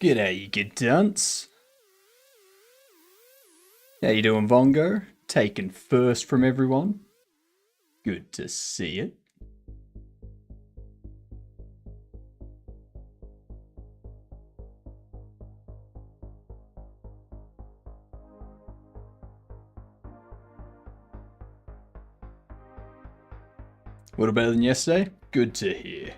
G'day, you good dunce. How you doing, Vongo? Taken first from everyone. Good to see it. A little better than yesterday? Good to hear.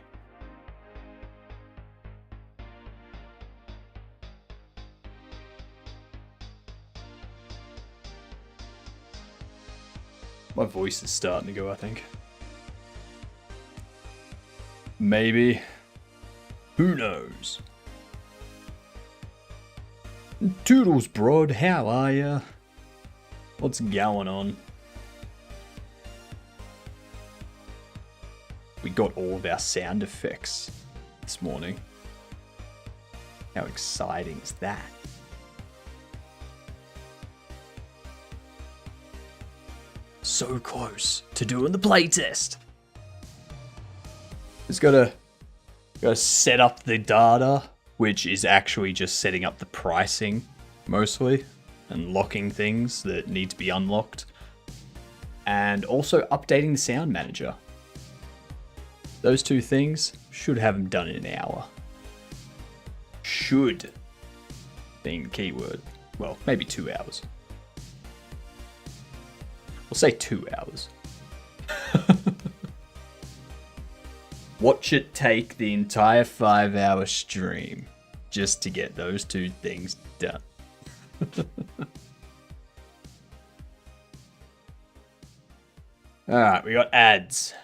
My voice is starting to go, I think. Maybe. Who knows? Toodles, Brod, how are ya? What's going on? We got all of our sound effects this morning. How exciting is that? So close to doing the playtest. Just gotta set up the data, which is actually just setting up the pricing mostly and locking things that need to be unlocked, and also updating the sound manager. Those two things should have them done in an hour. Should being the keyword. Well, maybe 2 hours. We'll say 2 hours. Watch it take the entire 5-hour stream just to get those two things done. Alright, we got ads.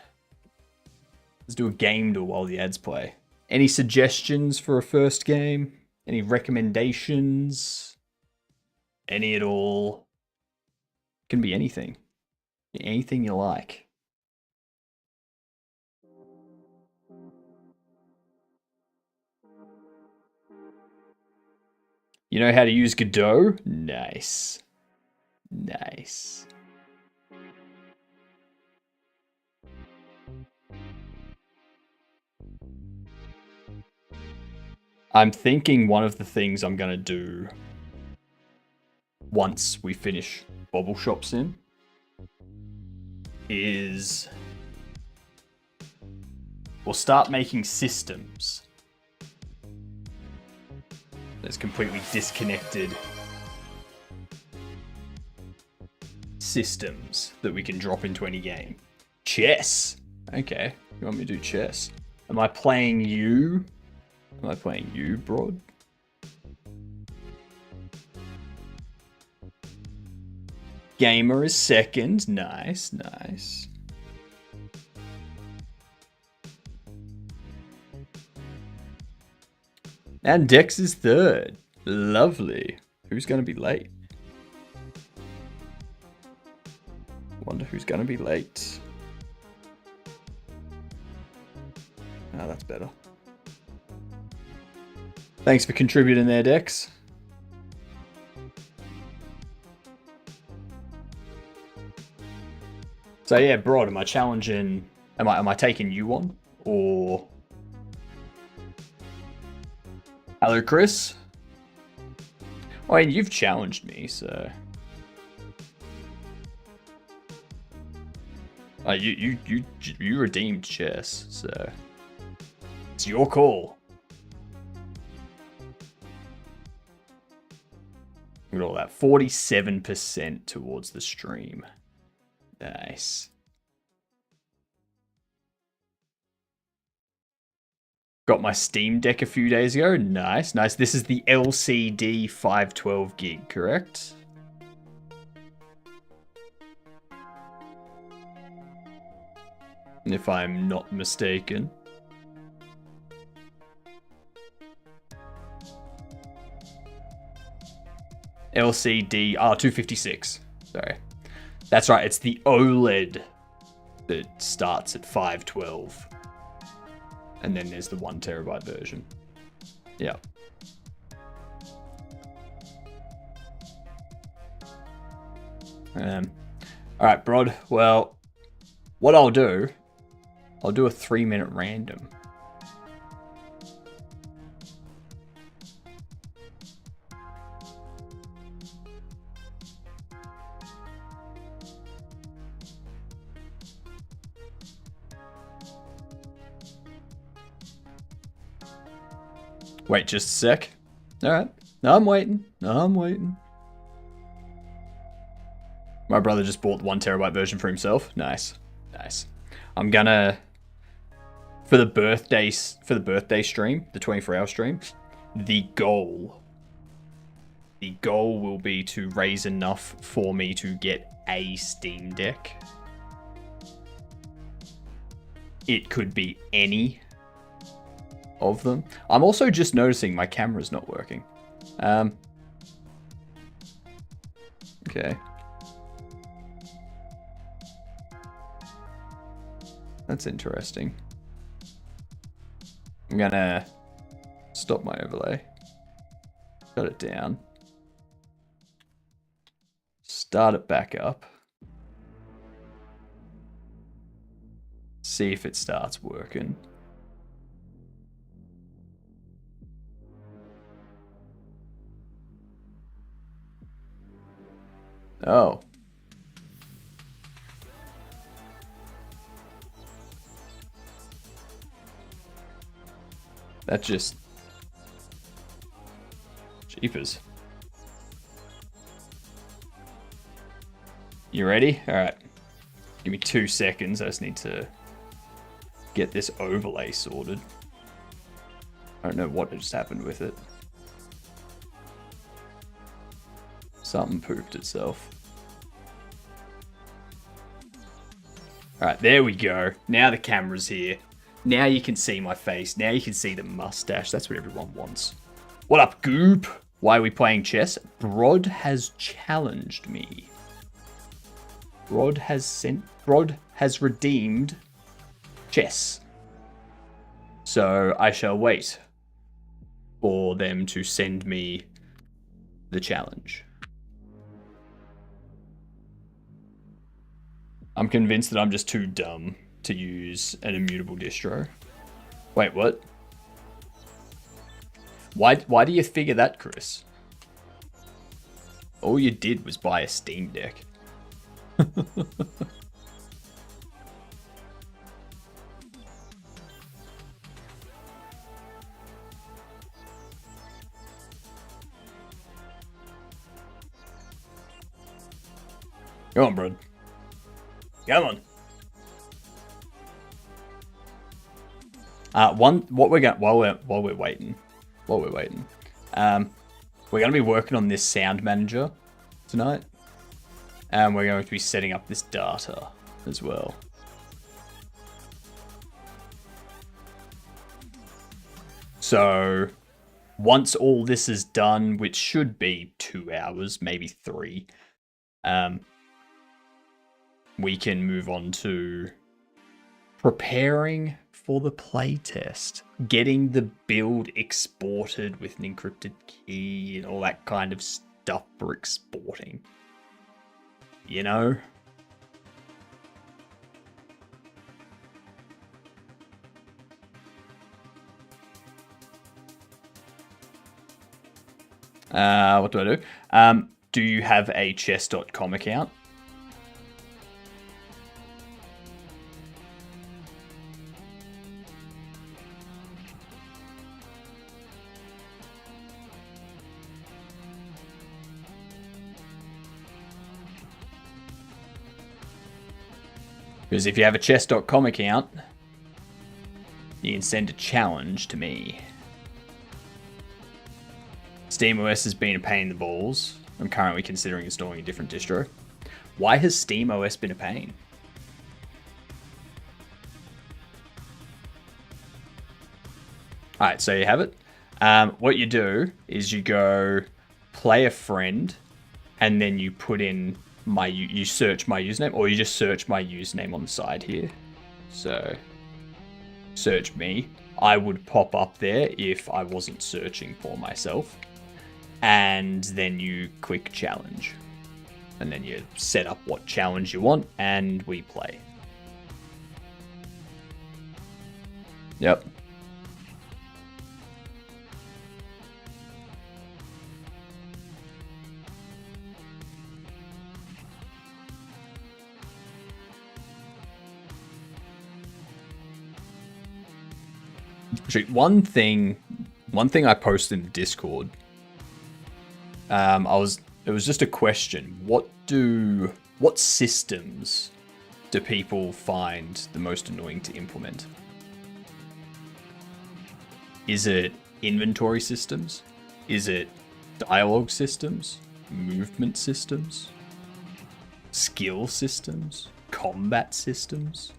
Let's do a game duel while the ads play. Any suggestions for a first game? Any recommendations? Any at all? Can be anything. Anything you like. You know how to use Godot? Nice. Nice. I'm thinking one of the things I'm going to do once we finish Bobble Shop Sim is we'll start making systems that's completely disconnected systems that we can drop into any game. Chess. Okay, you want me to do chess? Am I playing you? Am I playing you, Broad? Gamer is second. Nice, nice. And Dex is third. Lovely. Who's going to be late? Wonder who's going to be late. Oh, that's better. Thanks for contributing there, Dex. So yeah, Broad, am I challenging? Am I taking you on, or? Hello, Chris. I mean, you've challenged me, so. You redeemed chess, so it's your call. Look at all that, 47% towards the stream. Nice. Got my Steam Deck a few days ago. Nice, nice. This is the LCD 512 gig, correct? If I'm not mistaken. LCD, 256. Sorry. That's right, it's the OLED that starts at 512. And then there's the 1 terabyte version. Yeah. Alright, Brod. Well, what I'll do a 3-minute random. Wait just a sec. Alright. No, I'm waiting. No, I'm waiting. My brother just bought the 1 terabyte version for himself. Nice. Nice. I'm gonna... For the birthday stream, the 24-hour stream, the goal will be to raise enough for me to get a Steam Deck. It could be any of them. I'm also just noticing my camera's not working. Okay. That's interesting. I'm gonna stop my overlay. Shut it down. Start it back up. See if it starts working. Oh. That just... Jeepers. You ready? Alright. Give me 2 seconds. I just need to get this overlay sorted. I don't know what just happened with it. Something pooped itself. Alright, there we go. Now the camera's here. Now you can see my face. Now you can see the mustache. That's what everyone wants. What up, Goop? Why are we playing chess? Brod has challenged me. Brod has redeemed chess. So I shall wait for them to send me the challenge. I'm convinced that I'm just too dumb to use an immutable distro. Wait, what? Why do you figure that, Chris? All you did was buy a Steam Deck. Come on, bro. Come on. What we're going while we're waiting, we're gonna be working on this sound manager tonight, and we're going to be setting up this data as well. So once all this is done, which should be 2 hours, maybe 3, we can move on to preparing for the playtest, getting the build exported with an encrypted key and all that kind of stuff for exporting. You know? What do I do? Do you have a chess.com account? Because if you have a chess.com account, you can send a challenge to me. SteamOS has been a pain in the balls. I'm currently considering installing a different distro. Why has SteamOS been a pain? Alright, so you have it. What you do is you go play a friend, and then you put in you search my username, or you just search my username on the side here. So search me. I would pop up there if I wasn't searching for myself. And then you click challenge. And then you set up what challenge you want, and we play. Yep. One thing One thing I posted in the Discord, it was just a question. What systems do people find the most annoying to implement? Is it inventory systems? Is it dialogue systems? Movement systems? Skill systems? Combat systems?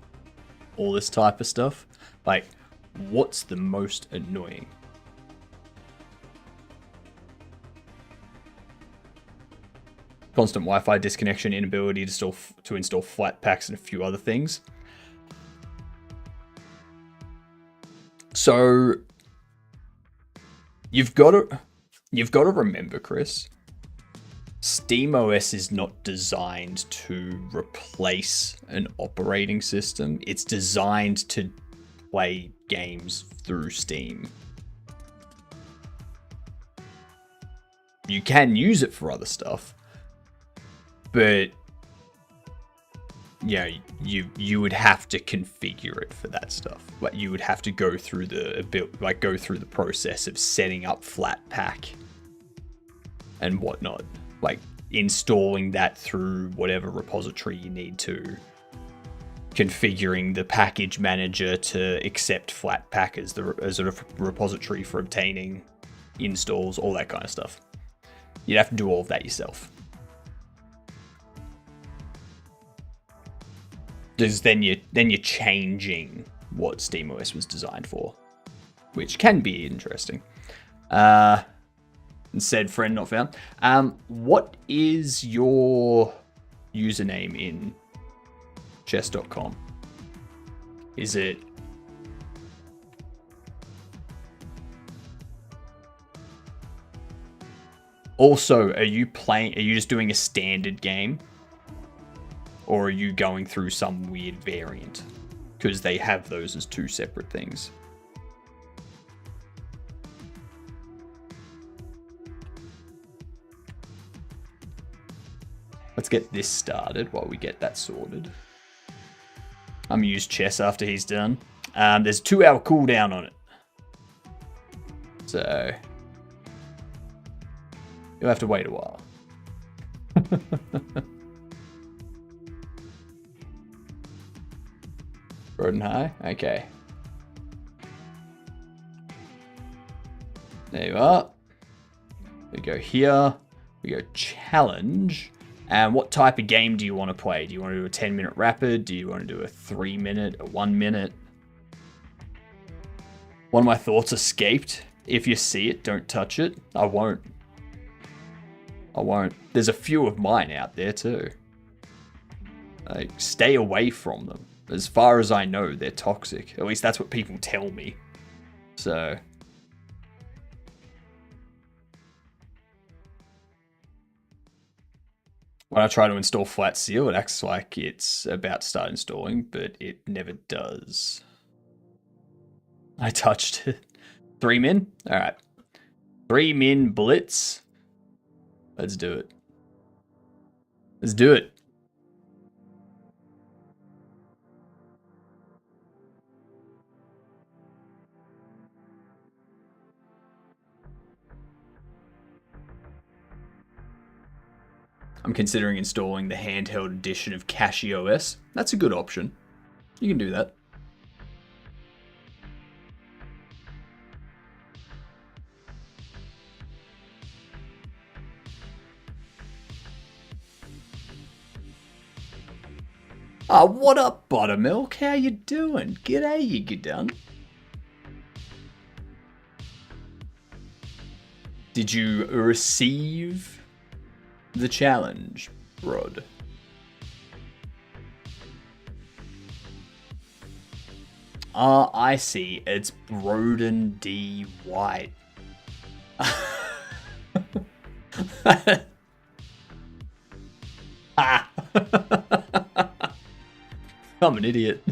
All this type of stuff? Like, what's the most annoying? Constant Wi-Fi disconnection, inability to install flat packs, and a few other things. So you've got to remember, Chris, SteamOS is not designed to replace an operating system. It's designed to play games through Steam. You can use it for other stuff, but you know, you would have to configure it for that stuff. Like, you would have to go through the process of setting up Flatpak and whatnot, like installing that through whatever repository you need to, configuring the package manager to accept Flatpak as a repository for obtaining installs, all that kind of stuff. You'd have to do all of that yourself. Because then you're changing what SteamOS was designed for, which can be interesting. Said friend not found. What is your username in chess.com? Is it also, are you just doing a standard game? Or are you going through some weird variant? Because they have those as two separate things. Let's get this started while we get that sorted. I'm gonna use chess after he's done. There's a 2-hour cooldown on it. So you'll have to wait a while. Roden High? Okay. There you are. We go here. We go challenge. And what type of game do you want to play? Do you want to do a 10-minute rapid? Do you want to do a 3-minute, a 1-minute? One of my thoughts escaped. If you see it, don't touch it. I won't. There's a few of mine out there too. Like, stay away from them. As far as I know, they're toxic. At least that's what people tell me. So when I try to install Flat Seal, it acts like it's about to start installing, but it never does. I touched it. 3 min? Alright. 3 min blitz. Let's do it. Let's do it. I'm considering installing the handheld edition of CashieOS. That's a good option. You can do that. Ah, what up, Buttermilk? How you doing? G'day, you get done. Did you receive the challenge, Rod? Ah, I see. It's Broden D. White. Ah. I'm an idiot.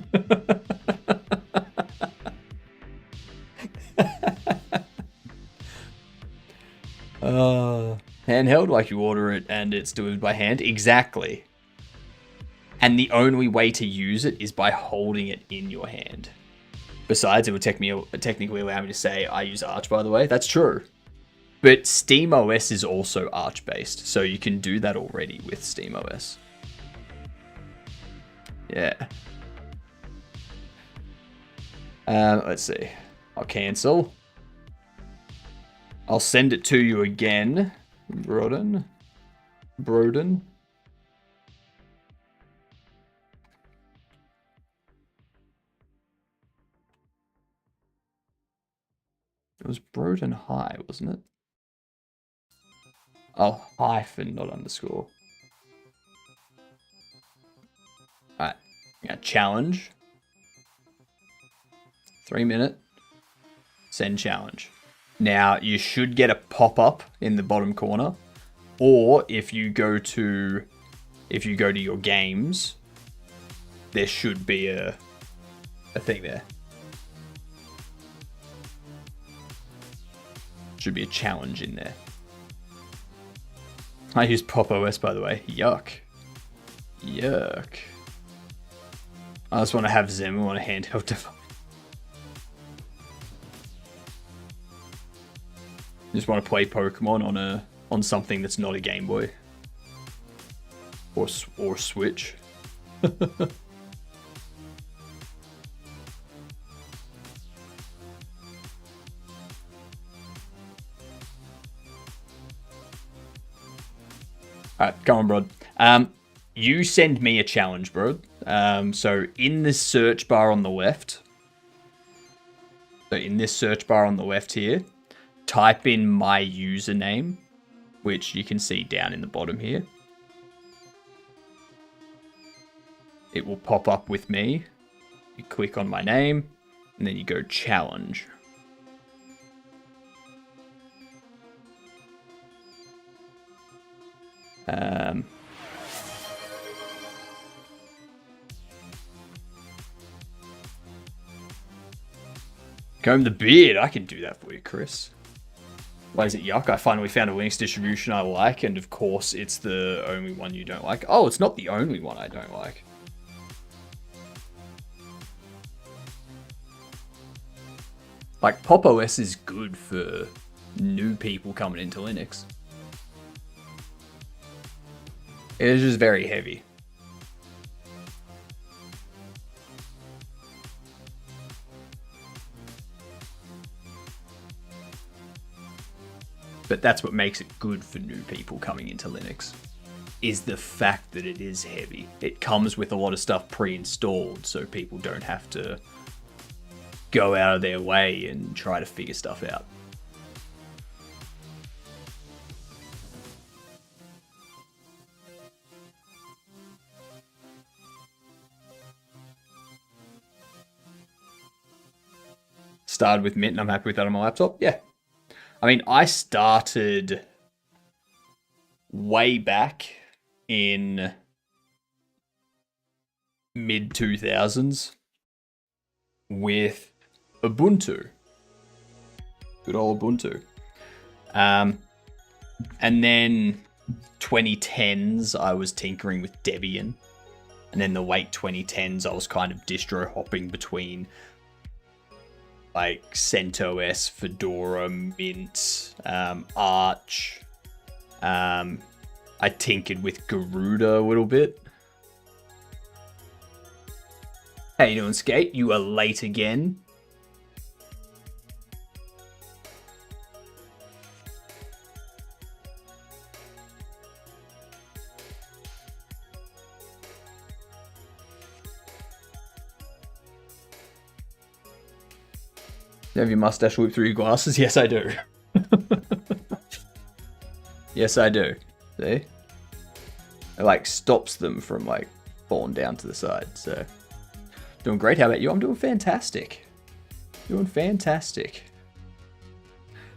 Handheld, like you order it and it's delivered by hand. Exactly. And the only way to use it is by holding it in your hand. Besides, it would technically allow me to say I use Arch, by the way. That's true. But SteamOS is also Arch-based, so you can do that already with SteamOS. Yeah. Let's see. I'll cancel. I'll send it to you again. Broden. It was Broden High, wasn't it? Oh, hyphen, not underscore. Alright. Yeah, challenge. 3 minute. Send challenge. Now, you should get a pop-up in the bottom corner. Or if you go to your games, there should be a thing there. Should be a challenge in there. I use Pop OS, by the way. Yuck. Yuck. I just want to have Zim on a handheld device. Just want to play Pokemon on something that's not a Game Boy. Or Switch. Alright, go on, bro. You send me a challenge, bro. So in the search bar on the left, here, type in my username, which you can see down in the bottom here. It will pop up with me. You click on my name, and then you go challenge. Comb the beard. I can do that for you, Chris. Why is it yuck? I finally found a Linux distribution I like, and of course it's the only one you don't like. Oh, it's not the only one I don't like. Like, Pop OS is good for new people coming into Linux. It is just very heavy. But that's what makes it good for new people coming into Linux, is the fact that it is heavy. It comes with a lot of stuff pre-installed, so people don't have to go out of their way and try to figure stuff out. Started with Mint and I'm happy with that on my laptop. Yeah. I mean, I started way back in mid-2000s with Ubuntu. Good old Ubuntu. And then 2010s, I was tinkering with Debian. And then the late 2010s, I was kind of distro hopping between like CentOS, Fedora, Mint, Arch. I tinkered with Garuda a little bit. How you doing, Skate? You are late again. You have your mustache whipped through your glasses? Yes, I do. Yes, I do. See? It like stops them from like falling down to the side. So, doing great. How about you? I'm doing fantastic. Doing fantastic.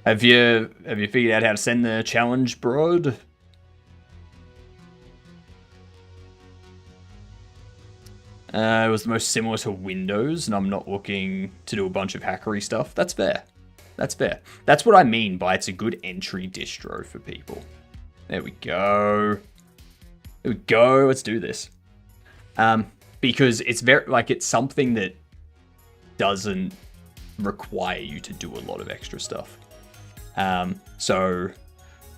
Have you figured out how to send the challenge, bro? It was the most similar to Windows, and I'm not looking to do a bunch of hackery stuff. That's fair. That's fair. That's what I mean by it's a good entry distro for people. There we go. There we go. Let's do this. Because it's very, like, it's something that doesn't require you to do a lot of extra stuff. So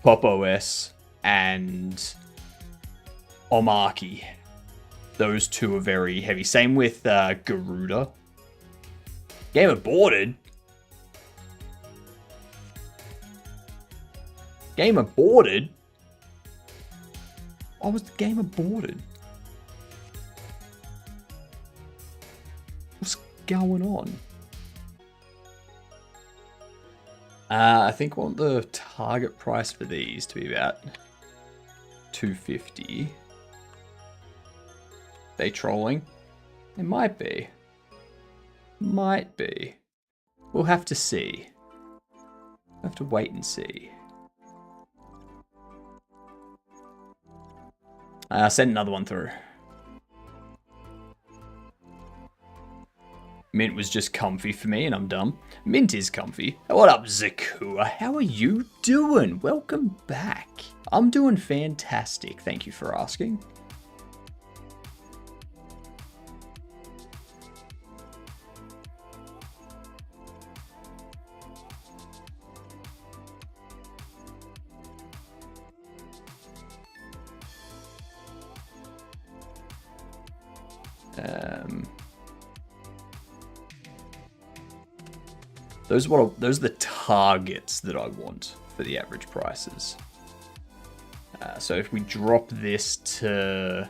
Pop OS and Omaki, those two are very heavy. Same with Garuda. Game aborted. Game aborted? Why was the game aborted? What's going on? I think I want the target price for these to be about $250. They trolling? It might be. Might be. We'll have to see. We'll have to wait and see. Send another one through. Mint was just comfy for me and I'm dumb. Mint is comfy. What up, Zakua? How are you doing? Welcome back. I'm doing fantastic. Thank you for asking. Those are the targets that I want for the average prices. So if we drop this to...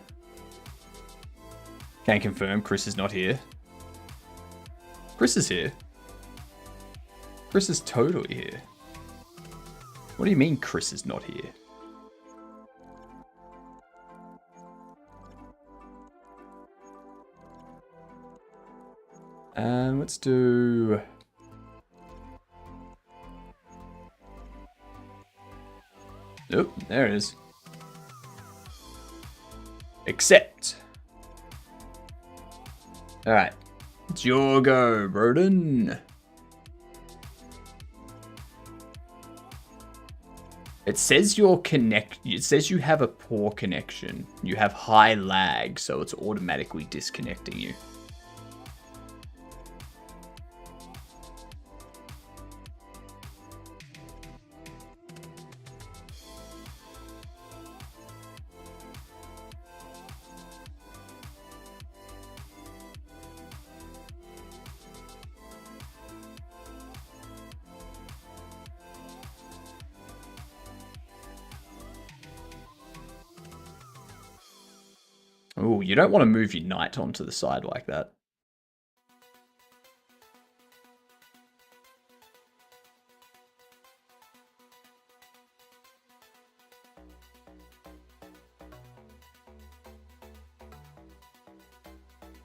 Can confirm Chris is not here. Chris is here. Chris is totally here. What do you mean Chris is not here? Let's do... Oh, there it is. Accept. Alright. It's your go, Broden. It says it says you have a poor connection. You have high lag, so it's automatically disconnecting you. Oh, you don't want to move your knight onto the side like that.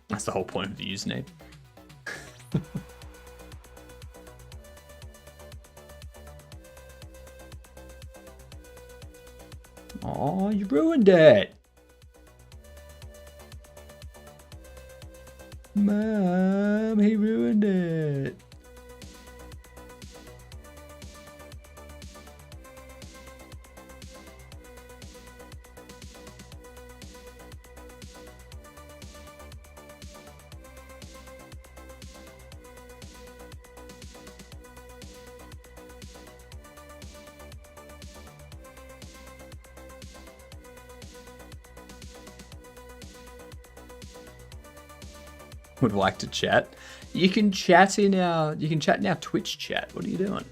That's the whole point of the username. Oh, you ruined it. Mom, he ruined it. Would like to chat. You can chat in our Twitch chat. What are you doing?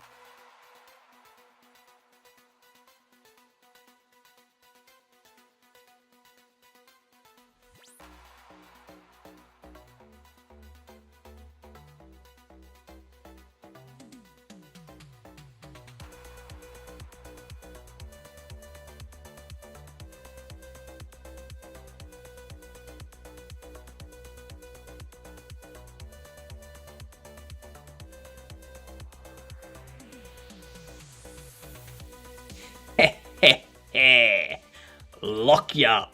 Lock ya.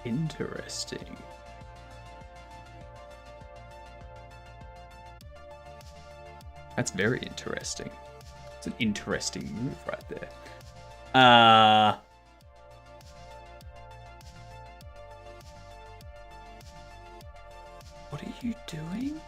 Interesting. That's very interesting. It's an interesting move right there. What are you doing?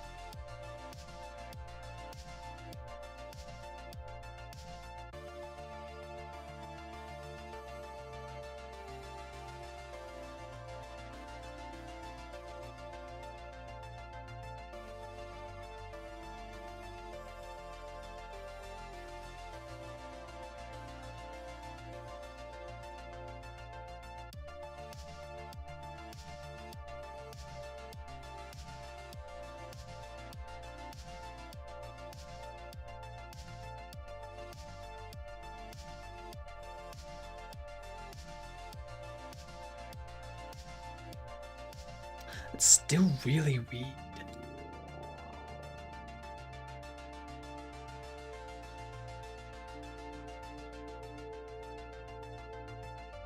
It's still really weird.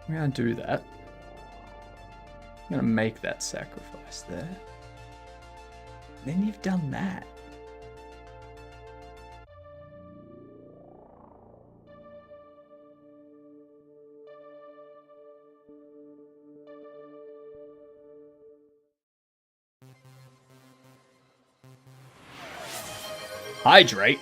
I'm gonna do that. I'm gonna make that sacrifice there. Then you've done that. Hydrate.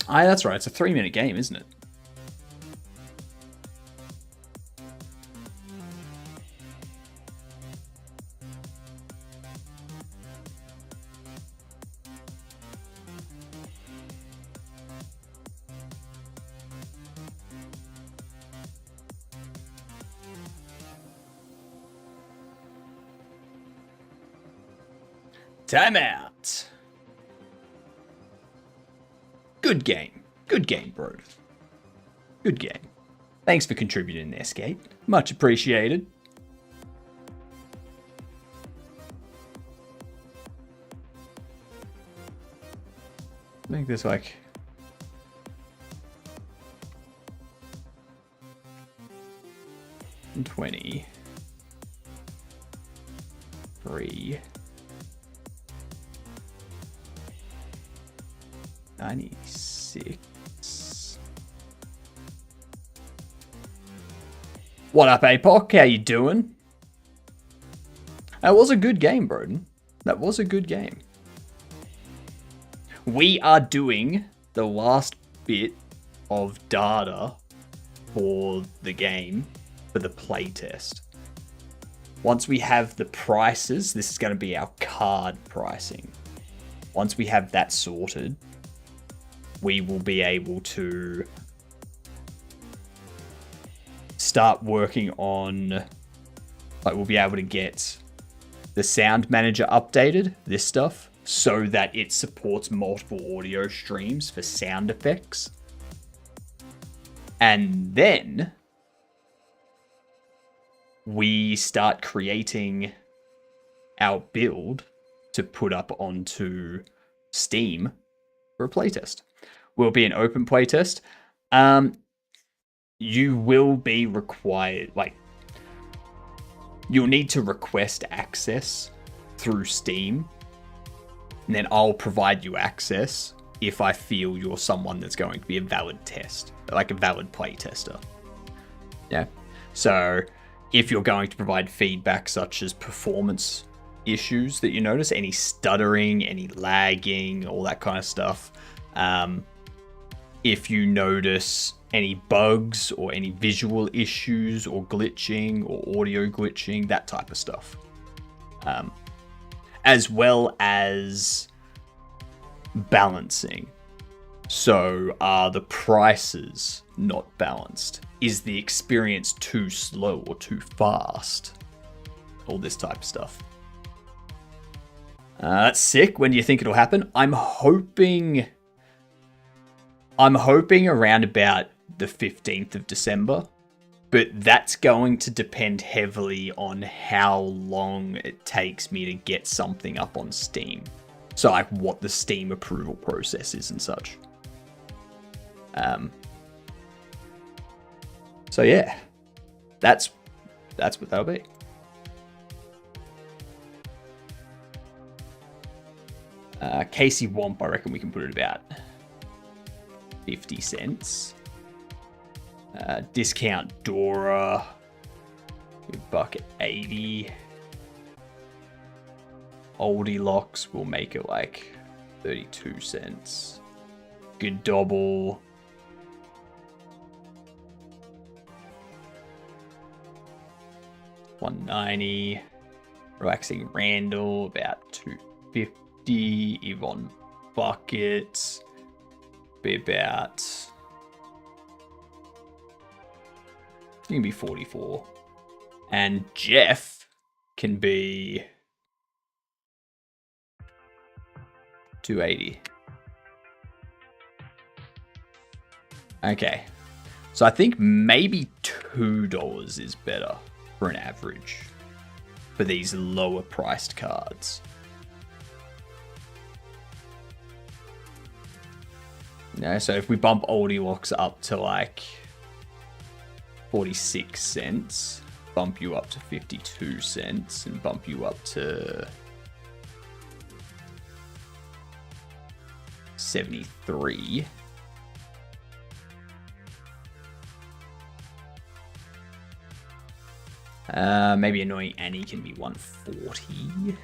That's right. It's a 3-minute game, isn't it? Timeout. Good game. Good game, bro. Good game. Thanks for contributing there, Skate. Much appreciated. I think there's like... $20. 3. 96. What up, APOC? How you doing? That was a good game, Broden. That was a good game. We are doing the last bit of data for the game for the playtest. Once we have the prices, this is going to be our card pricing. Once we have that sorted, we will be able to start working on, like, we'll be able to get the sound manager updated, this stuff, so that it supports multiple audio streams for sound effects. And then we start creating our build to put up onto Steam for a playtest. Will be an open playtest. You will be required, like, you'll need to request access through Steam, and then I'll provide you access if I feel you're someone that's going to be a valid test, like a valid play tester. Yeah. So if you're going to provide feedback such as performance issues that you notice, any stuttering, any lagging, all that kind of stuff, if you notice any bugs or any visual issues or glitching or audio glitching, that type of stuff. As well as balancing. So are the prices not balanced? Is the experience too slow or too fast? All this type of stuff. That's sick. When do you think it'll happen? I'm hoping around about the 15th of December, But that's going to depend heavily on how long it takes me to get something up on Steam. So like what the Steam approval process is and such. So yeah, that's what that'll be. Casey Womp, I reckon we can put it about 50 cents. Discount Dora, $1.80. Oldie Locks will make it like 32 cents. Good Dobble. $1.90. Relaxing Randall, about $2.50. Yvonne Bucket, be about, it can be 44. And Jeff can be 280. Okay. So I think maybe $2 is better for an average for these lower priced cards. Yeah, so if we bump Oldie Locks up to like 46 cents, bump you up to 52 cents, and bump you up to 73. Maybe Annoying Annie can be 140.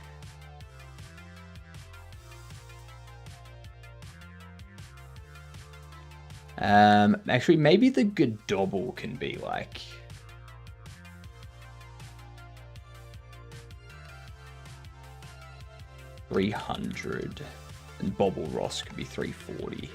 Actually, maybe the Good Dobble can be like 300, and Bobble Ross could be 340.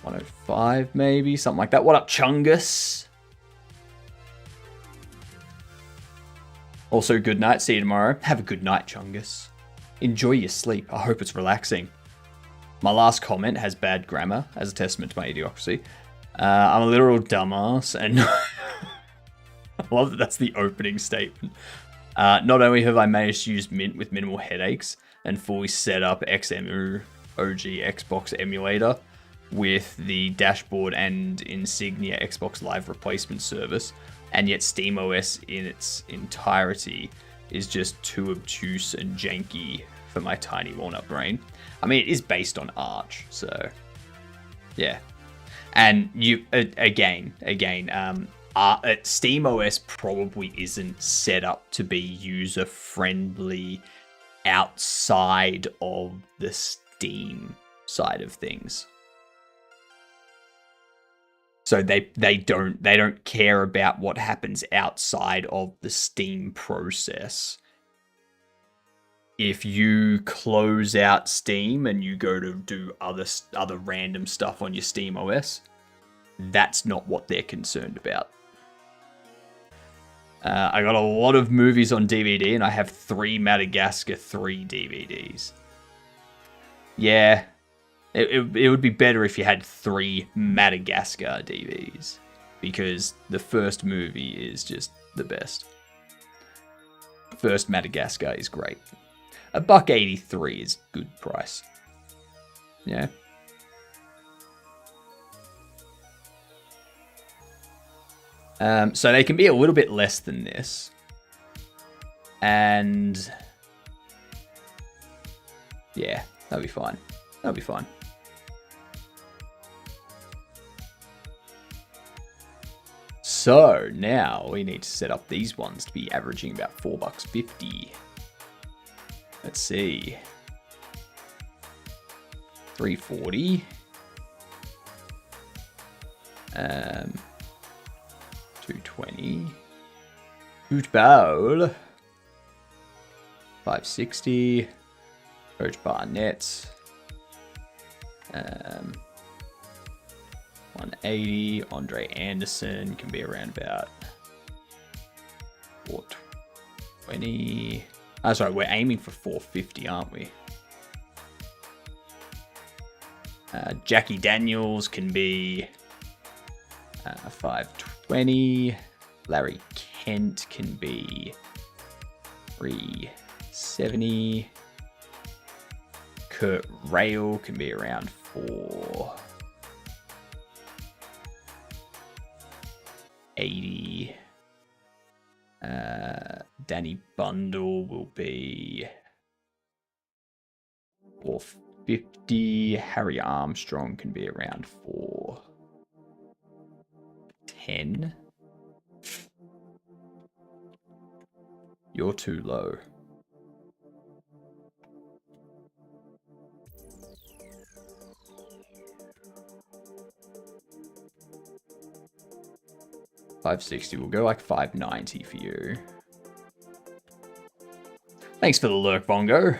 $105 maybe, something like that. What up, Chungus? Also, good night. See you tomorrow. Have a good night, Chungus. Enjoy your sleep. I hope it's relaxing. My last comment has bad grammar as a testament to my idiocracy. I'm a literal dumbass, and I love that that's the opening statement. Not only have I managed to use Mint with minimal headaches and fully set up XMU OG Xbox emulator with the dashboard and Insignia Xbox Live replacement service, and yet SteamOS in its entirety is just too obtuse and janky for my tiny walnut brain. I mean, it is based on Arch, so yeah. And you again, SteamOS probably isn't set up to be user friendly outside of the Steam side of things. So they don't care about what happens outside of the Steam process. If you close out Steam and you go to do other random stuff on your Steam OS, that's not what they're concerned about. I got a lot of movies on DVD, and I have 3 Madagascar 3 DVDs. Yeah. It would be better if you had 3 Madagascar DVDs, because the first movie is just the best. First Madagascar is great. $1.83 is good price. Yeah. So they can be a little bit less than this. And yeah, that'll be fine. That'll be fine. So now we need to set up these ones to be averaging about $4.50. Let's see. 340. 220. Hoot Bowl. 560. Coach Barnett. 180. Andre Anderson can be around about 420. Oh, sorry, we're aiming for 450, aren't we? Jackie Daniels can be 520. Larry Kent can be 370. Kurt Rail can be around 480. Danny Bundle will be 450. Harry Armstrong can be around 410. You're too low. $560. We'll go like $590 for you. Thanks for the lurk, Bongo.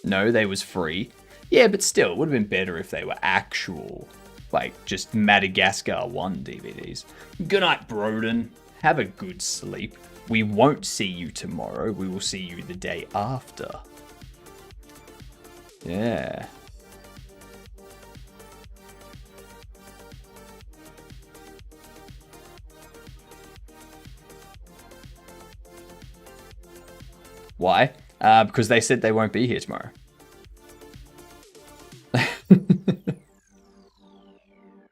No, they was free. Yeah, but still, it would have been better if they were actual, like, just Madagascar 1 DVDs. Good night, Broden. Have a good sleep. We won't see you tomorrow. We will see you the day after. Yeah. Why? Because they said they won't be here tomorrow.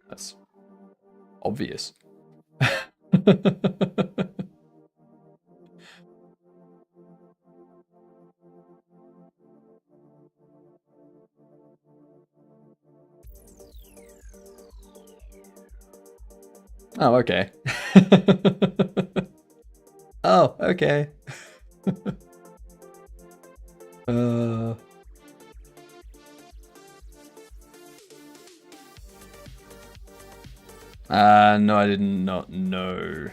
That's obvious. Oh, okay. Oh, okay. No, I did not know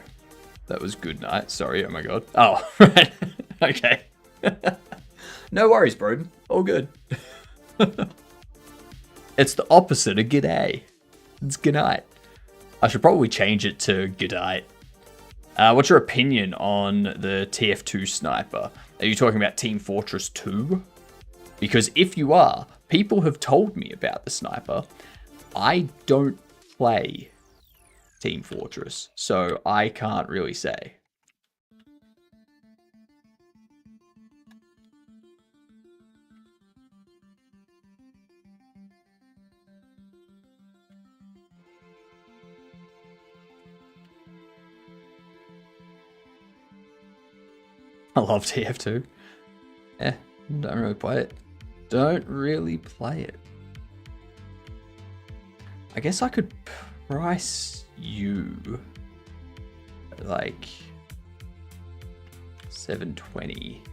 that was good night. Sorry, oh my god. Oh, right. Okay. No worries, Broden. All good. It's the opposite of g'day. It's good night. I should probably change it to good night. What's your opinion on the TF2 sniper? Are you talking about Team Fortress 2? Because if you are, people have told me about the sniper. I don't play Team Fortress, so I can't really say. I love TF2. Eh, don't really play it. Don't really play it. I guess I could price you like 720.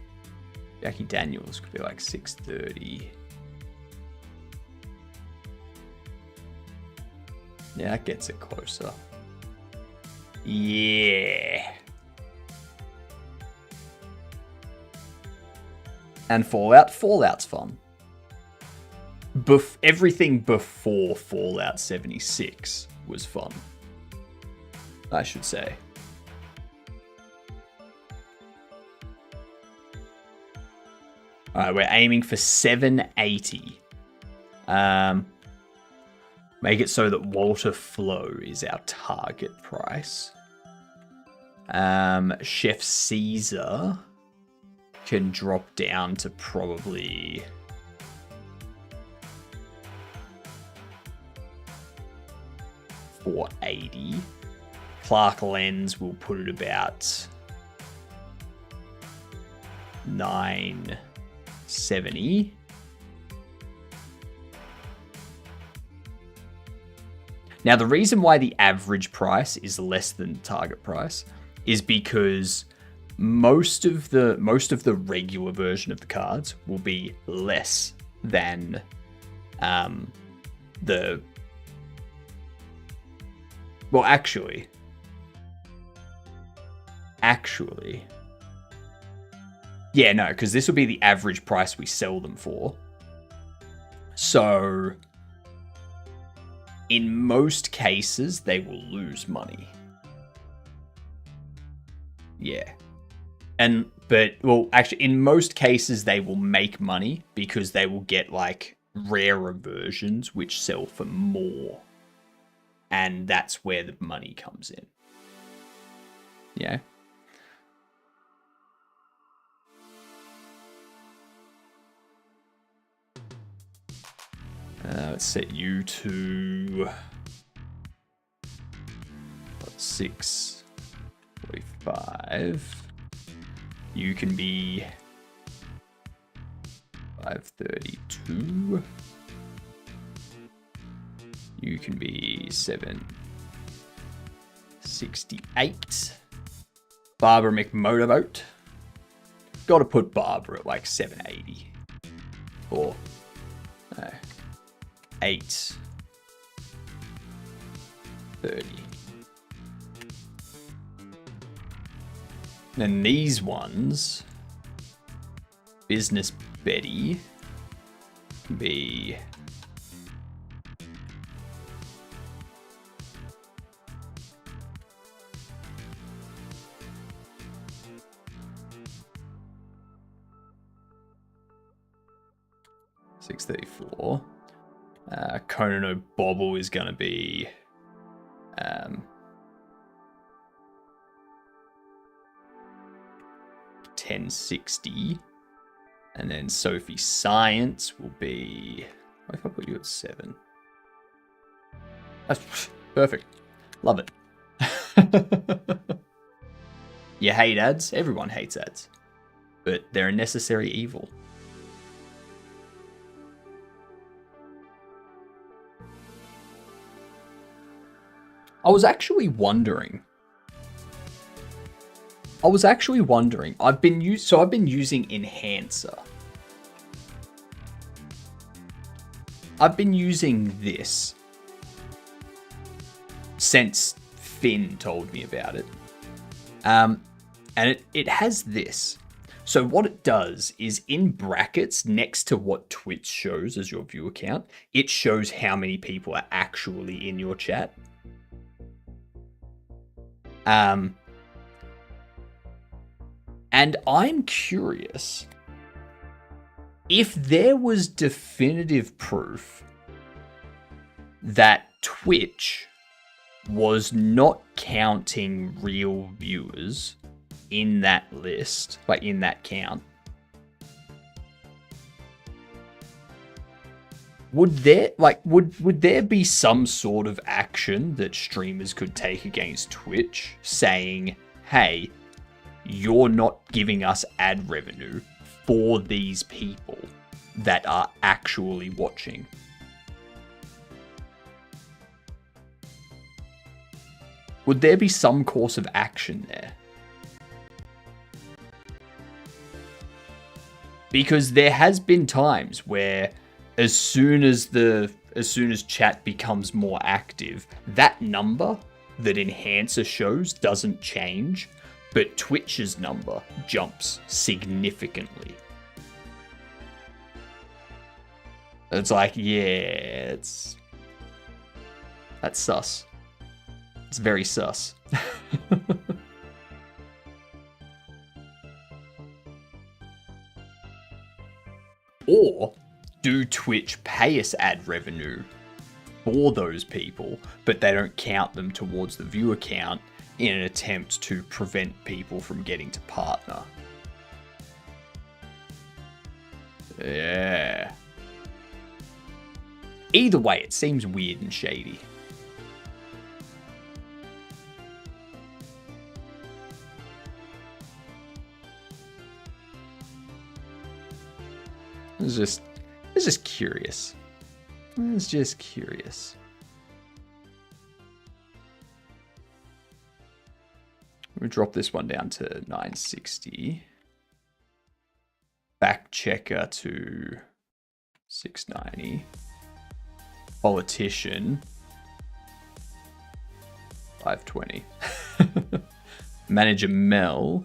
Jackie Daniels could be like 630. Yeah, that gets it closer. Yeah. And Fallout. Fallout's fun. Everything before Fallout 76 was fun, I should say. Alright, we're aiming for 780. Make it so that Walter Flo is our target price. Chef Caesar can drop down to probably $480. Clark Lens will put it about $970. Now, the reason why the average price is less than target price is because most of the regular version of the cards will be less than the... Well, actually, yeah, no, because this will be the average price we sell them for. So, in most cases, they will lose money. Yeah. Well, actually, in most cases, they will make money because they will get like rarer versions which sell for more. And that's where the money comes in. Yeah. Let's set you to 6:45. You can be 5:32. You can be 7:68. Barbara McMotorboat. Got to put Barbara at like 7:80 or 8:30. Then these ones, Business Betty, can be 6:34. Conan O'Bobble is going to be 10:60. And then Sophie Science will be... What if I put you at 7? That's perfect. Love it. You hate ads? Everyone hates ads. But they're a necessary evil. I was actually wondering. I've been using Enhancer. I've been using this since Finn told me about it. And it has this. So what it does is in brackets next to what Twitch shows as your viewer count, it shows how many people are actually in your chat. And I'm curious if there was definitive proof that Twitch was not counting real viewers in that list, like in that count, would there be some sort of action that streamers could take against Twitch saying, hey, you're not giving us ad revenue for these people that are actually watching? Would there be some course of action there? Because there has been times where as soon as chat becomes more active, that number that Enhancer shows doesn't change, but Twitch's number jumps significantly. It's like, yeah, that's sus. It's very sus. Or do Twitch pay us ad revenue for those people, but they don't count them towards the viewer count in an attempt to prevent people from getting to partner? Yeah. Either way, it seems weird and shady. It's just curious. It's just curious. We'll drop this one down to 960. Back checker to 690. Politician 520. Manager Mel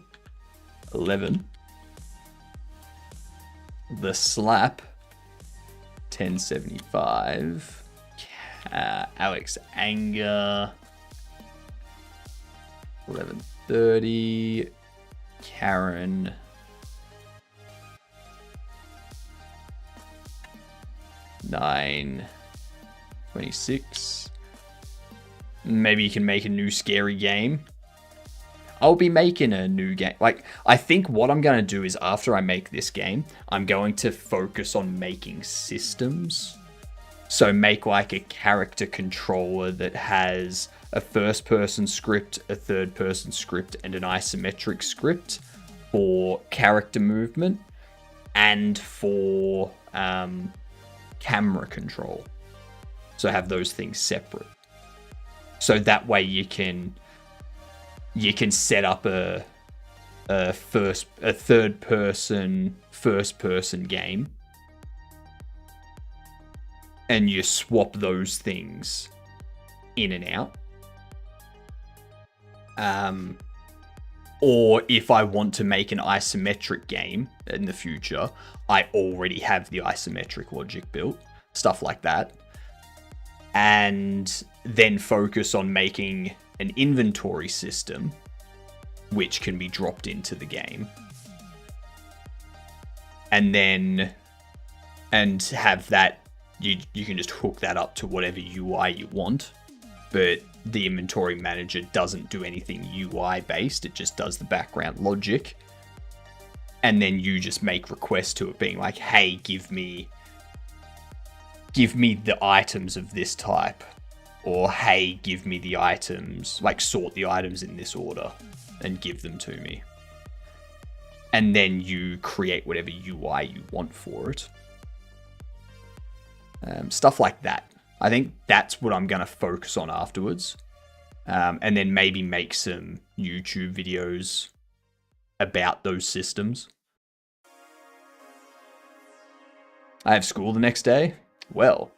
11. The Slap 1075. Alex Anger 1130. Karen. Nine. 26. Maybe you can make a new scary game. I'll be making a new game. Like, I think what I'm going to do is after I make this game, I'm going to focus on making systems. So make like a character controller that has a first-person script, a third-person script, and an isometric script for character movement and for camera control. So have those things separate. So that way you can set up a third-person, first-person game, and you swap those things in and out. Or if I want to make an isometric game in the future, I already have the isometric logic built, stuff like that. And then focus on making an inventory system which can be dropped into the game. And have that, you can just hook that up to whatever UI you want. But the inventory manager doesn't do anything UI based, it just does the background logic. And then you just make requests to it being like, hey, give me the items of this type. Or, hey, give me the items, like sort the items in this order and give them to me. And then you create whatever UI you want for it. Stuff like that. I think that's what I'm going to focus on afterwards. And then maybe make some YouTube videos about those systems. I have school the next day. Well,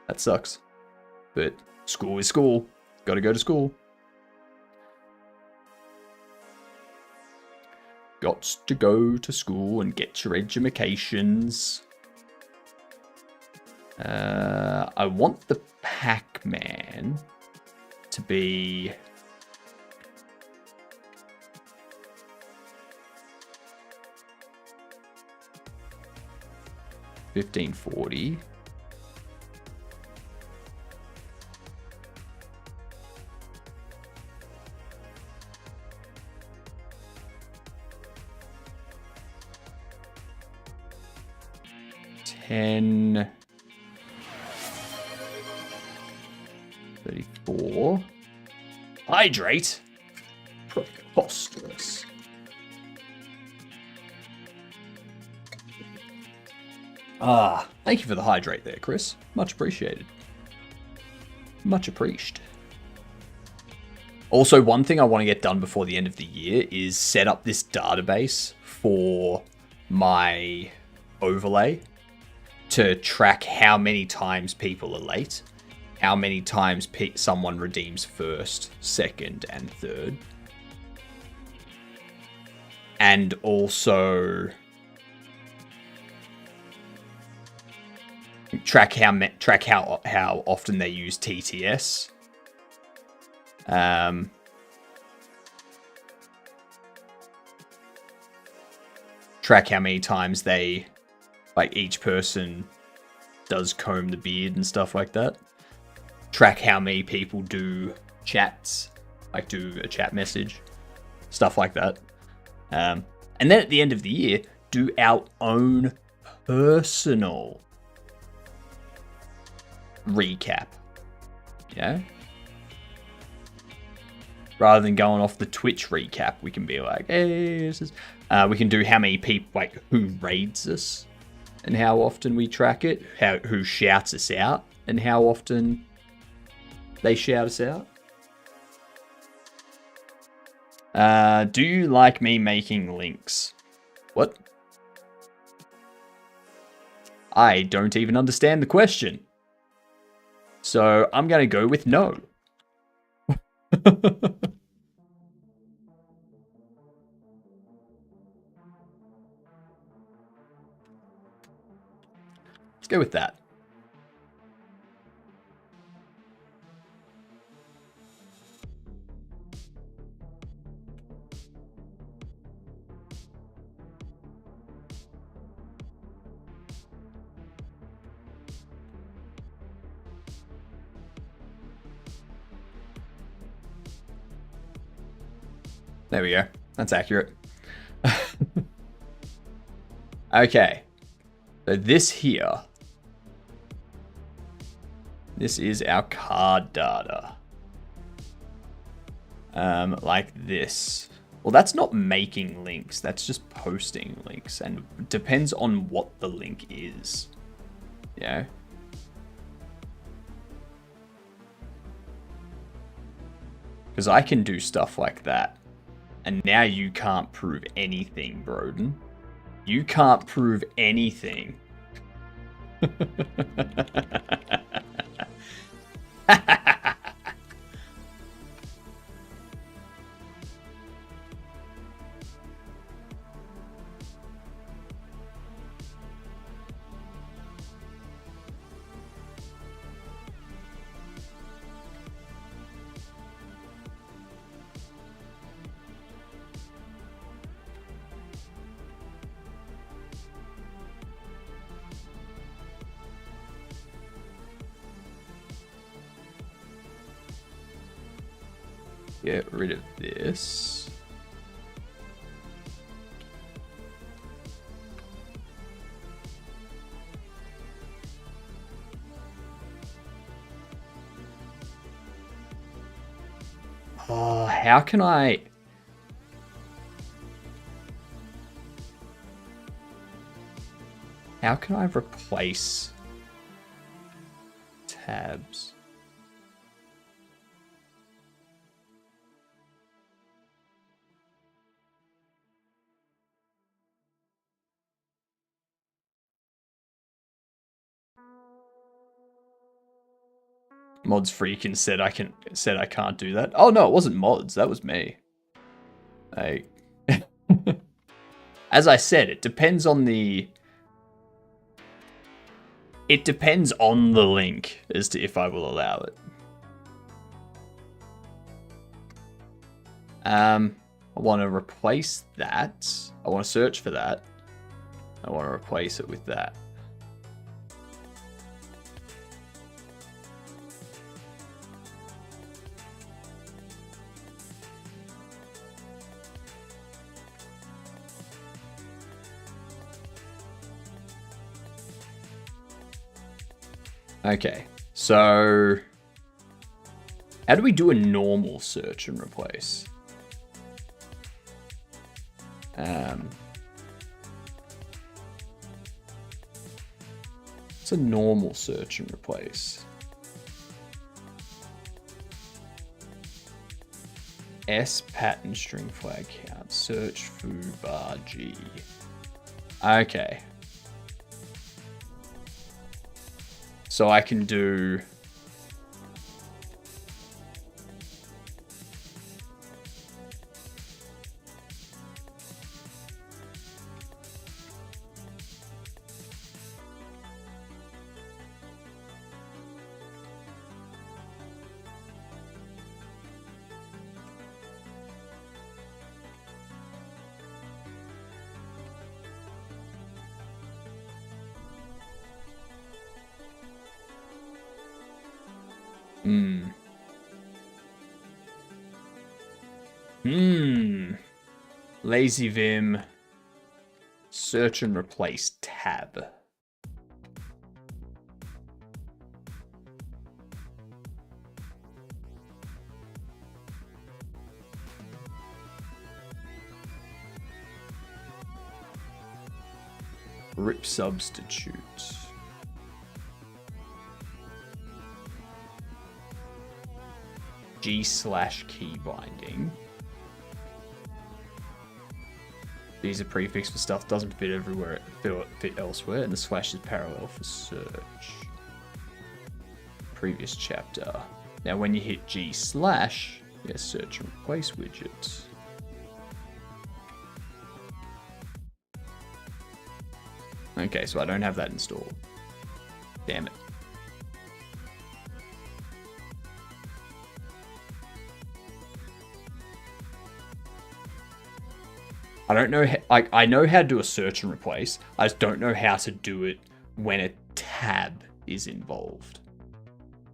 that sucks. But school is school. Gotta go to school. Got to go to school and get your edumacations. I want the Pac-Man to be... $15.40. $10. 34. Hydrate. Preposterous. Thank you for the hydrate there, Chris. Much appreciated. Much appreciated. Also, one thing I want to get done before the end of the year is set up this database for my overlay to track how many times people are late, how many times someone redeems first, second, and third. And also track how often they use TTS. Track how many times they, like, each person does comb the beard and stuff like that. Track how many people do chats, like do a chat message, stuff like that. And then at the end of the year, do our own personal recap. Yeah. Rather than going off the Twitch recap, we can be like, hey, this is... we can do how many people, like, who raids us and how often we track it, who shouts us out and how often they shout us out. Do you like me making links? What? I don't even understand the question. So I'm going to go with no. Let's go with that. There we go. That's accurate. Okay. So this here. This is our card data. Like this. Well, that's not making links. That's just posting links. And it depends on what the link is. Yeah. Because I can do stuff like that. And now you can't prove anything, Broden. You can't prove anything. Get rid of this. Oh, how can I... How can I replace tabs? Mods freaking said I can't do that. Oh no, it wasn't mods. That was me. Like, as I said, it depends on the. It depends on the link as to if I will allow it. I want to replace that. I want to search for that. I want to replace it with that. Okay, so how do we do a normal search and replace? It's a normal search and replace. S pattern string flag count search foo bar G. Okay. So I can do Lazy Vim search and replace tab. Rip substitute. G/key binding. These are prefix for stuff doesn't fit everywhere, fit elsewhere, and the slash is parallel for search. Previous chapter. Now when you hit G/, yeah, search and replace widget. Okay, so I don't have that installed. Damn it. I don't know, I know how to do a search and replace. I just don't know how to do it when a tab is involved.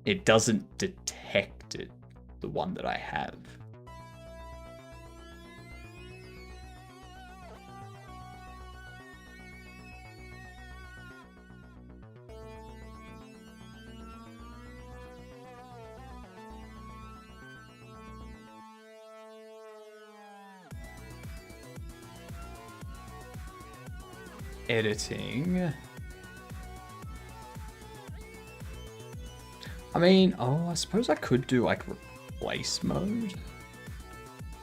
It doesn't detect it, the one that I have. editing. I mean, I suppose I could do like replace mode.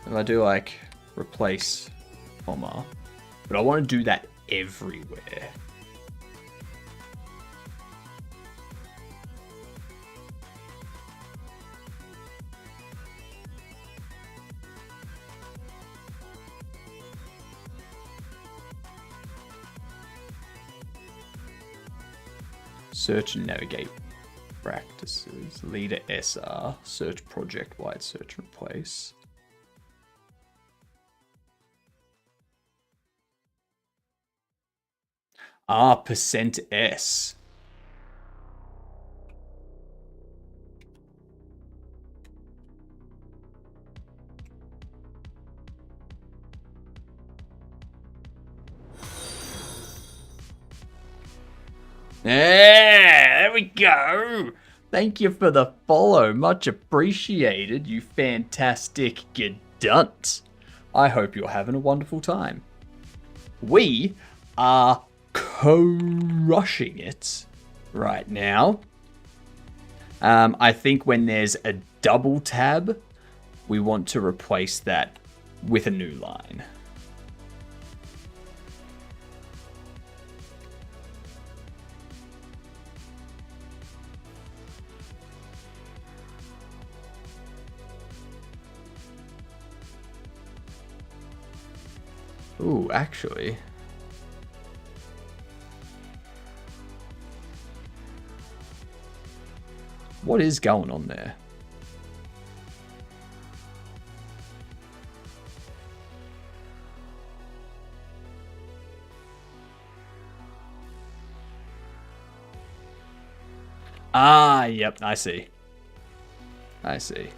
If I do like replace comma, but I want to do that everywhere. Search and navigate practices. Leader SR. Search project wide search and replace. %S. Yeah, there we go. Thank you for the follow. Much appreciated, you fantastic gedunt. I hope you're having a wonderful time. We are crushing it right now. I think when there's a double tab, we want to replace that with a new line. Ooh, actually. What is going on there? Ah, yep, I see. I see.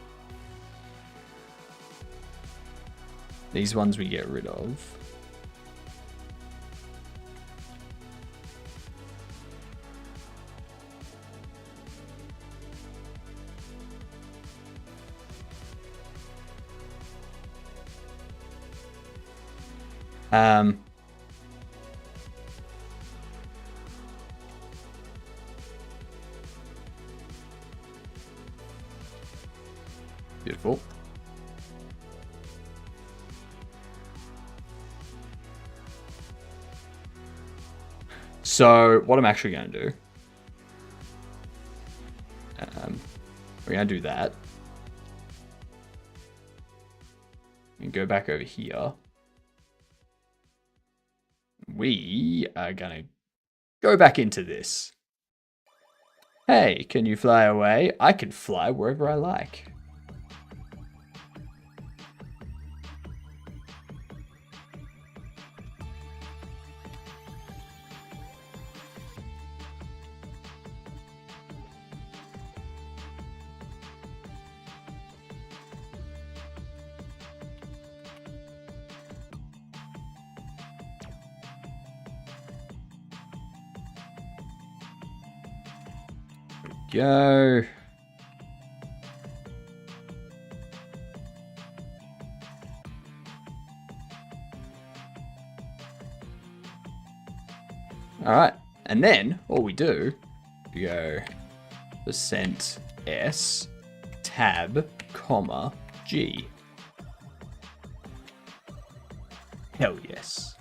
These ones we get rid of. Beautiful. So what I'm actually going to do, we're going to do that. And go back over here. We are going to go back into this. Hey, can you fly away? I can fly wherever I like. Go. All right, and then all we do, we go %S tab, comma, G. Hell yes.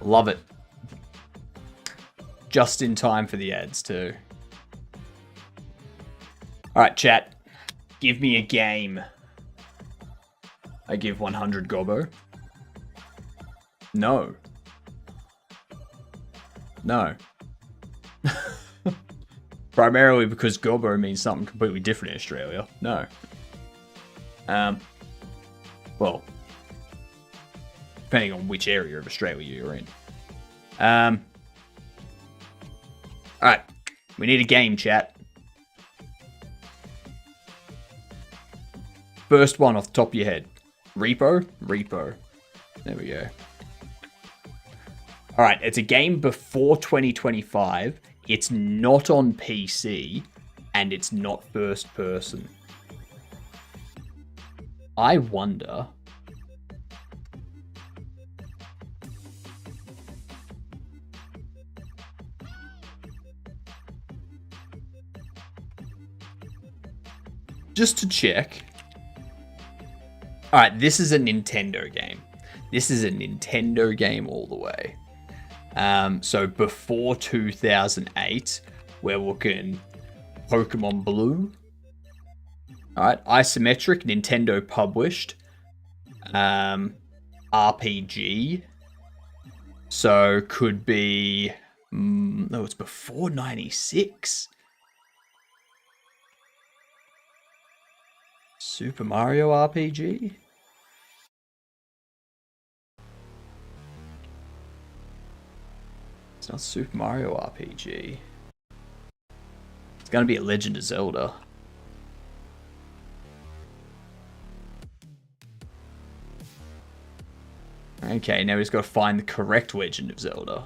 Love it. Just in time for the ads too. All right, chat. Give me a game. I give 100 gobbo. No. No. Primarily because gobbo means something completely different in Australia. No. Well, depending on which area of Australia you're in. Alright. We need a game, chat. First one off the top of your head. Repo? Repo. There we go. All right, it's a game before 2025. It's not on PC, and it's not first person. I wonder... Just to check. All right, this is a Nintendo game. This is a Nintendo game all the way. So before 2008, we're looking Pokemon Blue. All right, isometric, Nintendo published. RPG. So could be... no, it's before 96. Super Mario RPG? It's not Super Mario RPG. It's gonna be a Legend of Zelda. Okay, now he's got to find the correct Legend of Zelda.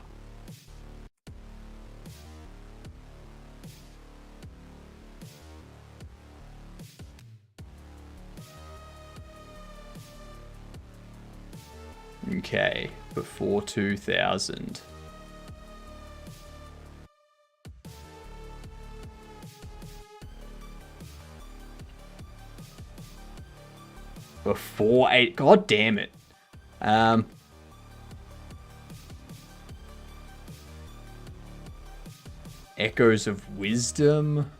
Okay, before 2000. Before 8. God damn it. Echoes of Wisdom.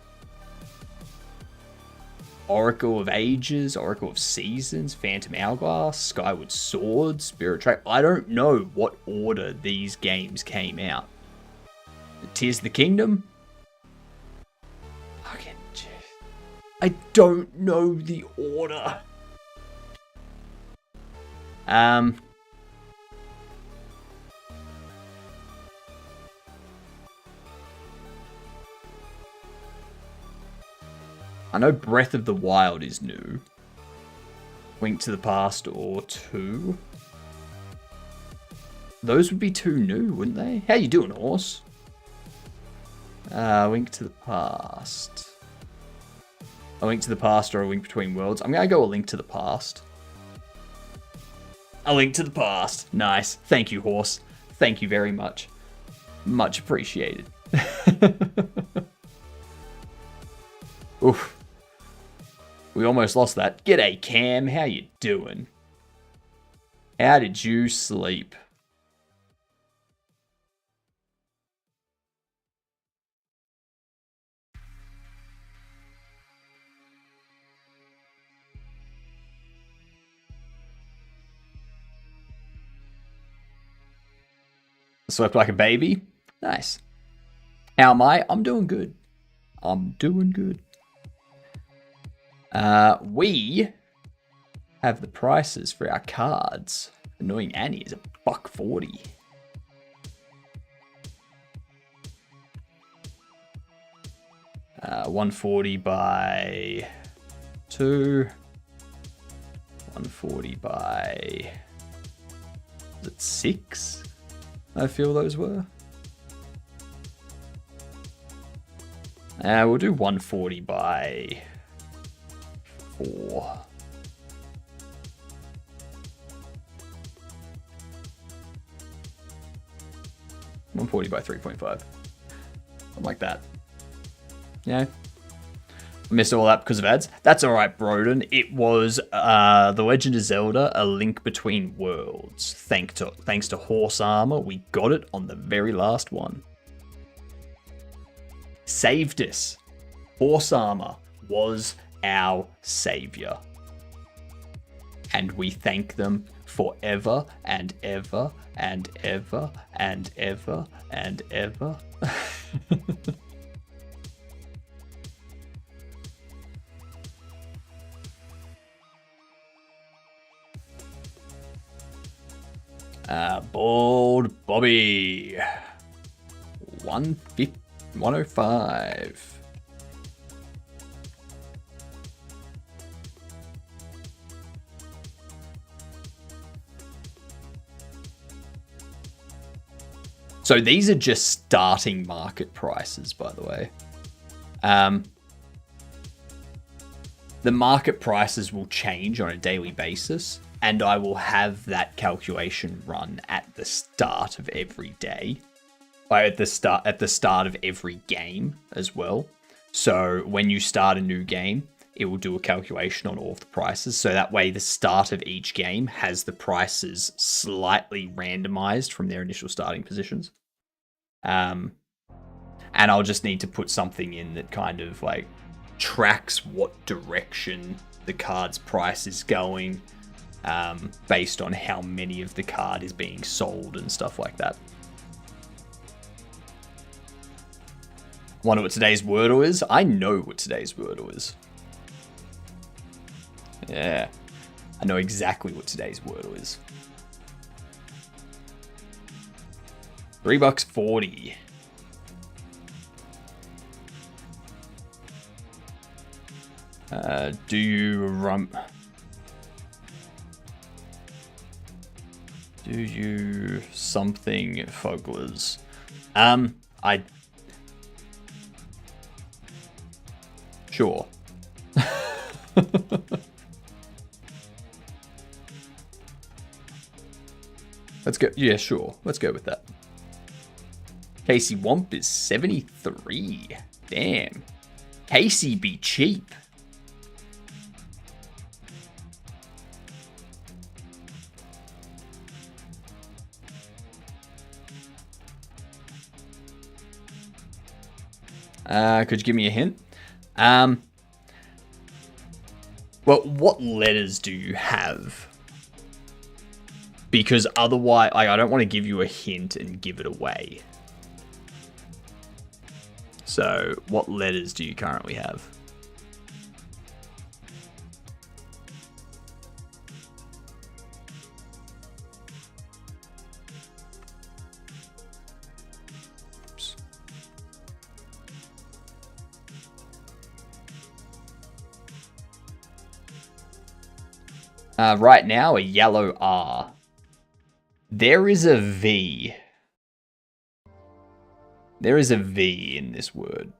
Oracle of Ages, Oracle of Seasons, Phantom Hourglass, Skyward Sword, Spirit Tracks. I don't know what order these games came out. Tears of the Kingdom? Fucking I don't know the order. I know Breath of the Wild is new. Link to the Past or 2. Those would be 2 new, wouldn't they? How you doing, horse? Link to the Past. A Link to the Past or A Link Between Worlds. I'm gonna go A Link to the Past. A Link to the Past. Nice. Thank you, horse. Thank you very much. Much appreciated. Oof. We almost lost that. G'day, Cam. How you doing? How did you sleep? Slept like a baby? Nice. How am I? I'm doing good. I'm doing good. We have the prices for our cards. Annoying Annie is $1.40. $1.40 by 2. $1.40 by... Was it 6? I feel those were. We'll do $1.40 by 4. $1.40 by 3.5. Something like that. Yeah. I missed all that because of ads. That's alright, Broden. It was The Legend of Zelda, A Link Between Worlds. Thanks to Horse Armor, we got it on the very last one. Saved us. Horse Armor was our savior. And we thank them forever and ever and ever and ever and ever. Bald Bobby. 105. So these are just starting market prices, by the way. The market prices will change on a daily basis, and I will have that calculation run at the start of every day, at the start of every game as well. So when you start a new game, it will do a calculation on all of the prices. So that way, the start of each game has the prices slightly randomized from their initial starting positions. And I'll just need to put something in that kind of like tracks what direction the card's price is going, based on how many of the card is being sold and stuff like that. Wonder what today's Wordle is? I know what today's Wordle is. Yeah, I know exactly what today's Wordle is. $3.40. Do you something Fogglers? Sure. Let's go. Yeah, sure. Let's go with that. Casey Womp is 73. Damn. Casey be cheap. Could you give me a hint? Well, what letters do you have? Because otherwise, I don't want to give you a hint and give it away. So, what letters do you currently have? Oops. Right now, a yellow R. There is a V. There is a V in this word.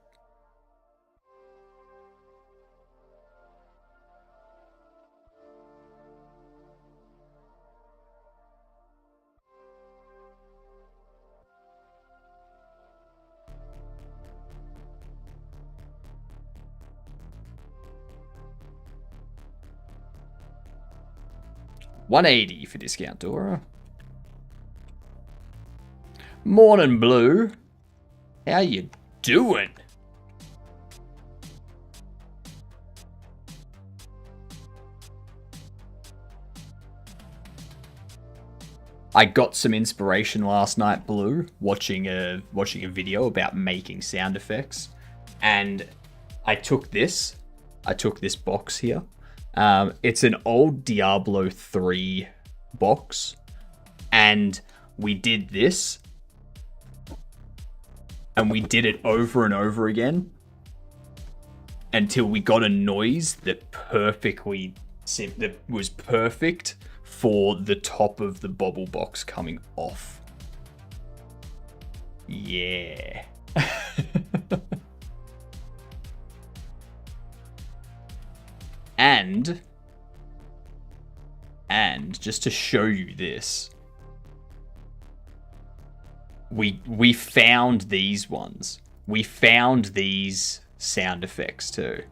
$180 for discount, Dora. Morning, Blue. How you doing? I got some inspiration last night, Blue, watching a video about making sound effects, and I took this box here. It's an old Diablo 3 box, and we did this. And we did it over and over again until we got a noise that was perfect for the top of the bobble box coming off. Yeah. And just to show you this, we found these ones. We found these sound effects too.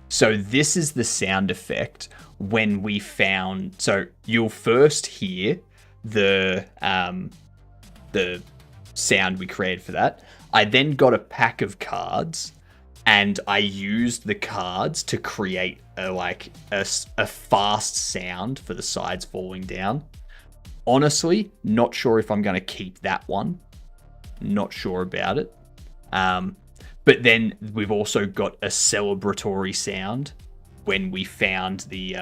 So this is the sound effect when we found. So you'll first hear the sound we created for that. I then got a pack of cards, and I used the cards to create a fast sound for the sides falling down. Honestly, not sure if I'm going to keep that one. Not sure about it. But then we've also got a celebratory sound when we found the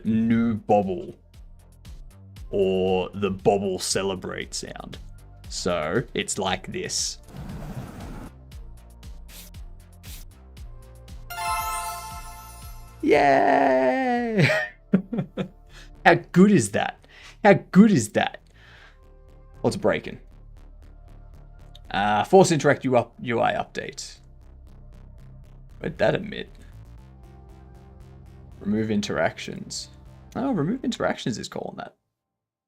new bobble, or the bobble celebrate sound. So it's like this. Yay! How good is that? How good is that? What's breaking? Force Interact UI update. Where'd that emit? Remove interactions. Oh, remove interactions is calling that.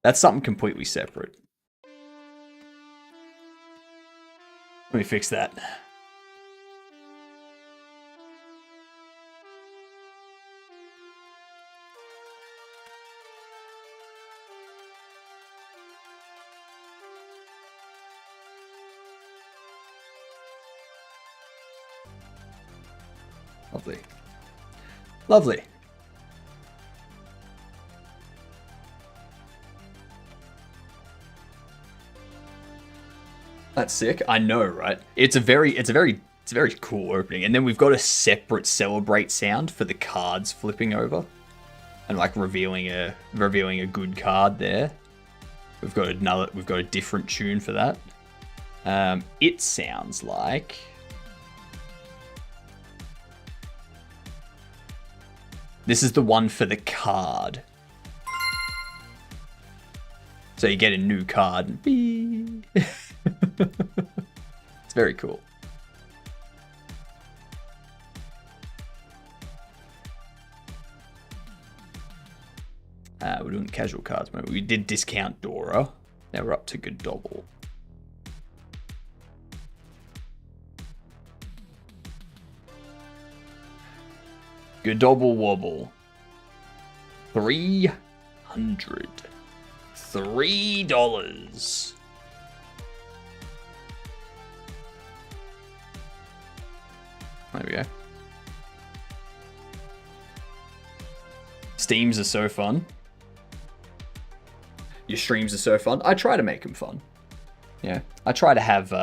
That's something completely separate. Let me fix that. Lovely. Lovely. That's sick. I know, right? It's a very cool opening. And then we've got a separate celebrate sound for the cards flipping over and like revealing a good card there. We've got a different tune for that. It sounds like this is the one for the card. So you get a new card and beep. It's very cool. We're doing casual cards. We did discount Dora. Now we're up to Godobble. Godobble Wobble. $300. $3. There we go. Steams are so fun. Your streams are so fun. I try to make them fun. Yeah, I try to have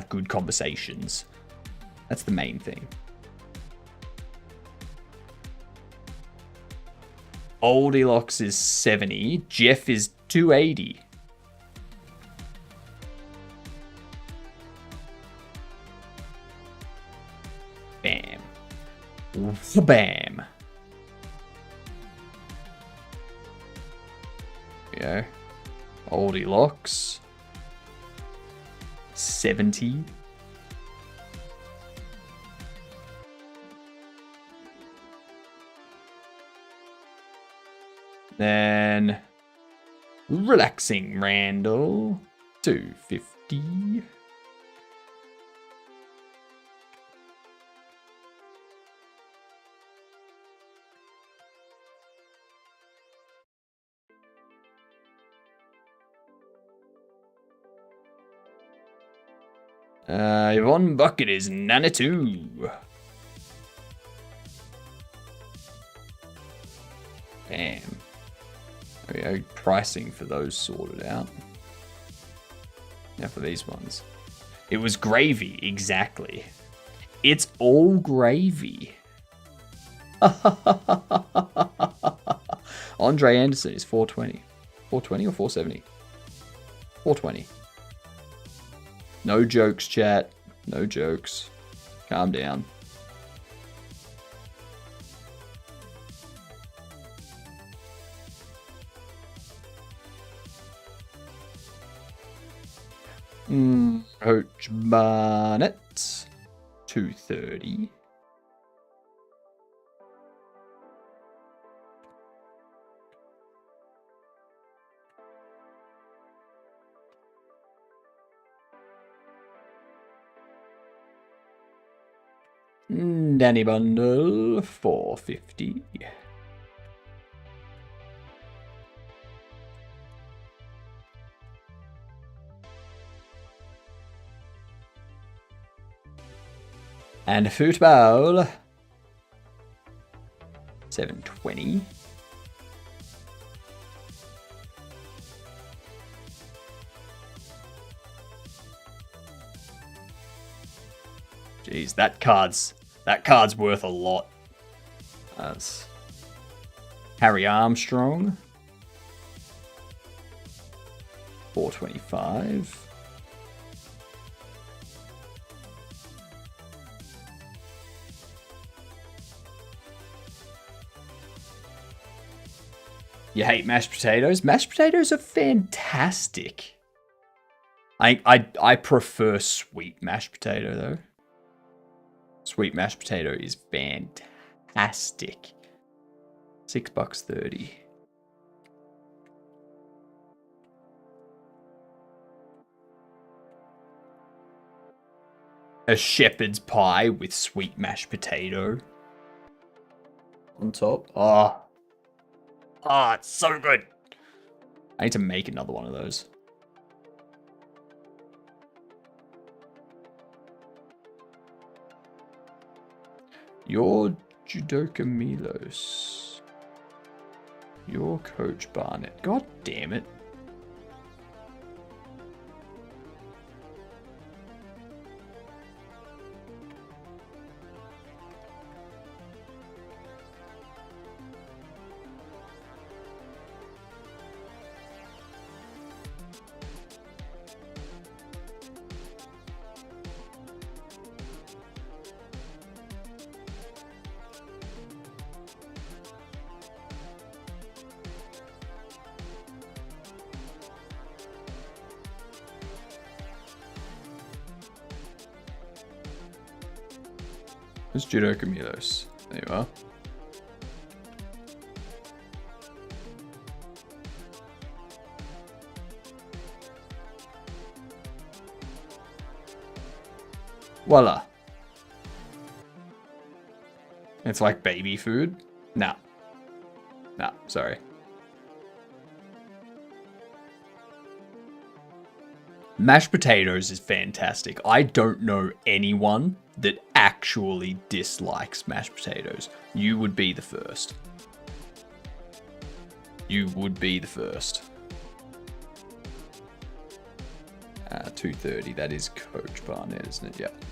good conversations. That's the main thing. Oldilocks is 70. Jeff is 280. Bam. Bam. There we go. Oldilocks. 70. Then relaxing Randall. 250. Yvonne Bucket is 92. Bam. There we go. Pricing for those sorted out. Now for these ones. It was gravy, exactly. It's all gravy. Andre Anderson is 420. 420 or 470? 420. No jokes, chat. No jokes. Calm down. Coach Barnett. 230. Danny Bundle, 450. And football, 720. Jeez, that card's worth a lot. That's Harry Armstrong, 425. You hate mashed potatoes? Mashed potatoes are fantastic. I prefer sweet mashed potato though. Sweet mashed potato is fantastic. $6.30. A shepherd's pie with sweet mashed potato on top. Oh, it's so good. I need to make another one of those. You're Judoka Milos. You're Coach Barnett. God damn it. Where's Judoka Milos? There you are. Voila. It's like baby food? Nah. Nah, sorry. Mashed potatoes is fantastic. I don't know anyone that actually dislikes mashed potatoes. You would be the first. You would be the first. 2:30. That is Coach Barnett, isn't it? Yep.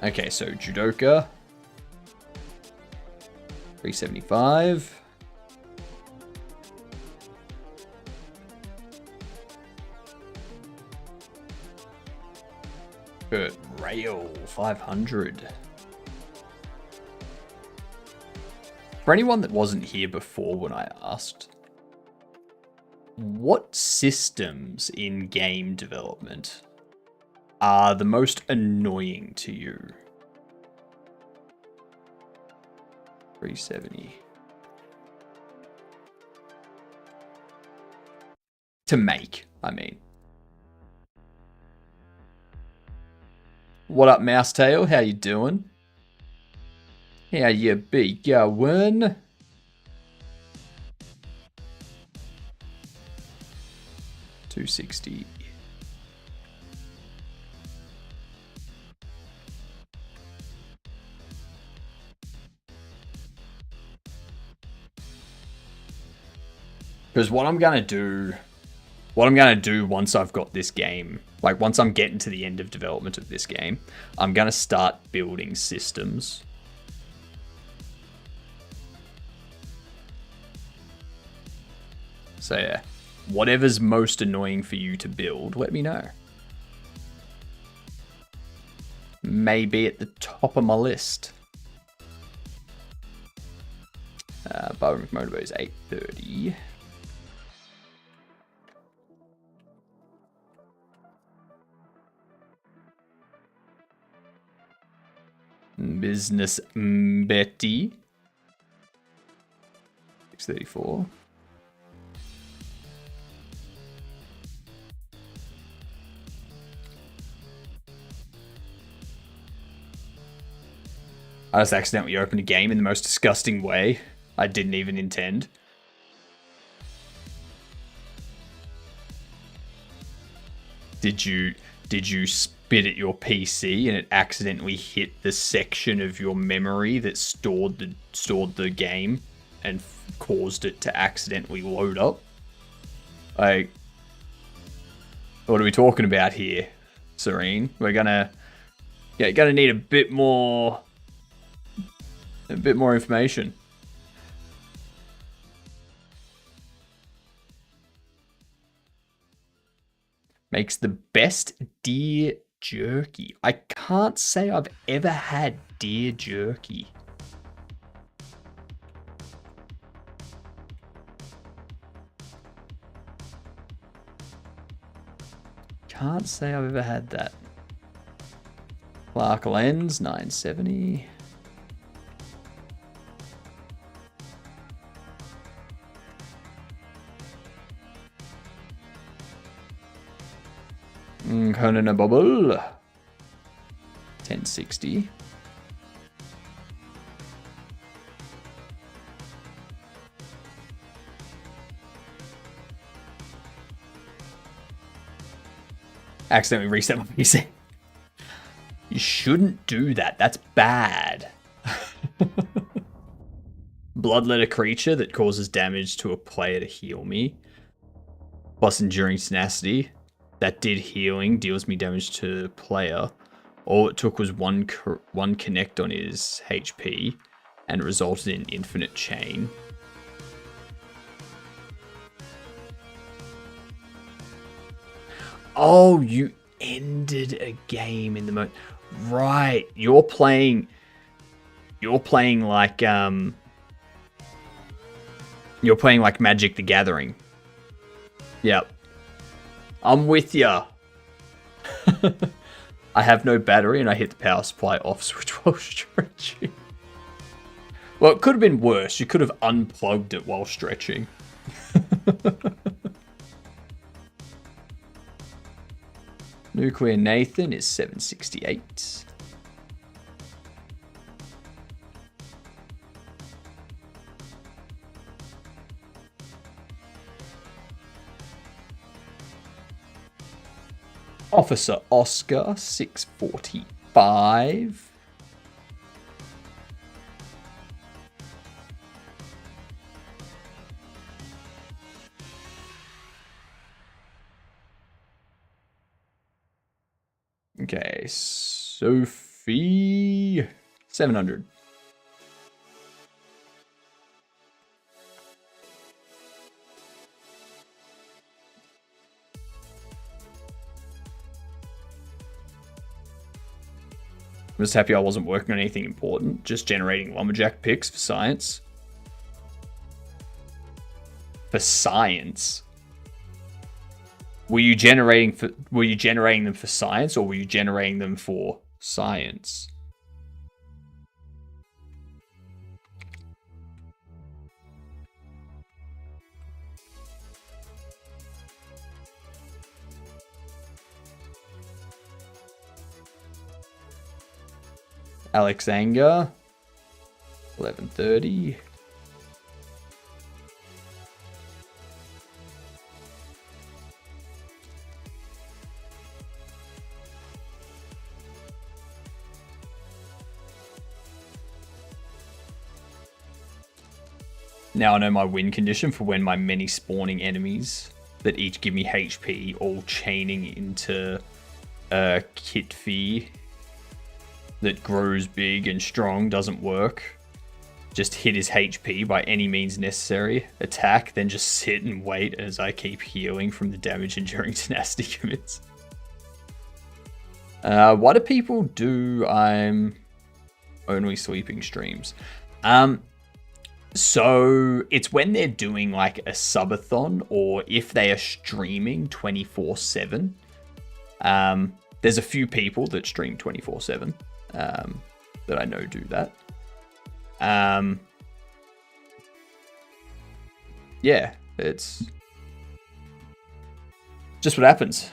Okay, so Judoka. 375. Good. Rail 500. For anyone that wasn't here before when I asked, what systems in game development are the most annoying to you? 370. To make, I mean. What up, Mousetail? How you doing? How you be going? $260. Because what I'm gonna do once I've got this game, like once I'm getting to the end of development of this game, I'm gonna start building systems. So yeah, whatever's most annoying for you to build, let me know. Maybe at the top of my list. Bobble Motorboat is 8:30. Business Betty. 634. I just accidentally opened a game in the most disgusting way. I didn't even intend. Did you spit at your PC and it accidentally hit the section of your memory that stored the game and caused it to accidentally load up? Like, what are we talking about here, Serene? We're gonna need a bit more information. Makes the best deer jerky. I can't say I've ever had deer jerky. Can't say I've ever had that. Clark lens, 970. Conan a Bubble, 1060. Accidentally reset my PC. You shouldn't do that. That's bad. Bloodletter creature that causes damage to a player to heal me. Plus enduring tenacity. That did healing, deals me damage to player. All it took was one connect on his HP and it resulted in infinite chain. Oh, you ended a game in the mode. Right, you're playing like Magic the Gathering. Yep. I'm with ya. I have no battery and I hit the power supply off switch while stretching. Well, it could have been worse. You could have unplugged it while stretching. Nuclear Nathan is 768. Officer Oscar, 645. Okay, Sophie, 700. I'm just happy I wasn't working on anything important, just generating lumberjack picks for science. For science? Were you generating them for science or were you generating them for science? Alex Anger, 1130. Now I know my win condition for when my many spawning enemies that each give me HP all chaining into a Kitfi that grows big and strong doesn't work. Just hit his HP by any means necessary. Attack, then just sit and wait as I keep healing from the damage enduring tenacity commits. Why do people do I'm only sleeping streams? So it's when they're doing like a subathon or if they are streaming 24/7. There's a few people that stream 24/7 that I know do that. Yeah, it's just what happens.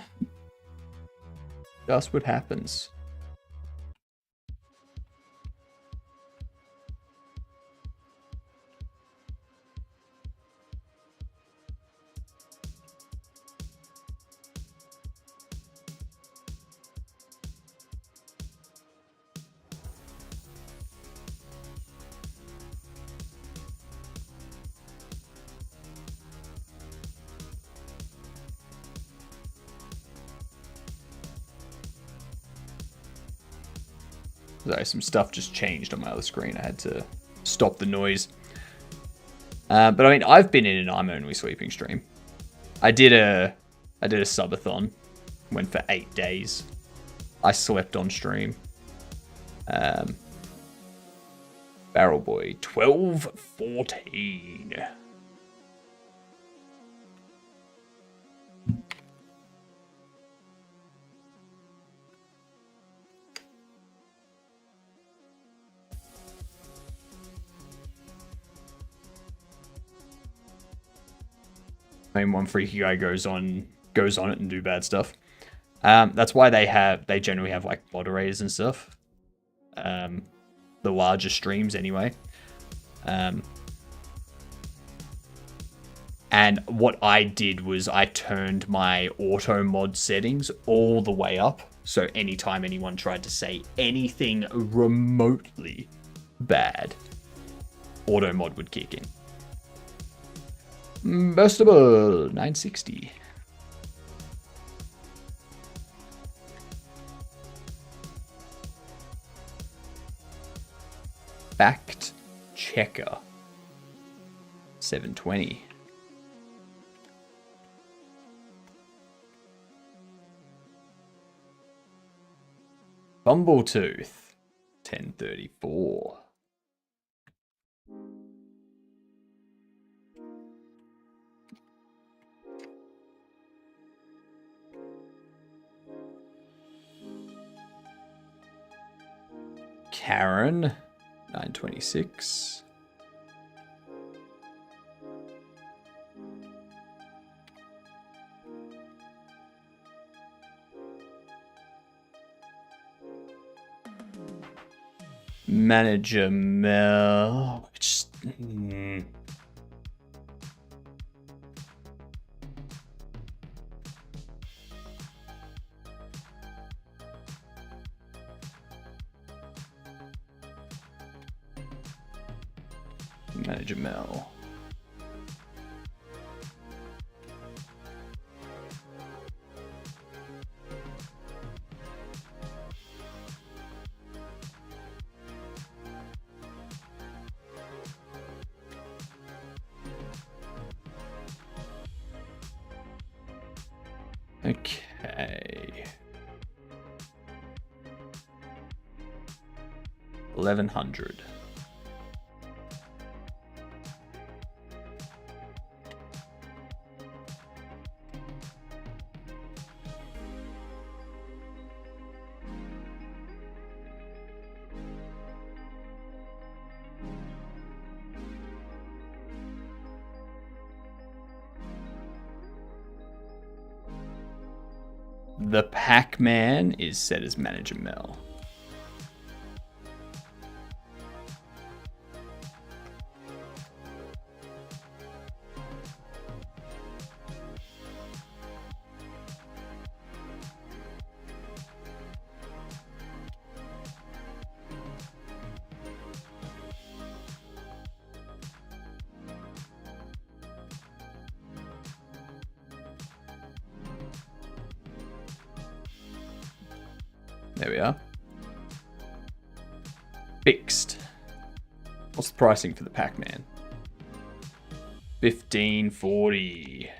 Just what happens. Sorry, some stuff just changed on my other screen. I had to stop the noise. But I mean, I've been in an I'm only sleeping stream. I did a subathon. Went for 8 days. I slept on stream. Barrel Boy 1214. I mean, one freaky guy goes on it and do bad stuff. That's why they generally have like moderators and stuff. The larger streams anyway. And what I did was I turned my auto mod settings all the way up. So anytime anyone tried to say anything remotely bad, auto mod would kick in. Burstable 960. Fact checker 720. Bumbletooth 1034. Karen 926. Manager Mel. Manager Mel. Okay. 1100. The Pac-Man is set as Manager Mel. There we are. Fixed. What's the pricing for the Pac-Man? 1540.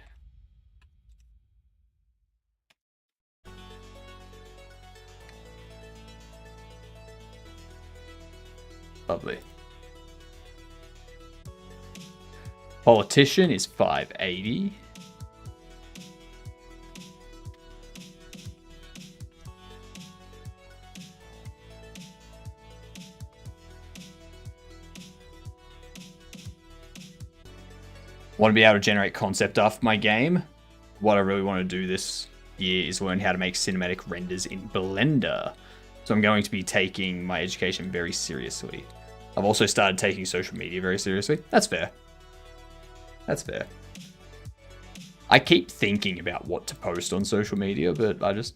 Lovely. Politician is 580. Want to be able to generate concept art for my game. What I really want to do this year is learn how to make cinematic renders in Blender. So I'm going to be taking my education very seriously. I've also started taking social media very seriously. That's fair. That's fair. I keep thinking about what to post on social media, but I just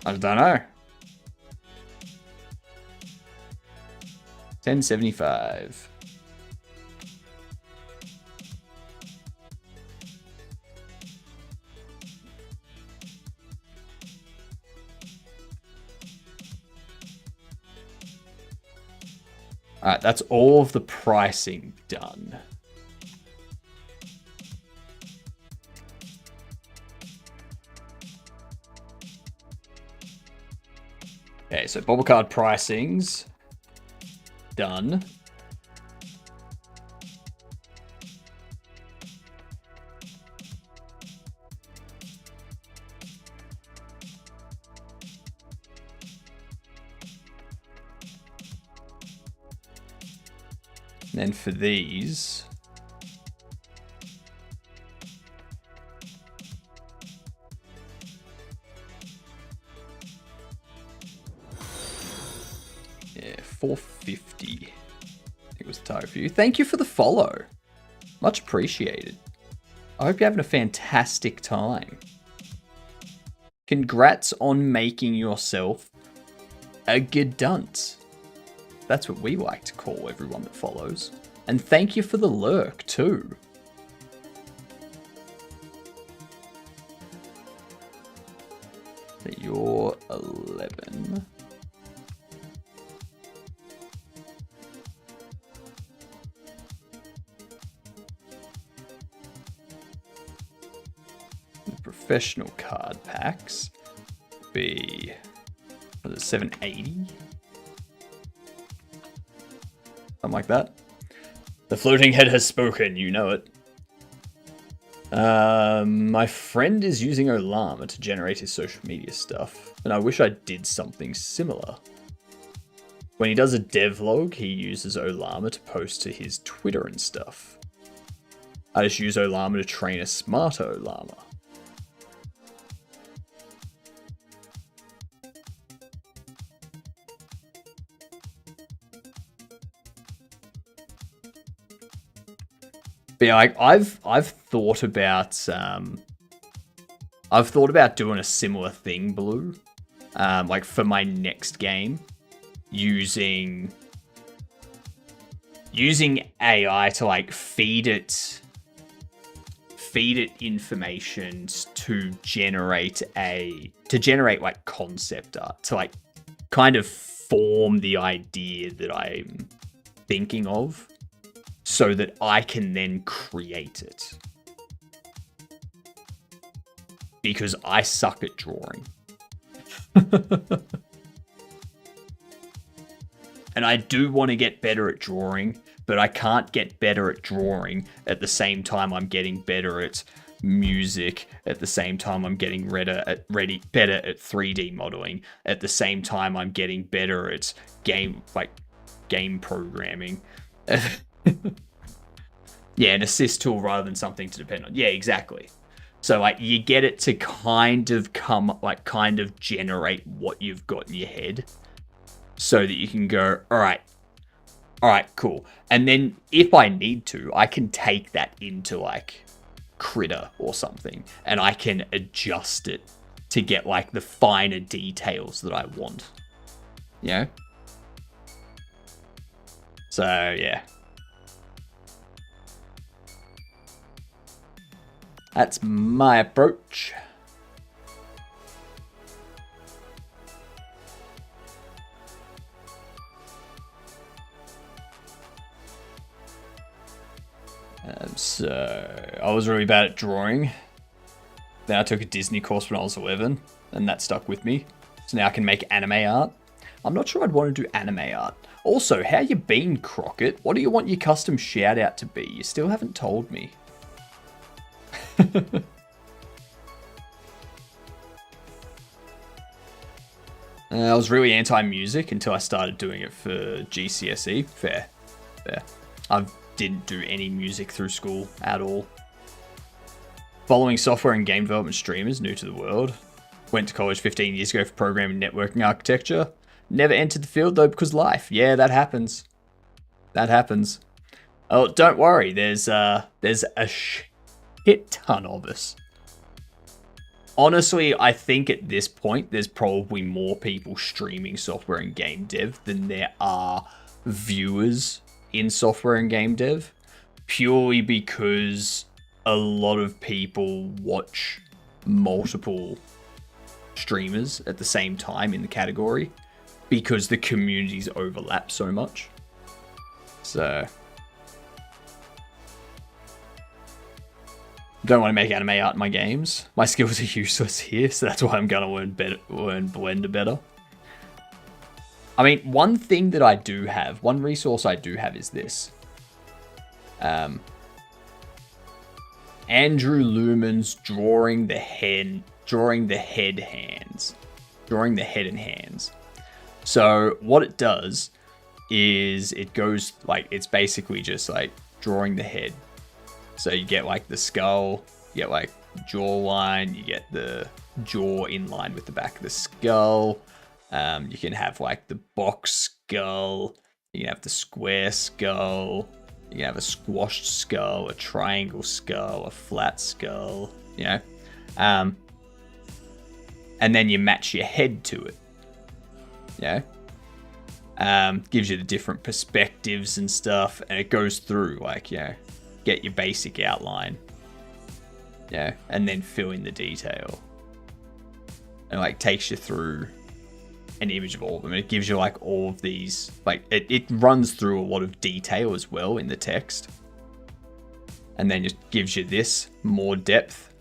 don't know. 1075. All right, that's all of the pricing done. Okay, so bubble card pricings. Done. And then for these, yeah, 450. I think it was the target for you. Thank you for the follow. Much appreciated. I hope you're having a fantastic time. Congrats on making yourself a good dunce. That's what we like to call everyone that follows. And thank you for the lurk too. So you're 11. The professional card packs be, what is it, 780? Something like that. The floating head has spoken, you know it. My friend is using Olama to generate his social media stuff, and I wish I did something similar. When he does a devlog, he uses Olama to post to his Twitter and stuff. I just use Olama to train a smarter Olama. But yeah, I've thought about doing a similar thing, Blue. Like for my next game, using AI to like feed it information to generate like concept art, to like kind of form the idea that I'm thinking of, so that I can then create it. Because I suck at drawing. And I do want to get better at drawing, but I can't get better at drawing at the same time I'm getting better at music, at the same time I'm getting better at 3D modeling, at the same time I'm getting better at game programming. Yeah, an assist tool rather than something to depend on. Yeah, exactly. So like you get it to kind of generate what you've got in your head, so that you can go, all right, cool. And then if I need to, I can take that into like Critter or something, and I can adjust it to get like the finer details that I want. You know? So yeah. That's my approach. So I was really bad at drawing. Then I took a Disney course when I was 11, and that stuck with me. So now I can make anime art. I'm not sure I'd want to do anime art. Also, how you been, Crockett? What do you want your custom shout out to be? You still haven't told me. I was really anti-music until I started doing it for GCSE. Fair. I didn't do any music through school at all. Following software and game development streamers new to the world. Went to college 15 years ago for programming and networking architecture. Never entered the field though because life. Yeah, that happens. Oh, don't worry. There's a shit ton of us. Honestly, I think at this point, there's probably more people streaming software and game dev than there are viewers in software and game dev, purely because a lot of people watch multiple streamers at the same time in the category because the communities overlap so much. So don't want to make anime art in my games. My skills are useless here, so that's why I'm gonna learn Blender better. I mean, one thing that I do have, one resource I do have is this. Andrew Lumen's drawing the head and hands. So what it does is it goes like, it's basically just like drawing the head. So you get like the skull, you get like jawline, you get the jaw in line with the back of the skull. You can have like the box skull, you can have the square skull, you can have a squashed skull, a triangle skull, a flat skull, you know? And then you match your head to it. Yeah. Gives you the different perspectives and stuff, and it goes through like, you know, get your basic outline. Yeah, and then fill in the detail. And like takes you through an image of all of them. It gives you like all of these, like it runs through a lot of detail as well in the text. And then just gives you this more depth.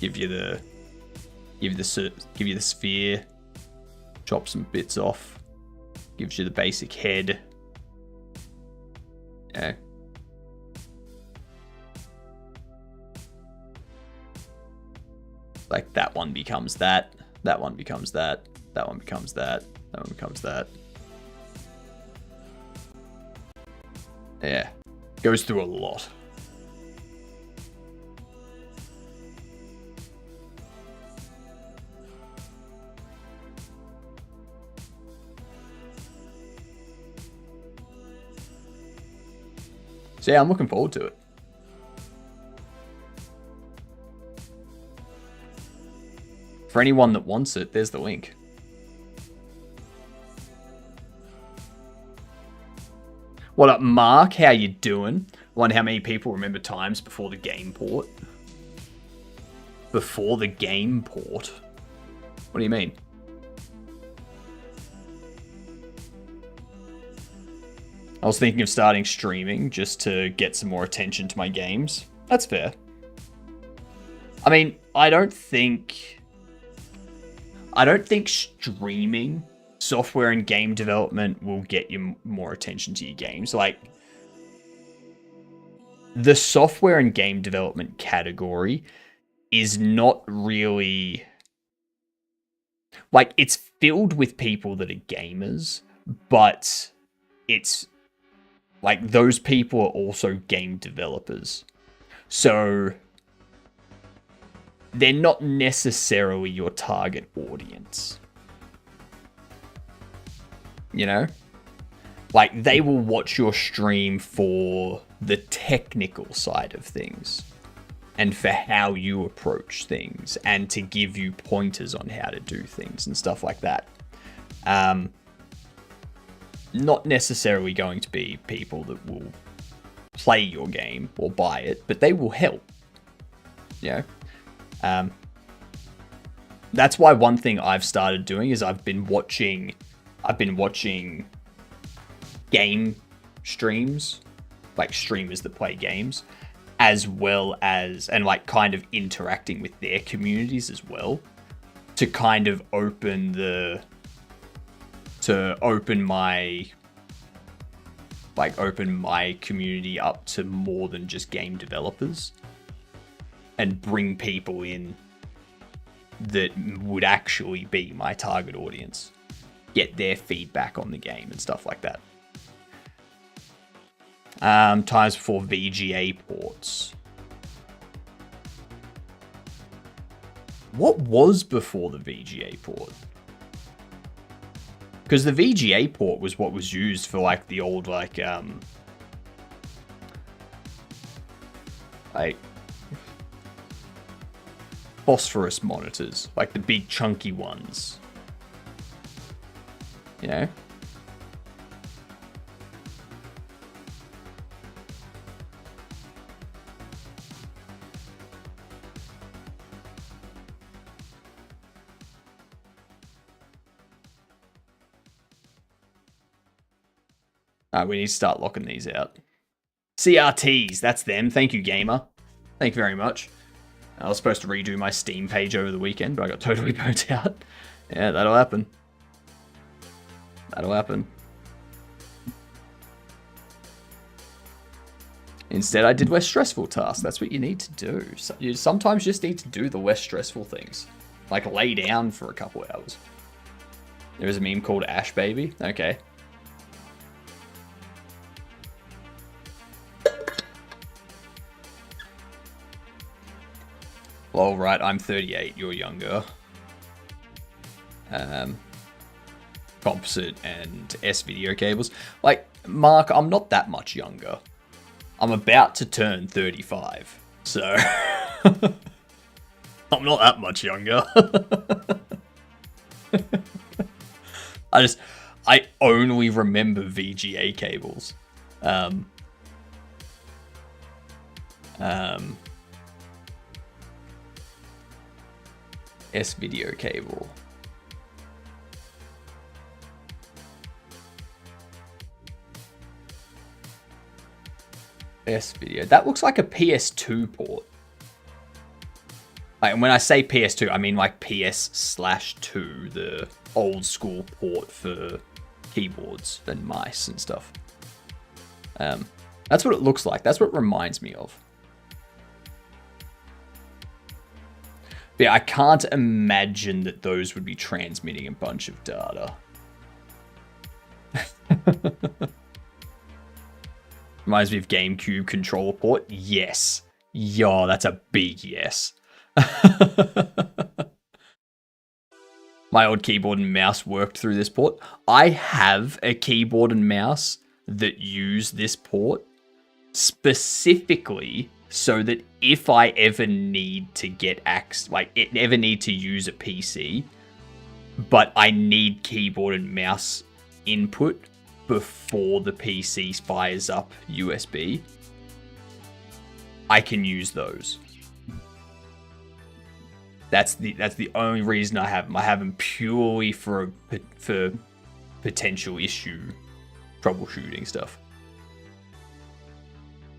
Give you the sphere. Chop some bits off. Gives you the basic head. Yeah. Like that one becomes that. That one becomes that. That one becomes that. That one becomes that. Yeah. Goes through a lot. So yeah, I'm looking forward to it. For anyone that wants it, there's the link. What up, Mark? How you doing? Wonder how many people remember times before the game port? Before the game port? What do you mean? I was thinking of starting streaming just to get some more attention to my games. That's fair. I mean, I don't think streaming software and game development will get you more attention to your games. Like, the software and game development category is not really... Like, it's filled with people that are gamers, but it's... Like, those people are also game developers. So, they're not necessarily your target audience. You know? Like, they will watch your stream for the technical side of things. And for how you approach things. And to give you pointers on how to do things and stuff like that. Not necessarily going to be people that will play your game or buy it, but they will help. You know? That's why one thing I've started doing is I've been watching game streams, like streamers that play games, as well as, and like kind of interacting with their communities as well, to kind of open my community up to more than just game developers, and bring people in that would actually be my target audience, get their feedback on the game and stuff like that. Times before VGA ports. What was before the VGA port? Because the VGA port was what was used for like the old like phosphorus monitors, like the big chunky ones. You know? We need to start locking these out. CRTs, that's them. Thank you, gamer. Thank you very much. I was supposed to redo my Steam page over the weekend, but I got totally burnt out. Yeah, that'll happen. That'll happen. Instead, I did less stressful tasks. That's what you need to do. So you sometimes just need to do the less stressful things. Like lay down for a couple hours. There is a meme called Ash Baby. Okay. Well, right, I'm 38, you're younger. Composite and S-video cables. Like, Mark, I'm not that much younger. I'm about to turn 35, so... I'm not that much younger. I only remember VGA cables. S-video cable. S-video. That looks like a PS2 port. Like, and when I say PS2, I mean like PS/2, the old school port for keyboards and mice and stuff. That's what it looks like. That's what it reminds me of. But yeah, I can't imagine that those would be transmitting a bunch of data. Reminds me of GameCube controller port. Yes. Yo, that's a big yes. My old keyboard and mouse worked through this port. I have a keyboard and mouse that use this port specifically so that if I ever need to get ever need to use a PC, but I need keyboard and mouse input before the PC fires up USB, I can use those. That's the only reason I have them. I have them purely for potential issue troubleshooting stuff.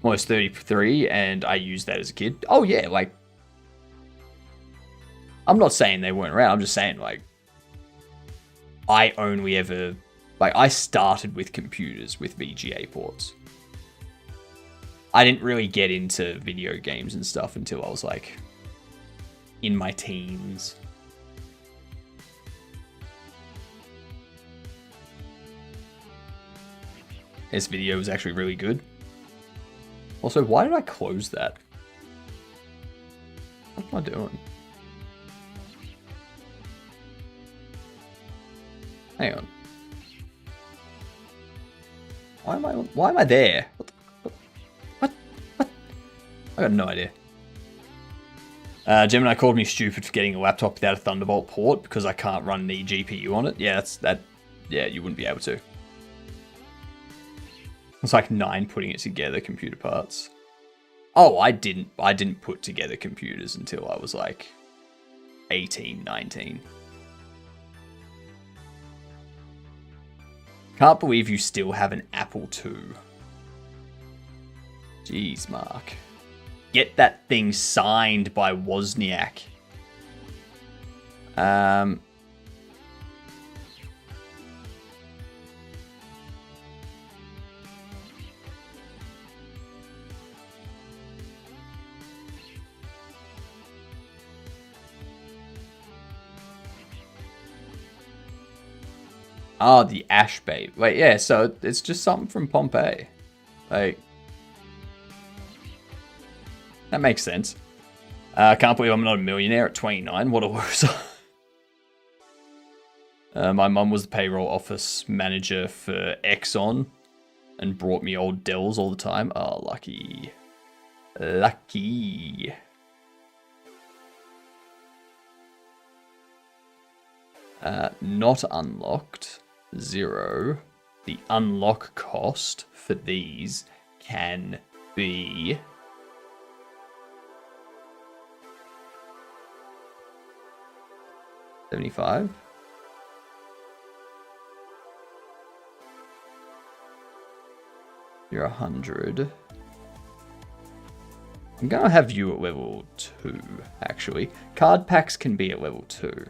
I'm almost 33, and I used that as a kid. Oh yeah, like, I'm not saying they weren't around. I'm just saying, like, I only ever, like, I started with computers with VGA ports. I didn't really get into video games and stuff until I was like in my teens. This video was actually really good. Also, why did I close that? What am I doing? Hang on. Why am I there? What? I got no idea. Gemini called me stupid for getting a laptop without a Thunderbolt port because I can't run the GPU on it. Yeah, yeah, you wouldn't be able to. It's like 9 putting it together computer parts. Oh, I didn't put together computers until I was like 18, 19. Can't believe you still have an Apple II. Jeez, Mark. Get that thing signed by Wozniak. Oh, the Ash Babe. Wait, yeah, so it's just something from Pompeii. Like, that makes sense. I can't believe I'm not a millionaire at 29. What a loser. My mum was the payroll office manager for Exxon and brought me old Dells all the time. Oh, lucky. Lucky. Not unlocked. 0. The unlock cost for these can be... $75. You're 100. I'm gonna have you at level 2, actually. Card packs can be at level 2.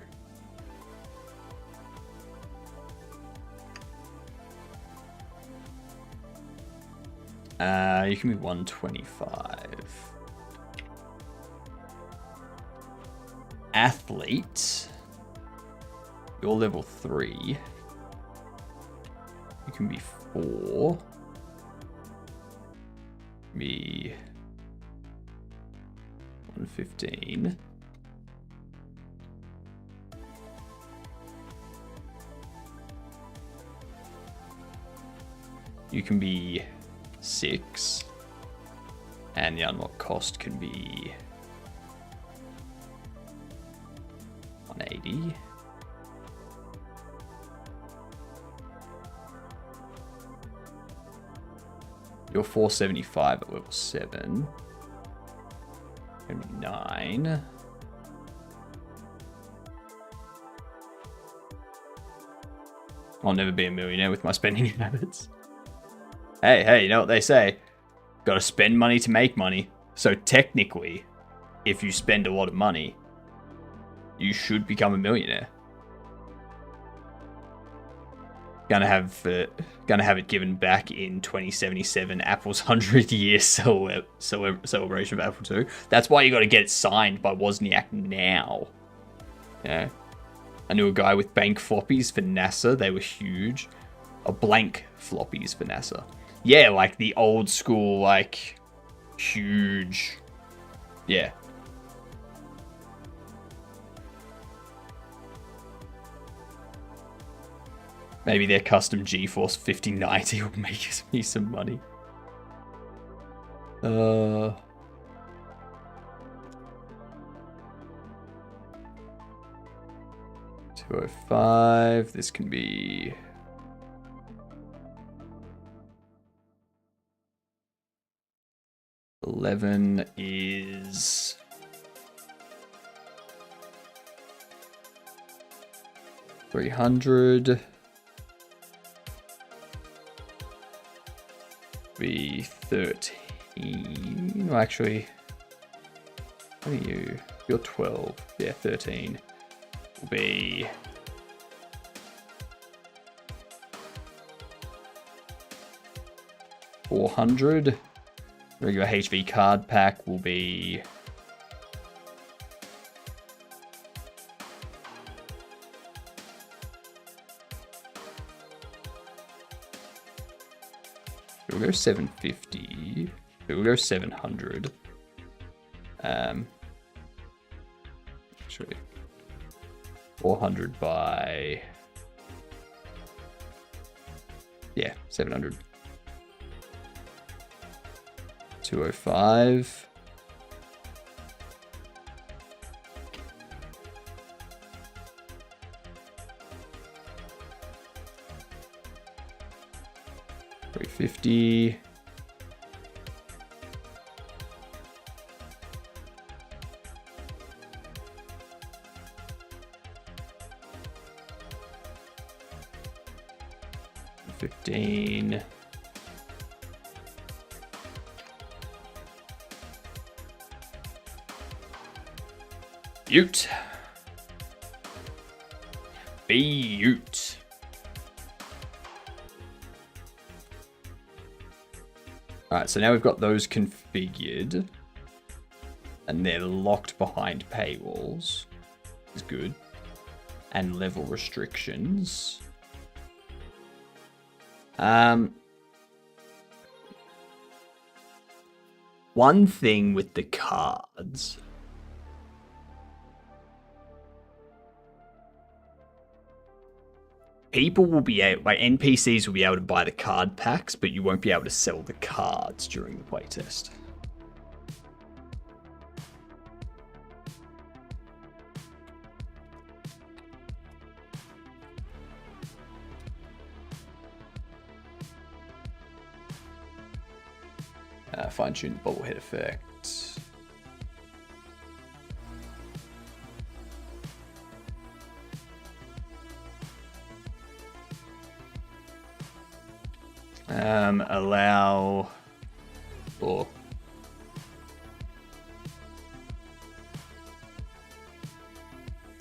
You can be 125. Athlete. You're level 3. You can be 4. Be 115. You can be 6. And the unlock cost can be 180. You're 475 at level 7. Gonna be 9. I'll never be a millionaire with my spending habits. Hey, you know what they say? Gotta spend money to make money. So technically, if you spend a lot of money, you should become a millionaire. Gonna have it given back in 2077, Apple's 100-year celebration of Apple II. That's why you got to get it signed by Wozniak now. Yeah, I knew a guy with bank floppies for NASA. They were huge. Blank floppies for NASA. Yeah, like the old school, like huge. Yeah. Maybe their custom GeForce 5090 will make me some money. 205. This can be 11 is 300. Be 13. Well, actually, I think you're 12. Yeah, 13 will be 400. Regular HV card pack will be 750. We'll go 700. Actually, 400 by 700. 205. $350. $15. Butte. Butte. Alright, so now we've got those configured. And they're locked behind paywalls. Is good. And level restrictions. One thing with the cards. People will be able, like NPCs will be able to buy the card packs, but you won't be able to sell the cards during the playtest. Fine-tune the bobblehead effect. Allow or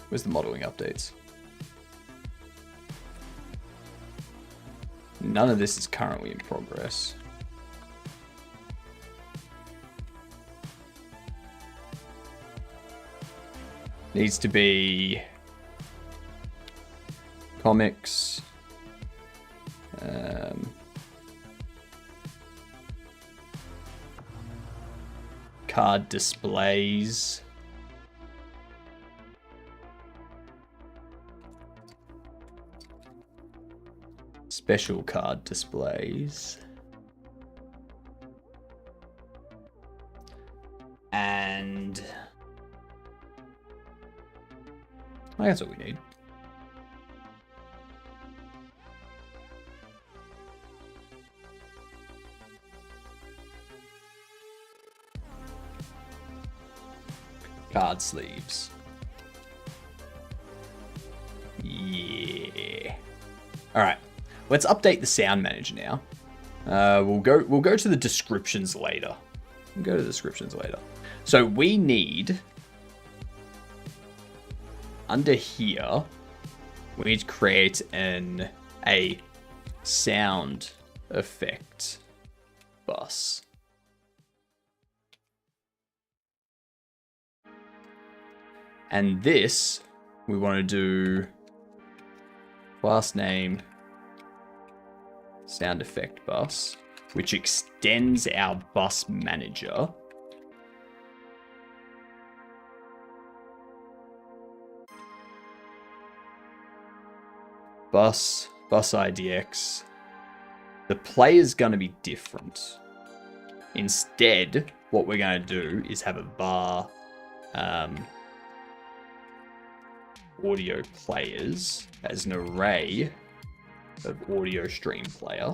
where's the modeling updates? None of this is currently in progress. Needs to be comics. Card displays. Special card displays. And I think that's what we need. Card sleeves. Yeah. All right. Let's update the sound manager now. We'll go to the descriptions later. We'll go to the descriptions later. So we need under here. We need to create a sound effect bus. And this, we want to do class name sound effect bus, which extends our bus manager. Bus IDX. The play is going to be different. Instead, what we're going to do is have a bar audio players as an array of audio stream player.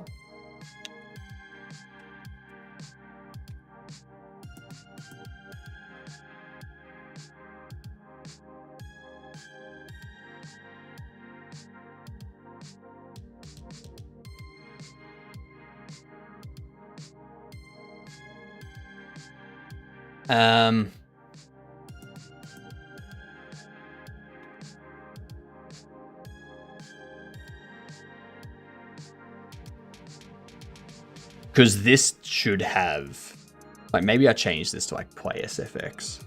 Because this should have, like, maybe I change this to like play SFX.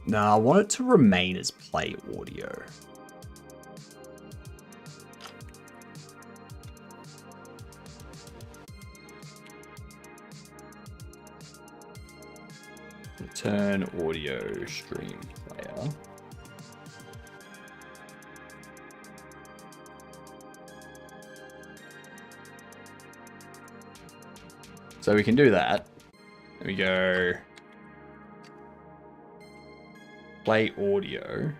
No, I want it to remain as play audio. Return audio stream player. So we can do that. There we go. Play audio.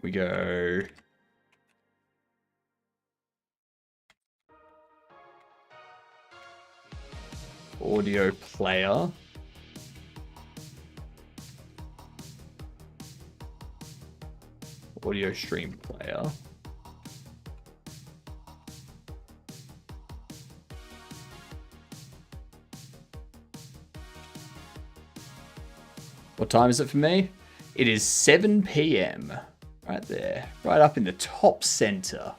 We go. Audio player. Audio stream player. What time is it for me? It is 7 p.m. Right there. Right up in the top center.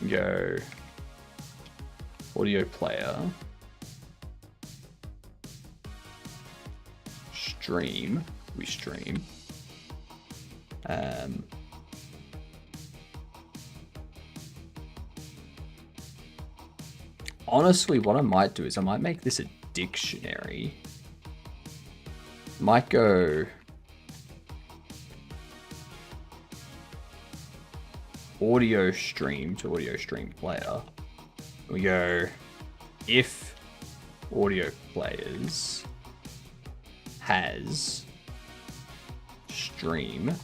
Go. Audio player. Stream. We stream. Honestly, what I might do is I might make this a dictionary. Might go audio stream to audio stream player. We go if audio players has stream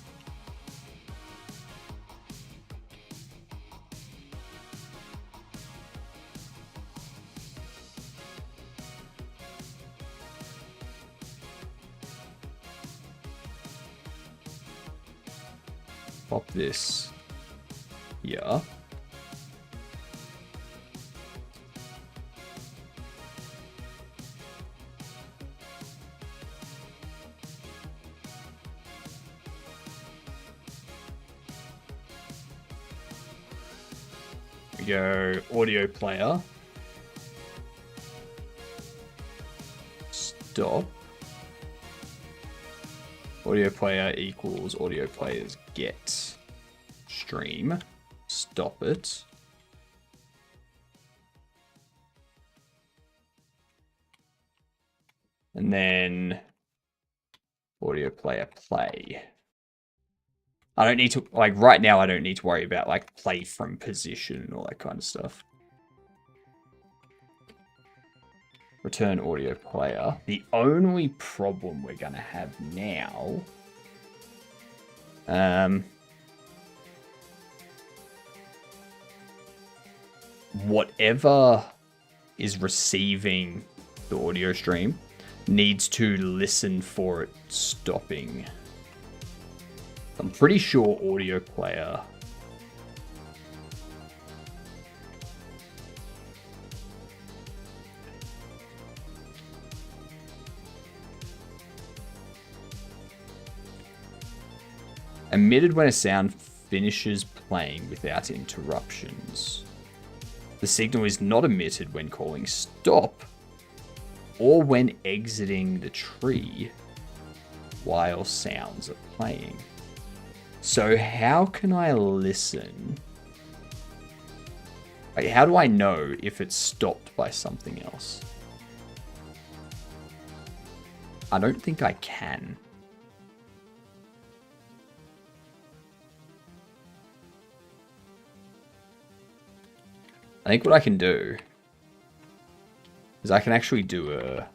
pop this here. We go audio player. Stop. Audio player equals audio players get stream. Stop it. And then audio player play. I don't need to, like right now, I don't need to worry about like play from position and all that kind of stuff. Return audio player. The only problem we're going to have now... whatever is receiving the audio stream needs to listen for it stopping. I'm pretty sure audio player... emitted when a sound finishes playing without interruptions. The signal is not emitted when calling stop or when exiting the tree while sounds are playing. So how can I listen? Like, how do I know if it's stopped by something else? I don't think I can. I think what I can do is I can actually do a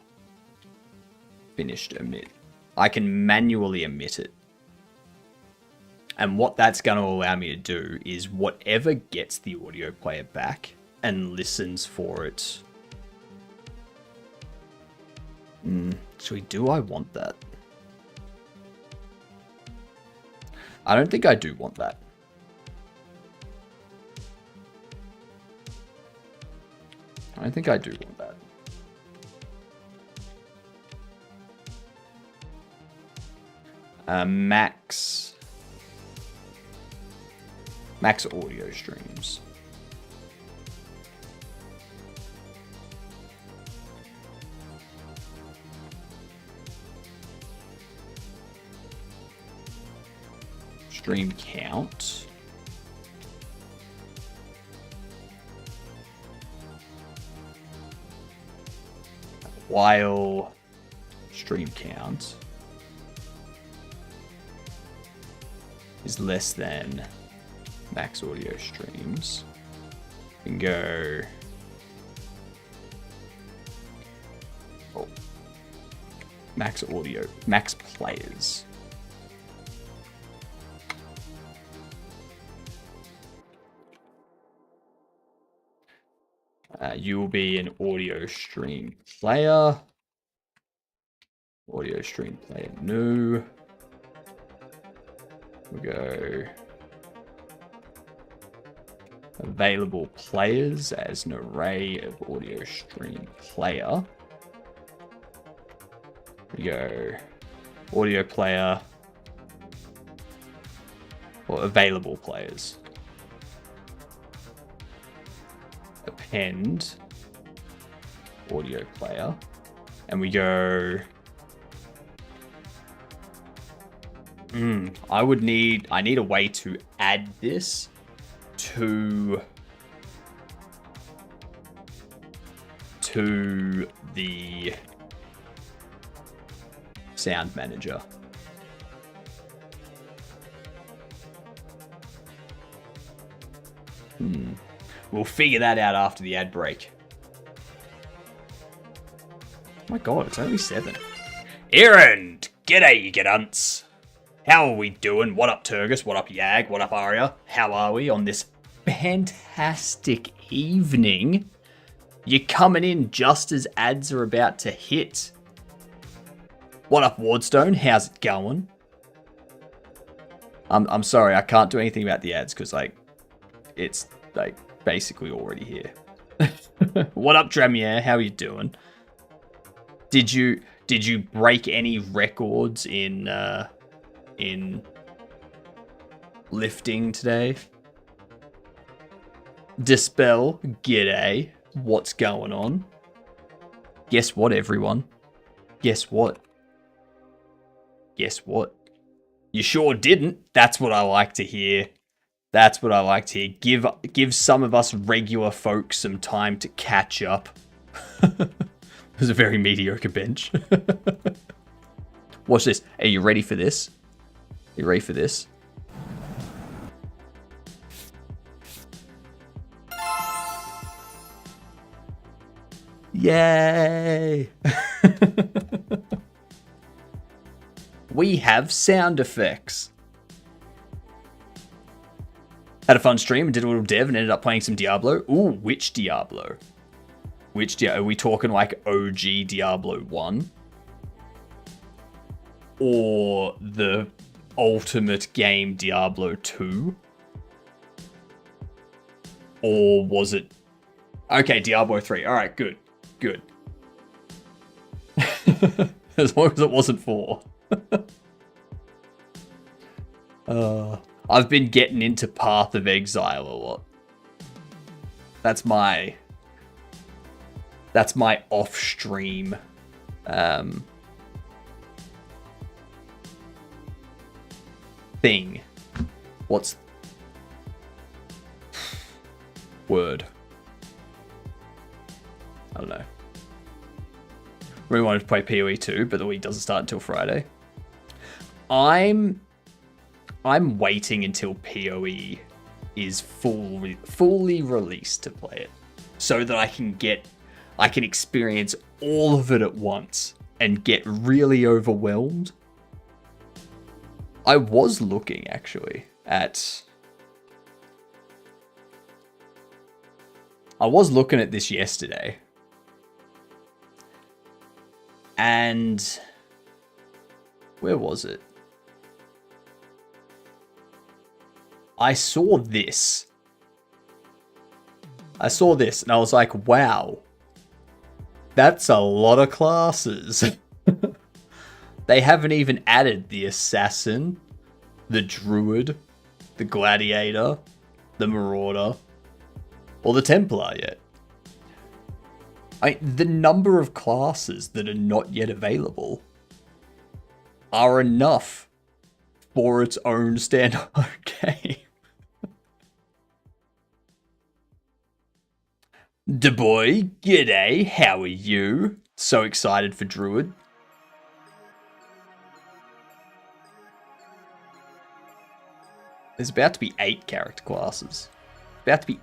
finished emit. I can manually emit it. And what that's going to allow me to do is whatever gets the audio player back and listens for it. Actually, do I want that? I don't think I do want that. I don't think I do want that. Max audio streams. Stream count. While stream count is less than max audio streams, we can go max audio, max players. You will be an audio stream player. Audio stream player new. We'll go available players as an array of audio stream player. We go audio player or available players. Append audio player, and we go I need a way to add this to the sound manager. We'll figure that out after the ad break. Oh my god, it's only 7. Aaron! G'day, you g'dunts! How are we doing? What up, Turgus? What up, Yag? What up, Arya? How are we on this fantastic evening? You're coming in just as ads are about to hit. What up, Wardstone? How's it going? I'm sorry, I can't do anything about the ads because, like, it's, like, basically already here. What up, Dramier? How are you doing? Did you break any records in lifting today? Dispel, g'day. What's going on? Guess what, everyone? Guess what? Guess what? You sure didn't. That's what I like to hear. That's what I like to hear. Give some of us regular folks some time to catch up. It was a very mediocre bench. Watch this. Are you ready for this? Are you ready for this? Yay! We have sound effects. Had a fun stream and did a little dev and ended up playing some Diablo. Ooh, which Diablo? Are we talking like OG Diablo 1? Or the ultimate game Diablo 2? Or was it... Okay, Diablo 3. Alright, good. Good. As long as it wasn't 4. I've been getting into Path of Exile a lot. That's my off-stream thing. What's word? I don't know. Really wanted to play PoE 2, but the week doesn't start until Friday. I'm waiting until PoE is fully released to play it, so that I can experience all of it at once and get really overwhelmed. I was looking actually at... I was looking at this yesterday. And where was it? I saw this. And I was like, wow. That's a lot of classes. They haven't even added the Assassin, the Druid, the Gladiator, the Marauder, or the Templar yet. The number of classes that are not yet available are enough for its own standalone game. Daboy, g'day, how are you? So excited for Druid. There's about to be 8 character classes. Maybe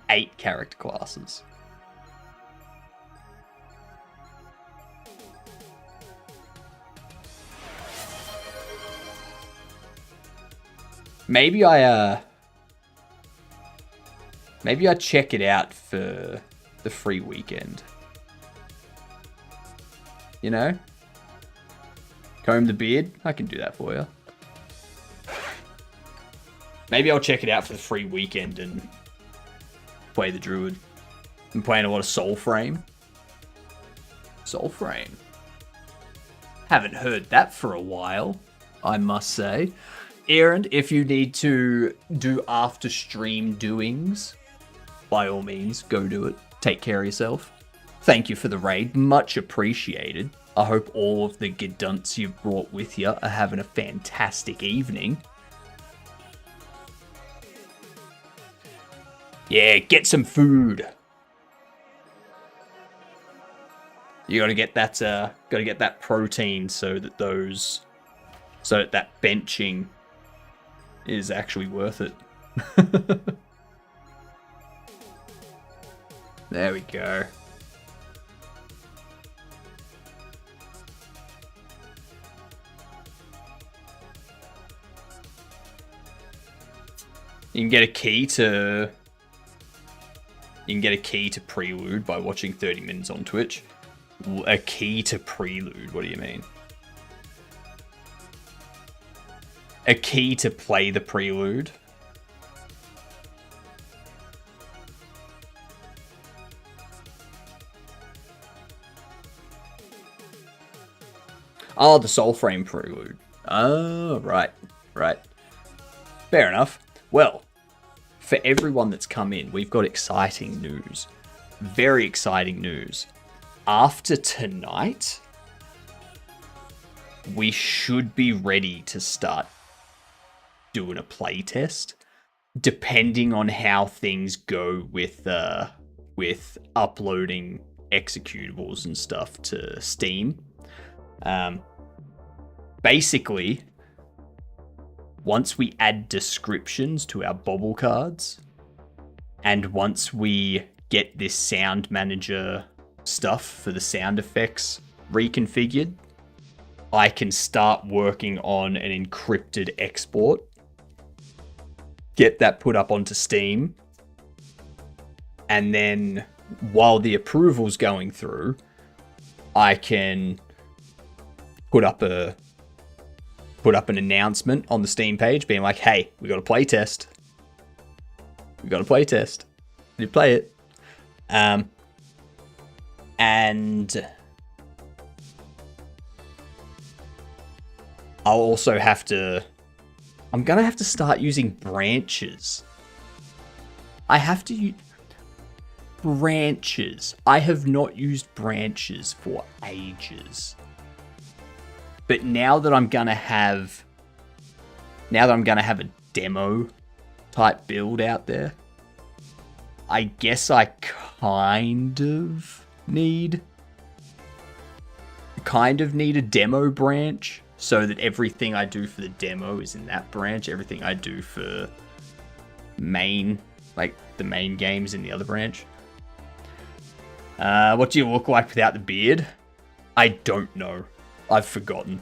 I check it out for the free weekend. You know? Comb the beard? I can do that for you. Maybe I'll check it out for the free weekend and play the Druid. I'm playing a lot of Soulframe. Haven't heard that for a while, I must say. Aaron, if you need to do after stream doings, by all means, go do it. Take care of yourself. Thank you for the raid. Much appreciated. I hope all of the gedunts you've brought with you are having a fantastic evening. Yeah, get some food. You gotta get that protein so that that benching is actually worth it. There we go. You can get a key to Prelude by watching 30 minutes on Twitch. A key to Prelude, what do you mean? A key to play the Prelude? Oh, the Soulframe Prelude. Oh, right. Fair enough. Well, for everyone that's come in, we've got exciting news. Very exciting news. After tonight, we should be ready to start doing a playtest, depending on how things go with uploading executables and stuff to Steam. Basically, once we add descriptions to our Bobble cards, and once we get this sound manager stuff for the sound effects reconfigured, I can start working on an encrypted export, get that put up onto Steam, and then while the approval's going through, I can put up an announcement on the Steam page being like, hey, we got a playtest. We got a playtest. You play it. And I'll also I'm going to have to start using branches. I have to use branches. I have not used branches for ages. But now that I'm going to have a demo type build out there, I guess I kind of need a demo branch so that everything I do for the demo is in that branch. Everything I do for the main games in the other branch. What do you look like without the beard? I don't know. I've forgotten.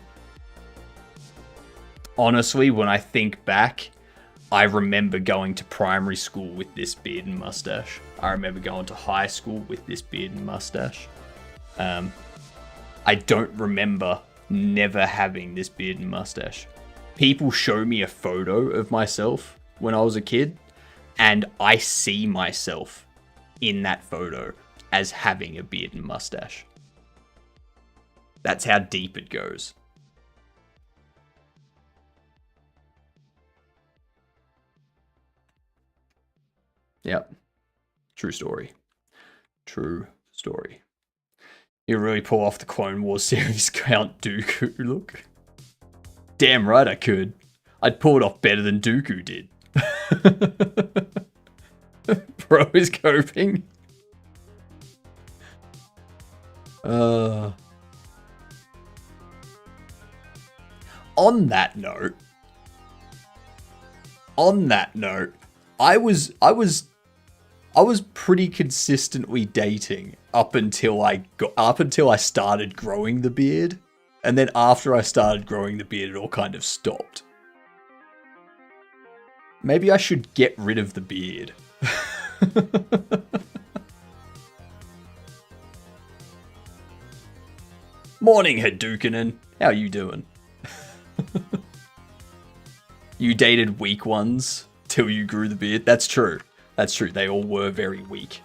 Honestly, when I think back, I remember going to primary school with this beard and mustache. I remember going to high school with this beard and mustache. I don't remember never having this beard and mustache. People show me a photo of myself when I was a kid, and I see myself in that photo as having a beard and mustache. That's how deep it goes. Yep. True story. True story. You really pull off the Clone Wars series Count Dooku look. Damn right I could. I'd pull it off better than Dooku did. Bro is coping. On that note, I was pretty consistently dating up until I started growing the beard, and then after I started growing the beard, it all kind of stopped. Maybe I should get rid of the beard. Morning, Hadoukenin. How you doing? You dated weak ones till you grew the beard. That's true. That's true. They all were very weak.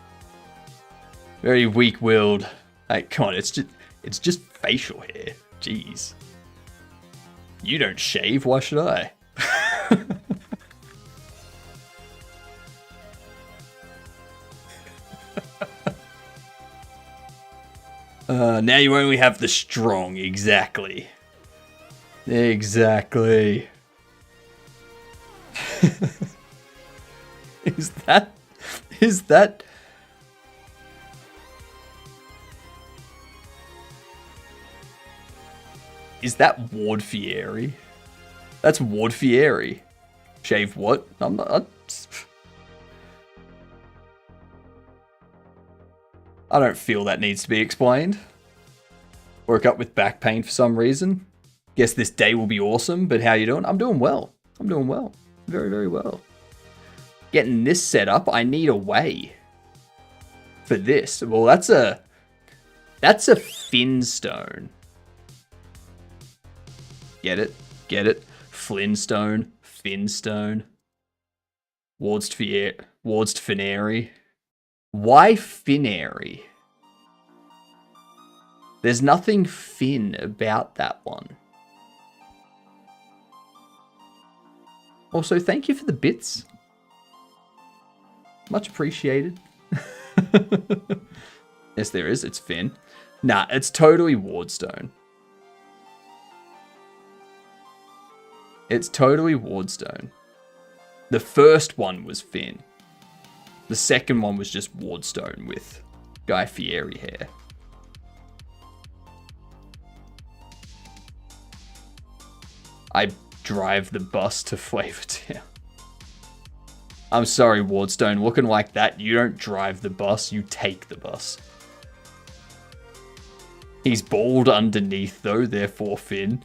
Very weak-willed. Hey, come on, it's just facial hair. Jeez. You don't shave, why should I? Now you only have the strong, exactly. Exactly. Is that Ward Fieri? That's Ward Fieri. Shave what? I'm not. I don't feel that needs to be explained. Woke up with back pain for some reason. Guess this day will be awesome, but how you doing? I'm doing well. I'm doing well. Very, very well. Getting this set up, I need a way for this. Well, that's a Finstone. Get it? Get it? Flintstone, Finstone, Wardstfinary. Why Finary? There's nothing Finn about that one. Also, thank you for the bits. Much appreciated. Yes, there is. It's Finn. Nah, it's totally Wardstone. It's totally Wardstone. The first one was Finn. The second one was just Wardstone with Guy Fieri hair. I drive the bus to Flavortown. I'm sorry, Wardstone. Looking like that, you don't drive the bus, you take the bus. He's bald underneath, though, therefore Finn.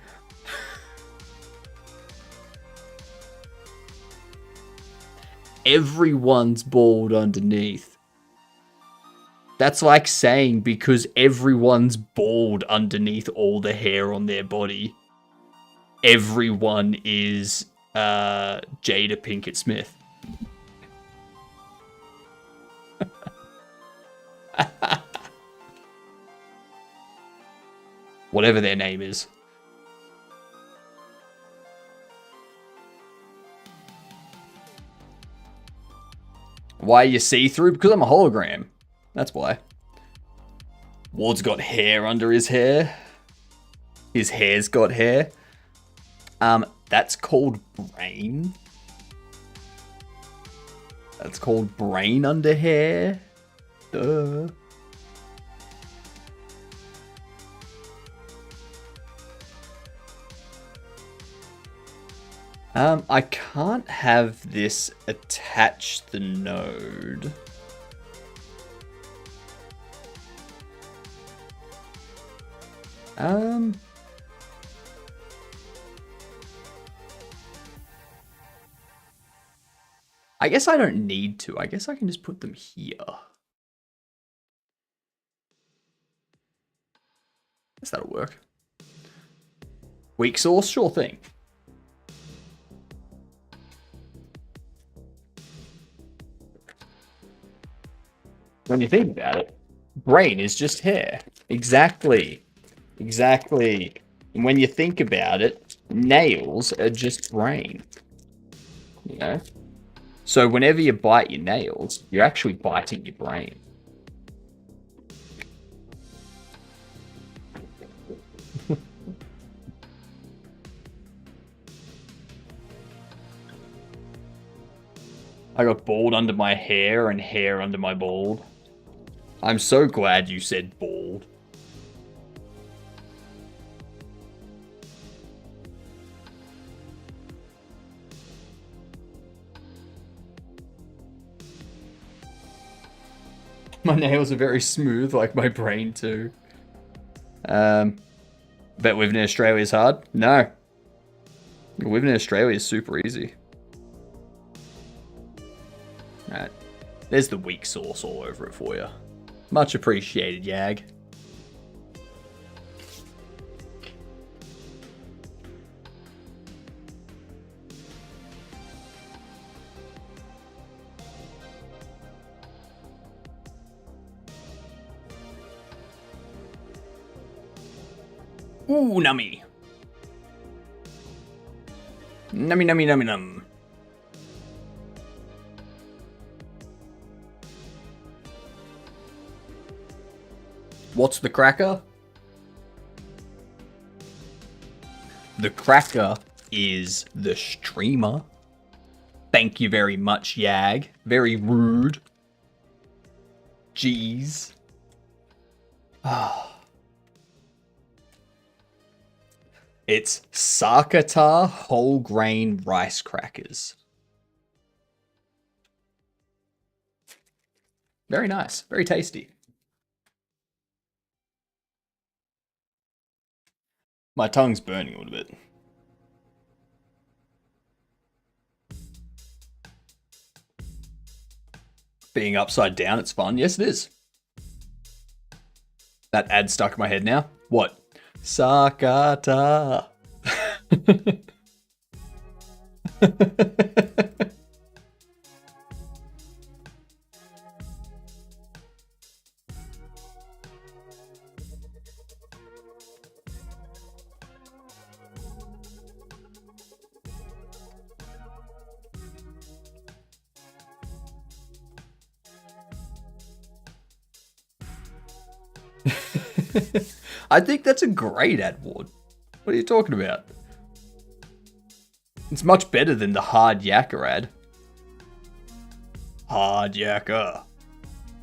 Everyone's bald underneath. That's like saying because everyone's bald underneath all the hair on their body, everyone is Jada Pinkett Smith. Whatever their name is. Why are you see-through? Because I'm a hologram. That's why. Ward's got hair under his hair. His hair's got hair. That's called brain. That's called brain under hair. Duh. I can't have this attach the node. I guess I don't need to. I guess I can just put them here. Guess that'll work. Weak source? Sure thing. When you think about it, brain is just hair. Exactly. Exactly. And when you think about it, nails are just brain. You know? So whenever you bite your nails, you're actually biting your brain. I got bald under my hair and hair under my bald. I'm so glad you said bald. My nails are very smooth, like my brain too. Bet living in Australia is hard? No. Living in Australia is super easy. Alright. There's the weak sauce all over it for you. Much appreciated, Yag. Ooh, nummy. Nummy, nummy, nummy, num. What's the cracker? The cracker is the streamer. Thank you very much, Yag. Very rude. Jeez. It's Sakata whole grain rice crackers. Very nice. Very tasty. My tongue's burning a little bit. Being upside down, it's fun. Yes, it is. That ad stuck in my head now. What? Sakata. I think that's a great ad, Ward. What are you talking about? It's much better than the Hard Yakka ad. Hard Yakka.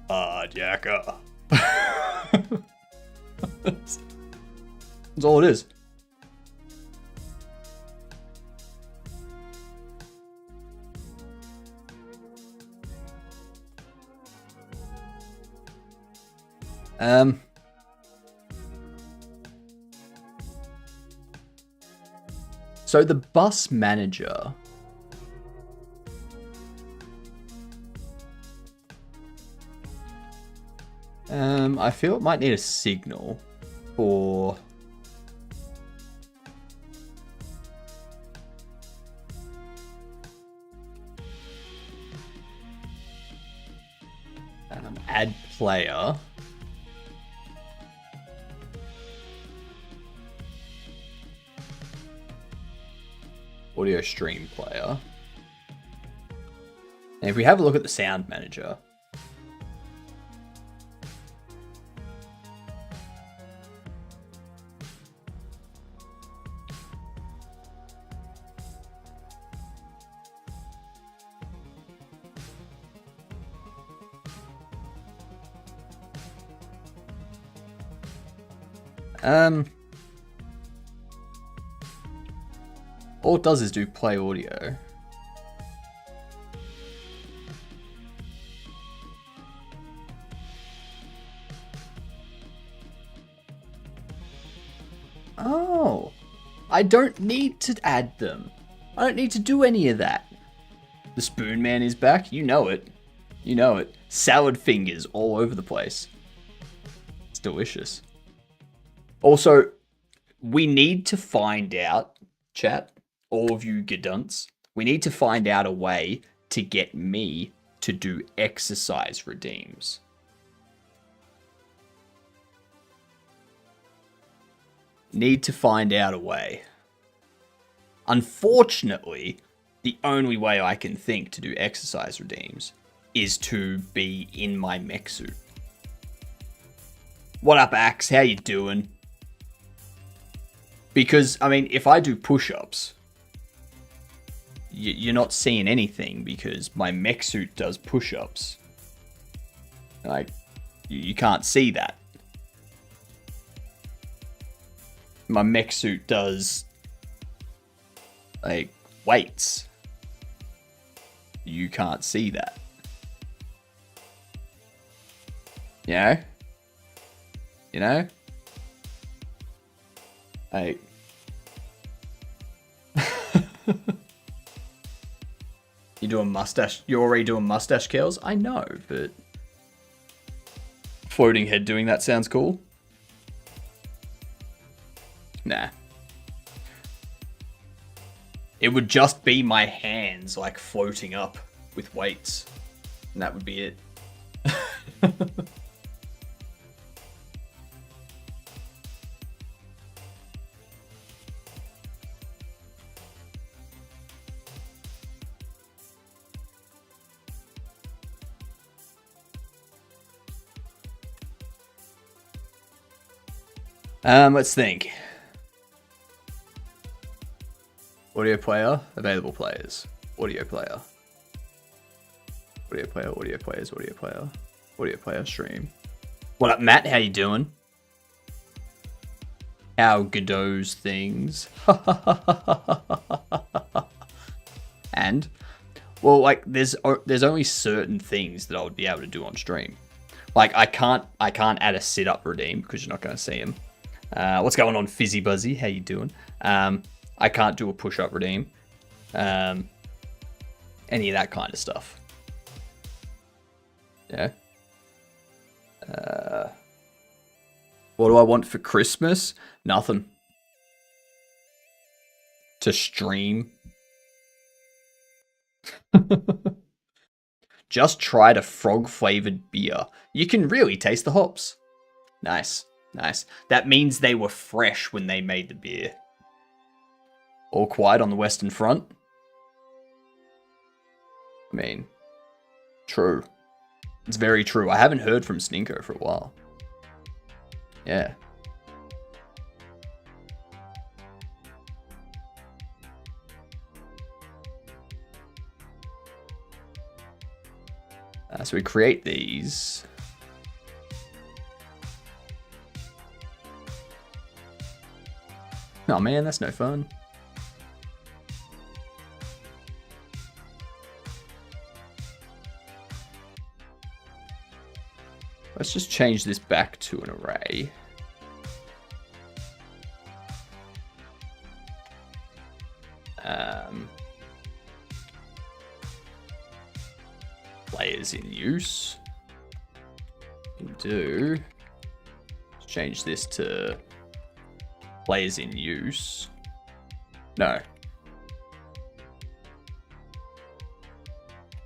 Hard Yakka. That's all it is. So the bus manager. I feel it might need a signal for. Add player. Audio stream player. And if we have a look at the sound manager. All it does is do play audio. Oh, I don't need to add them. I don't need to do any of that. The Spoon Man is back. You know it. You know it. Salad fingers all over the place. It's delicious. Also, we need to find out, chat, all of you gadunts, we need to find out a way to get me to do exercise redeems. Need to find out a way. Unfortunately, the only way I can think to do exercise redeems is to be in my mech suit. What up, Axe? How you doing? Because, I mean, if I do push-ups, you're not seeing anything because my mech suit does push-ups. Like, you can't see that. My mech suit does, like, weights. You can't see that. You know? You know? Like... You doing mustache? You're already doing mustache curls? I know, but... Floating head doing that sounds cool. Nah. It would just be my hands, like, floating up with weights. And that would be it. Let's think. Audio player, available players. Audio player. Audio player, audio players, audio player. Audio player, stream. What up, Matt? How you doing? How Godot's things. And, well, like, there's only certain things that I would be able to do on stream. Like, I can't add a sit-up redeem because you're not going to see him. What's going on, Fizzy Buzzy? How you doing? I can't do a push-up redeem. Any of that kind of stuff. Yeah. What do I want for Christmas? Nothing. To stream. Just tried a frog-flavored beer. You can really taste the hops. Nice. Nice. That means they were fresh when they made the beer. All quiet on the Western Front? I mean, true. It's very true. I haven't heard from Sninko for a while. Yeah. So we create these. Oh man, that's no fun. Let's just change this back to an array. Players in use. We do. Let's change this to players in use. No.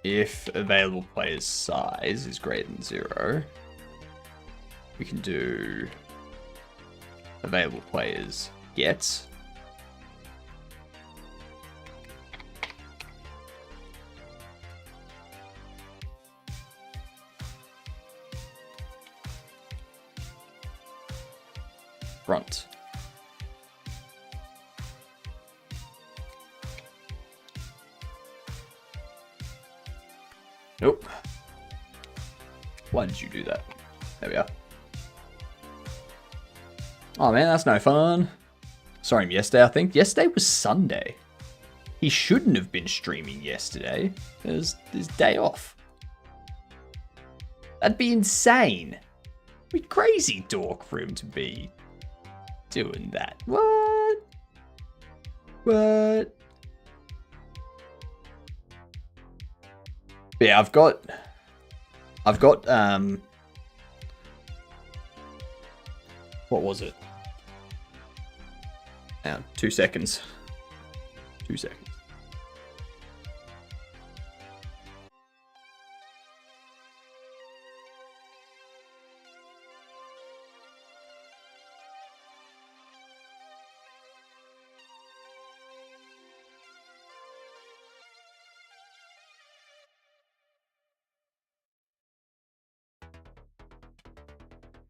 If available players size is greater than 0, we can do available players get. Front. Nope. Why did you do that? There we are. Oh man, that's no fun. Saw him yesterday, I think. Yesterday was Sunday. He shouldn't have been streaming yesterday. It was his day off. That'd be insane. It'd be crazy dork for him to be doing that. What? What? But yeah, I've got what was it? Now, 2 seconds. 2 seconds.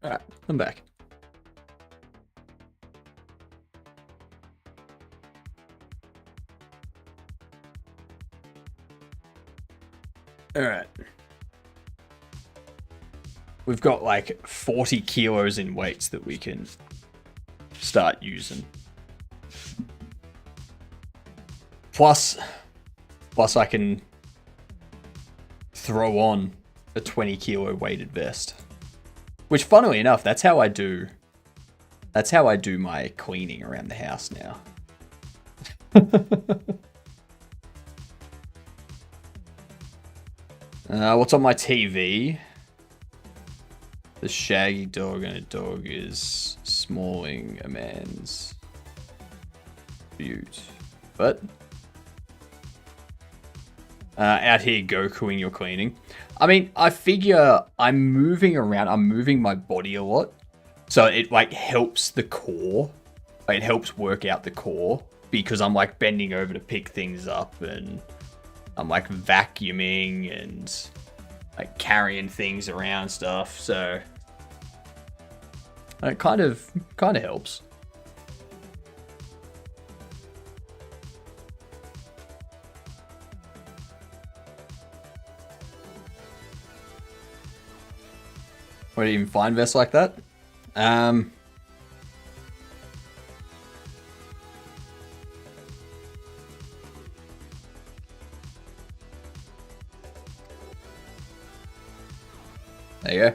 All right, I'm back. All right. We've got like 40 kilos in weights that we can start using. Plus I can throw on a 20 kilo weighted vest. Which, funnily enough, that's how I do my cleaning around the house now. What's on my TV? The shaggy dog and a dog is smalling a man's butte. But out here Gokuing your cleaning. I mean, I figure I'm moving around. I'm moving my body a lot. So it like helps the core. It helps work out the core because I'm like bending over to pick things up and I'm like vacuuming and like carrying things around stuff. So it kind of helps. Where do you even find vests like that? There you go.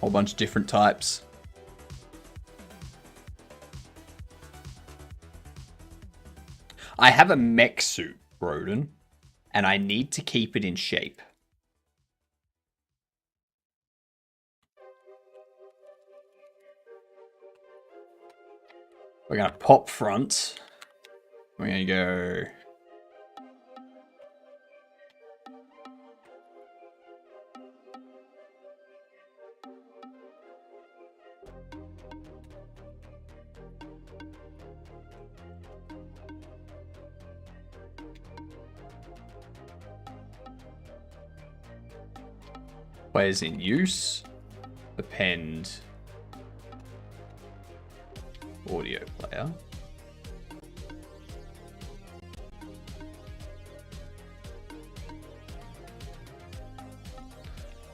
Whole bunch of different types. I have a mech suit, Roden, and I need to keep it in shape. We're going to pop front. We're going to go... Players in use. Append audio player.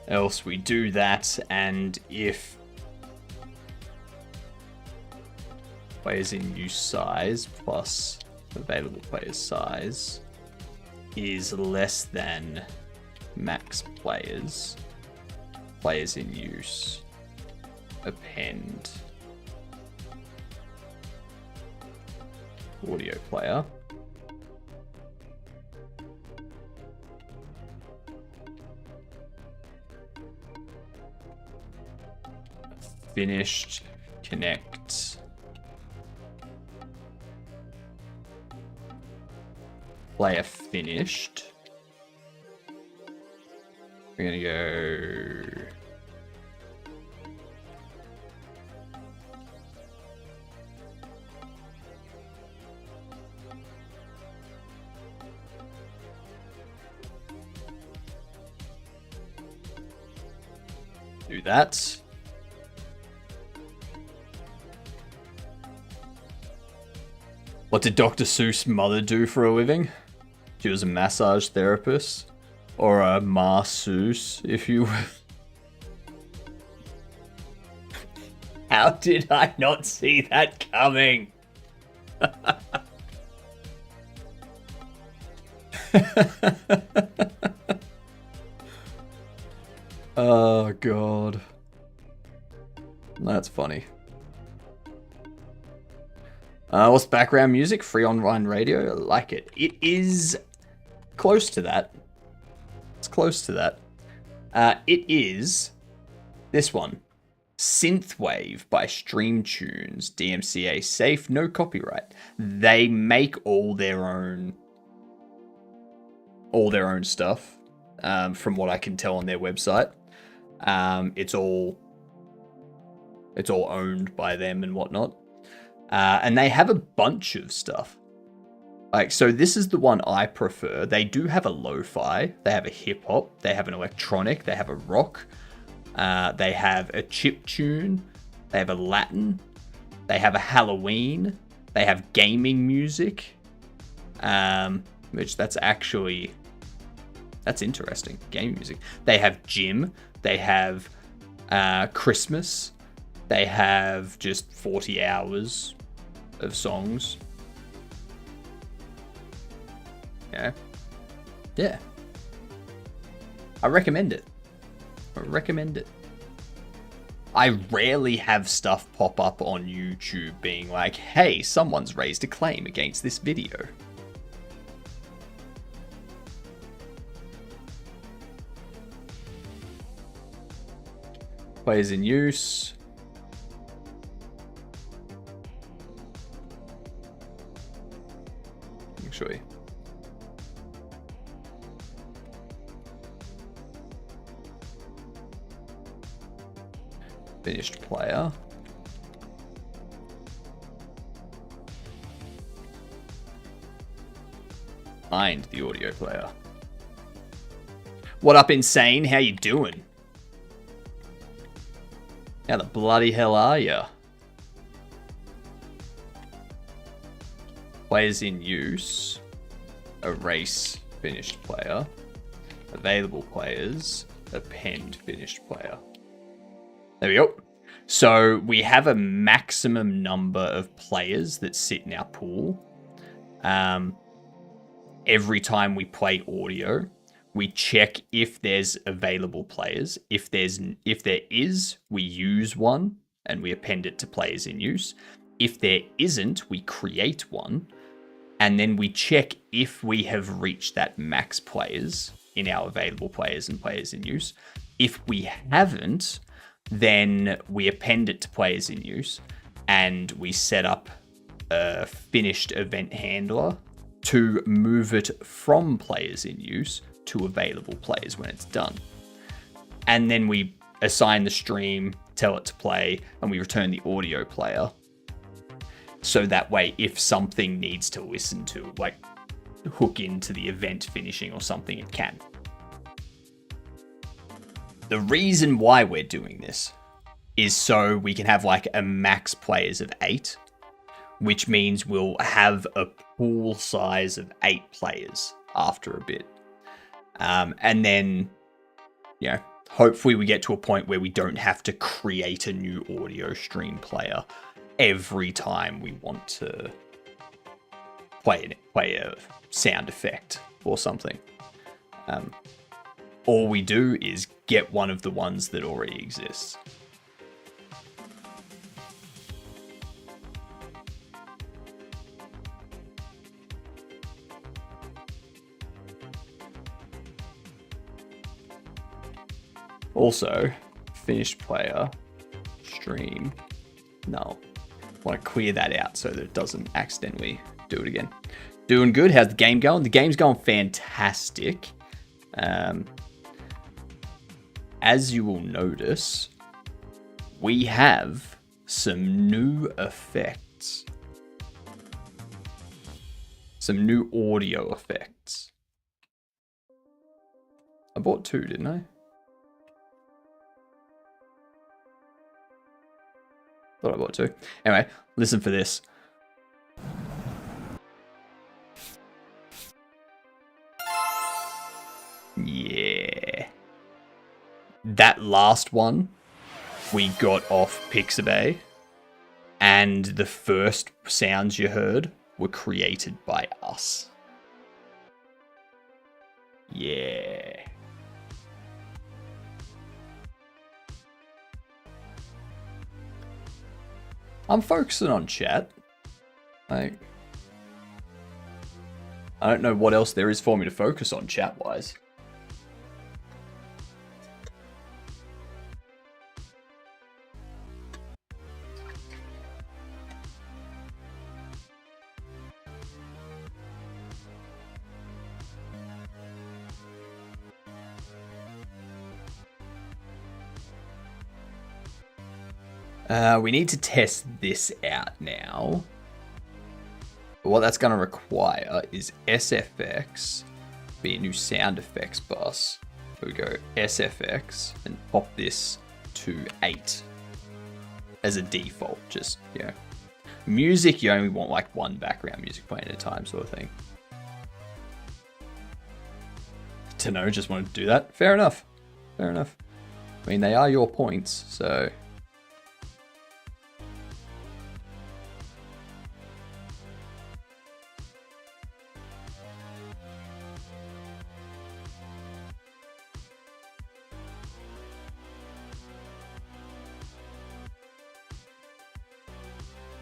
Else we do that, and if players in use size plus available players size is less than max players in use, append audio player. Finished connect player finished. We're gonna go do that. What did Dr. Seuss' mother do for a living? She was a massage therapist. Or a masseuse, if you will. How did I not see that coming? Oh, God. That's funny. What's background music? Free online radio? I like it. It is close to that. It's close to that. It is this one. Synthwave by Stream Tunes. DMCA safe, no copyright. They make all their own stuff, from what I can tell on their website. It's all owned by them and whatnot. And they have a bunch of stuff. Like, so this is the one I prefer. They do have a lo-fi, they have a hip-hop, they have an electronic, they have a rock, they have a chiptune, they have a Latin, they have a Halloween, they have gaming music, which that's interesting, gaming music. They have gym, they have Christmas, they have just 40 hours of songs. Yeah. I recommend it. I rarely have stuff pop up on YouTube being like, hey, someone's raised a claim against this video. Players in use. I'll show you. Finished player. Find the audio player. What up, Insane? How you doing? How the bloody hell are ya? Players in use. Erase finished player. Available players. Append finished player. There we go. So we have a maximum number of players that sit in our pool. Every time we play audio, we check if there's available players. If there is, we use one and we append it to players in use. If there isn't, we create one. And then we check if we have reached that max players in our available players and players in use. If we haven't, then we append it to players in use and we set up a finished event handler to move it from players in use to available players when it's done. And then we assign the stream, tell it to play, and we return the audio player. So that way, if something needs to listen to, like hook into the event finishing or something, it can. The reason why we're doing this is so we can have like a max players of 8, which means we'll have a pool size of 8 players after a bit. And then, you know, hopefully we get to a point where we don't have to create a new audio stream player every time we want to play a sound effect or something. All we do is get one of the ones that already exists. Also, finished player, stream, null. I want to clear that out so that it doesn't accidentally do it again. Doing good. How's the game going? The game's going fantastic. As you will notice, we have some new effects. Some new audio effects. I bought 2, didn't I? Thought I bought 2. Anyway, listen for this. Yeah. That last one we got off Pixabay, and the first sounds you heard were created by us. Yeah. I'm focusing on chat. I don't know what else there is for me to focus on chat-wise. We need to test this out now. What that's going to require is SFX, be a new sound effects bus. So we go SFX and pop this to 8 as a default. Just, you know, music, you only want like one background music playing at a time sort of thing. To know, just wanted to do that. Fair enough. Fair enough. I mean, they are your points, so...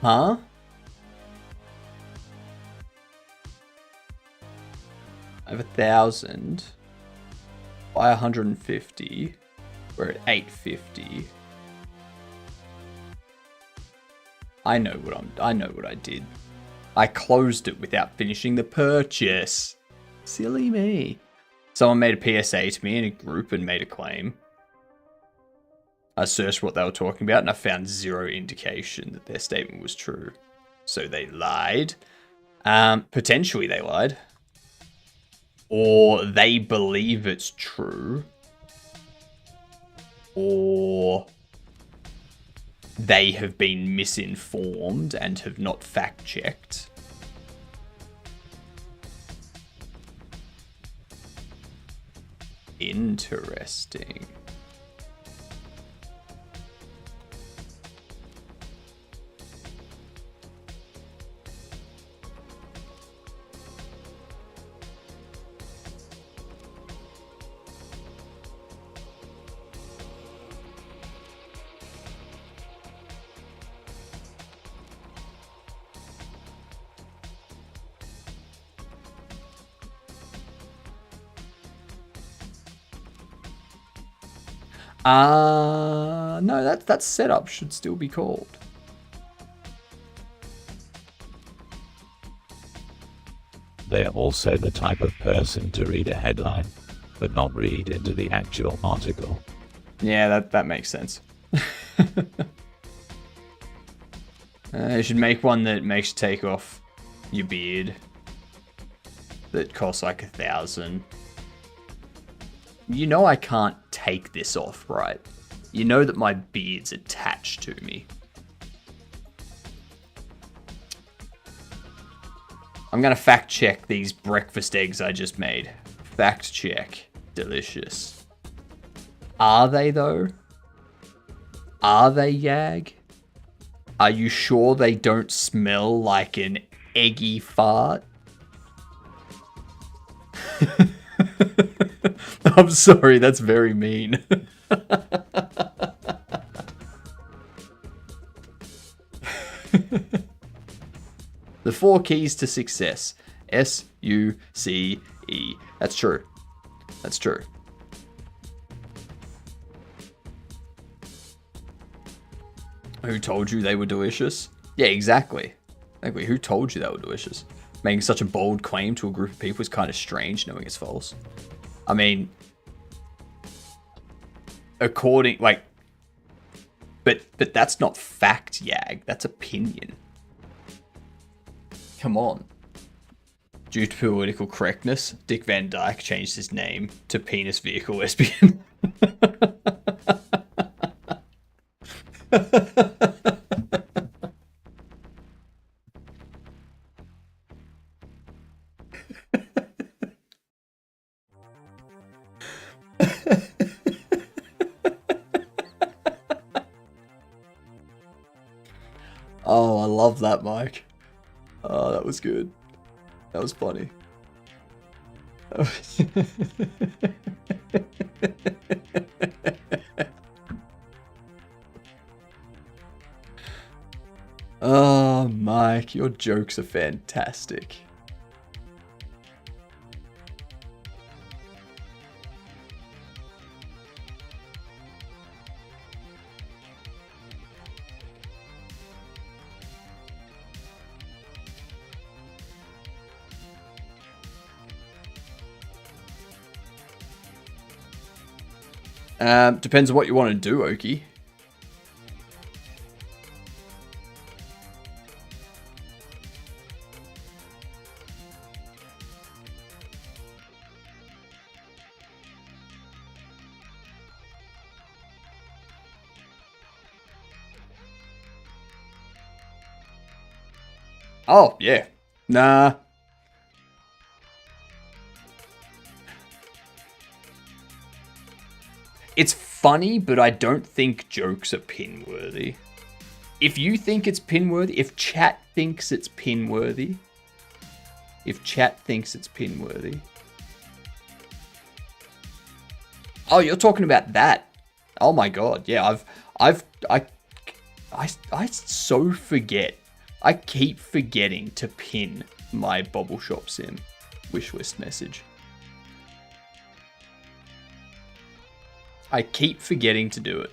Huh? I have 1,000. Buy 150. We're at 850. I know what I did. I closed it without finishing the purchase. Silly me. Someone made a PSA to me in a group and made a claim. I searched what they were talking about and I found zero indication that their statement was true. So they lied. Potentially they lied. Or they believe it's true. Or they have been misinformed and have not fact-checked. Interesting. No, that setup should still be called. They are also the type of person to read a headline, but not read into the actual article. Yeah, that makes sense. You should make one that makes you take off your beard. That costs like 1,000. You know I can't take this off, right? You know that my beard's attached to me. I'm gonna fact check these breakfast eggs I just made. Fact check. Delicious. Are they though? Are they, Yag? Are you sure they don't smell like an eggy fart? I'm sorry, that's very mean. The 4 keys to success. S-U-C-E. That's true. That's true. Who told you they were delicious? Yeah, exactly. Exactly. Who told you they were delicious? Making such a bold claim to a group of people is kind of strange, knowing it's false. I mean, according, like, but that's not fact, Yag. That's opinion. Come on. Due to political correctness, Dick Van Dyke changed his name to Penis Vehicle Lesbian. Oh, I love that, Mike. Oh, that was good. That was funny. Oh, Mike, your jokes are fantastic. Depends on what you want to do, Oki. Oh, yeah. Nah. It's funny, but I don't think jokes are pin-worthy. If you think it's pin-worthy, if chat thinks it's pin-worthy, Oh, you're talking about that. Oh my god, yeah, I so forget. I keep forgetting to pin my Bobble Shop Sim wishlist message. I keep forgetting to do it.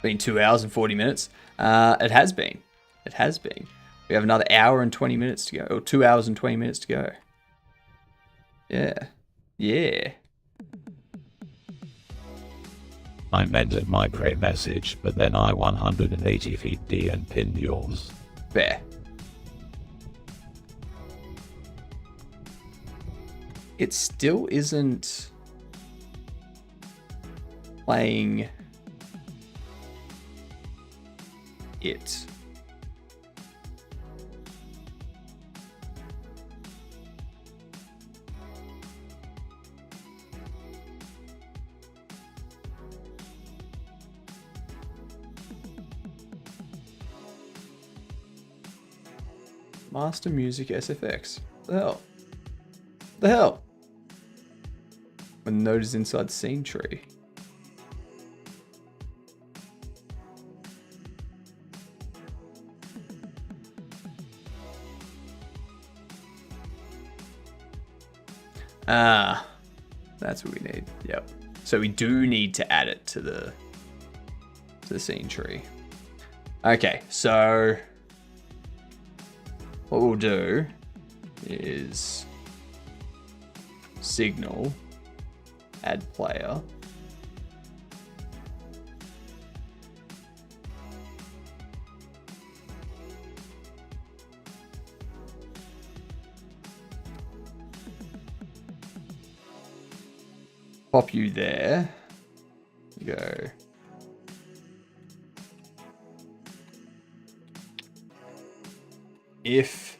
Been 2 hours and 40 minutes. It has been. It has been. We have another hour and 20 minutes to go. Or 2 hours and 20 minutes to go. Yeah. Yeah. I meant a migrate message, but then I 180 feet D and pinned yours. Fair. It still isn't playing it. Master Music SFX. The hell? The hell? When the node is inside the scene tree. Ah, that's what we need. Yep. So we do need to add it to the scene tree. Okay, so what we'll do is signal, add player. pop you there. Go. If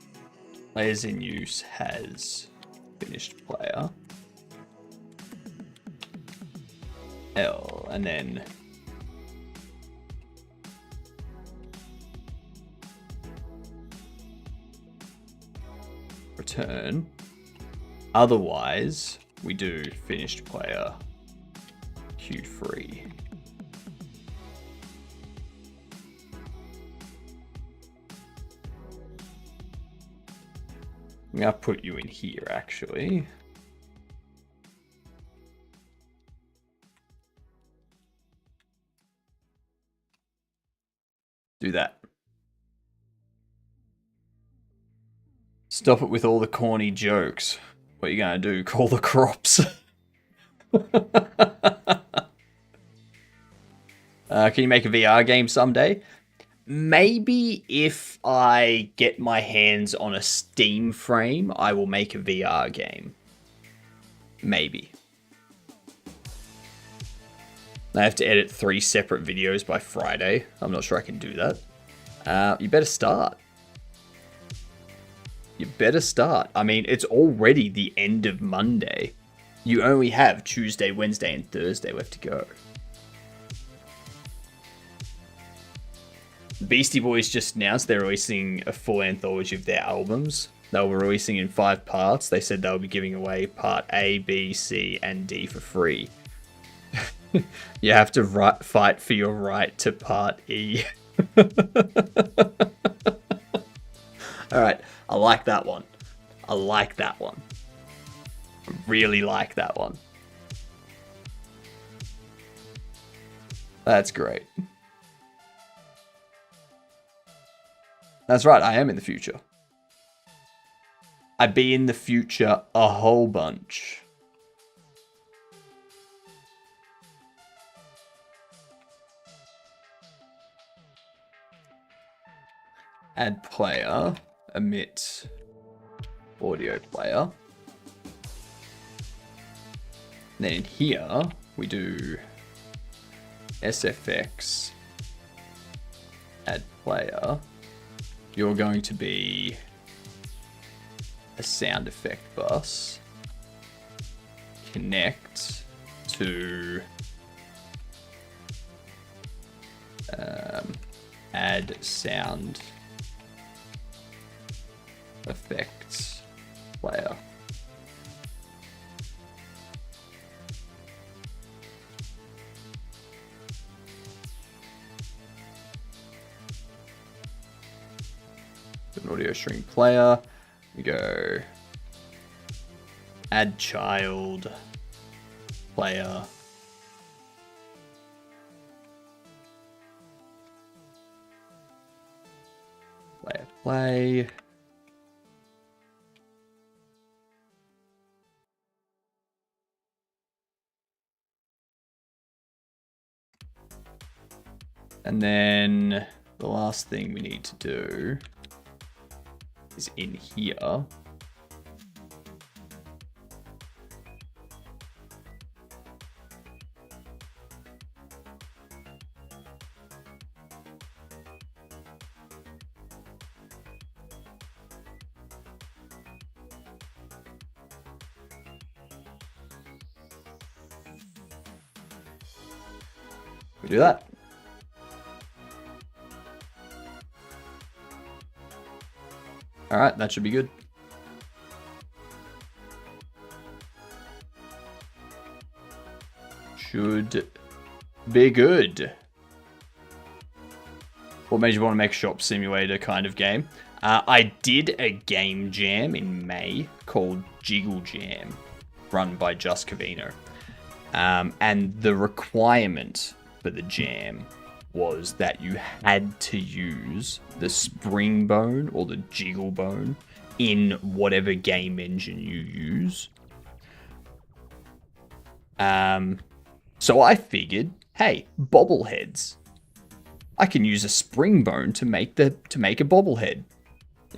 players in use has finished player, L, and then return. Otherwise, we do finished player queued free. I'm gonna put you in here actually. Do that. Stop it with all the corny jokes. What are you gonna do? Call the crops? Can you make a VR game someday? Maybe if I get my hands on a Steam frame, I will make a VR game. Maybe. I have to edit 3 separate videos by Friday. I'm not sure I can do that. You better start. You better start. I mean, it's already the end of Monday. You only have Tuesday, Wednesday, and Thursday left to go. Beastie Boys just announced they're releasing a full anthology of their albums. They'll be releasing in 5 parts. They said they'll be giving away part A, B, C, and D for free. You have to fight for your right to part E. Alright, I like that one. I like that one. I really like that one. That's great. That's right, I am in the future. I be in the future a whole bunch. Add player, emit audio player. Then in here, we do SFX, add player. You're going to be a sound effect bus. Connect to add sound effects player. An audio stream player. We go add child player. Player play. And then the last thing we need to do is in here. We do that. All right, that should be good. Should be good. What made you want to make a shop simulator kind of game? I did a game jam in May called Jiggle Jam, run by Just Cavino. And the requirement for the jam was that you had to use the spring bone or the jiggle bone in whatever game engine you use. So I figured, hey, bobbleheads. I can use a spring bone to make a bobblehead.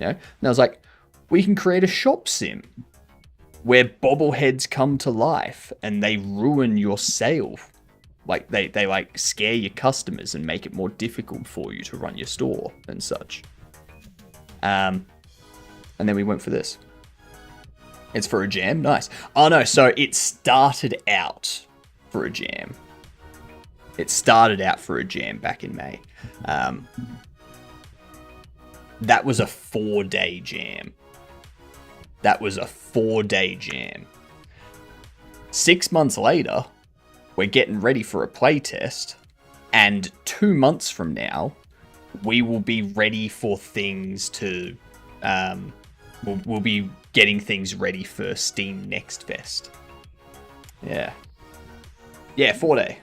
You know? And I was like, we can create a shop sim. where bobbleheads come to life and they ruin your sale. Like they like scare your customers and make it more difficult for you to run your store and such. And then we went for this. It's for a jam? Nice. Oh no, so it started out for a jam. It started out for a jam back in May. That was a 4-day jam. 6 months later, we're getting ready for a playtest, and 2 months from now, we will be ready for things to... we'll be getting things ready for Steam Next Fest. Yeah. Yeah, 4-day.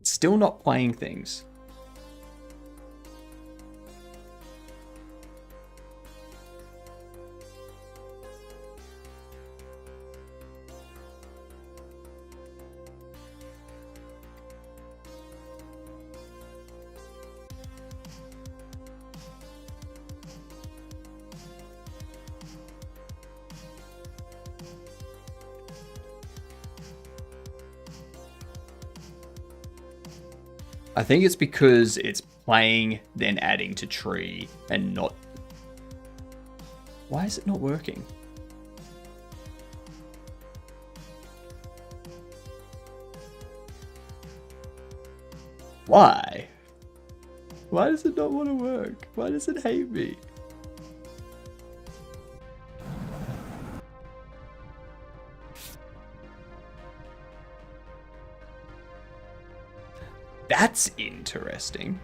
Still not playing things. I think it's because it's playing, then adding to tree, and not... Why is it not working? Why? Why does it not want to work? Why does it hate me? That's interesting.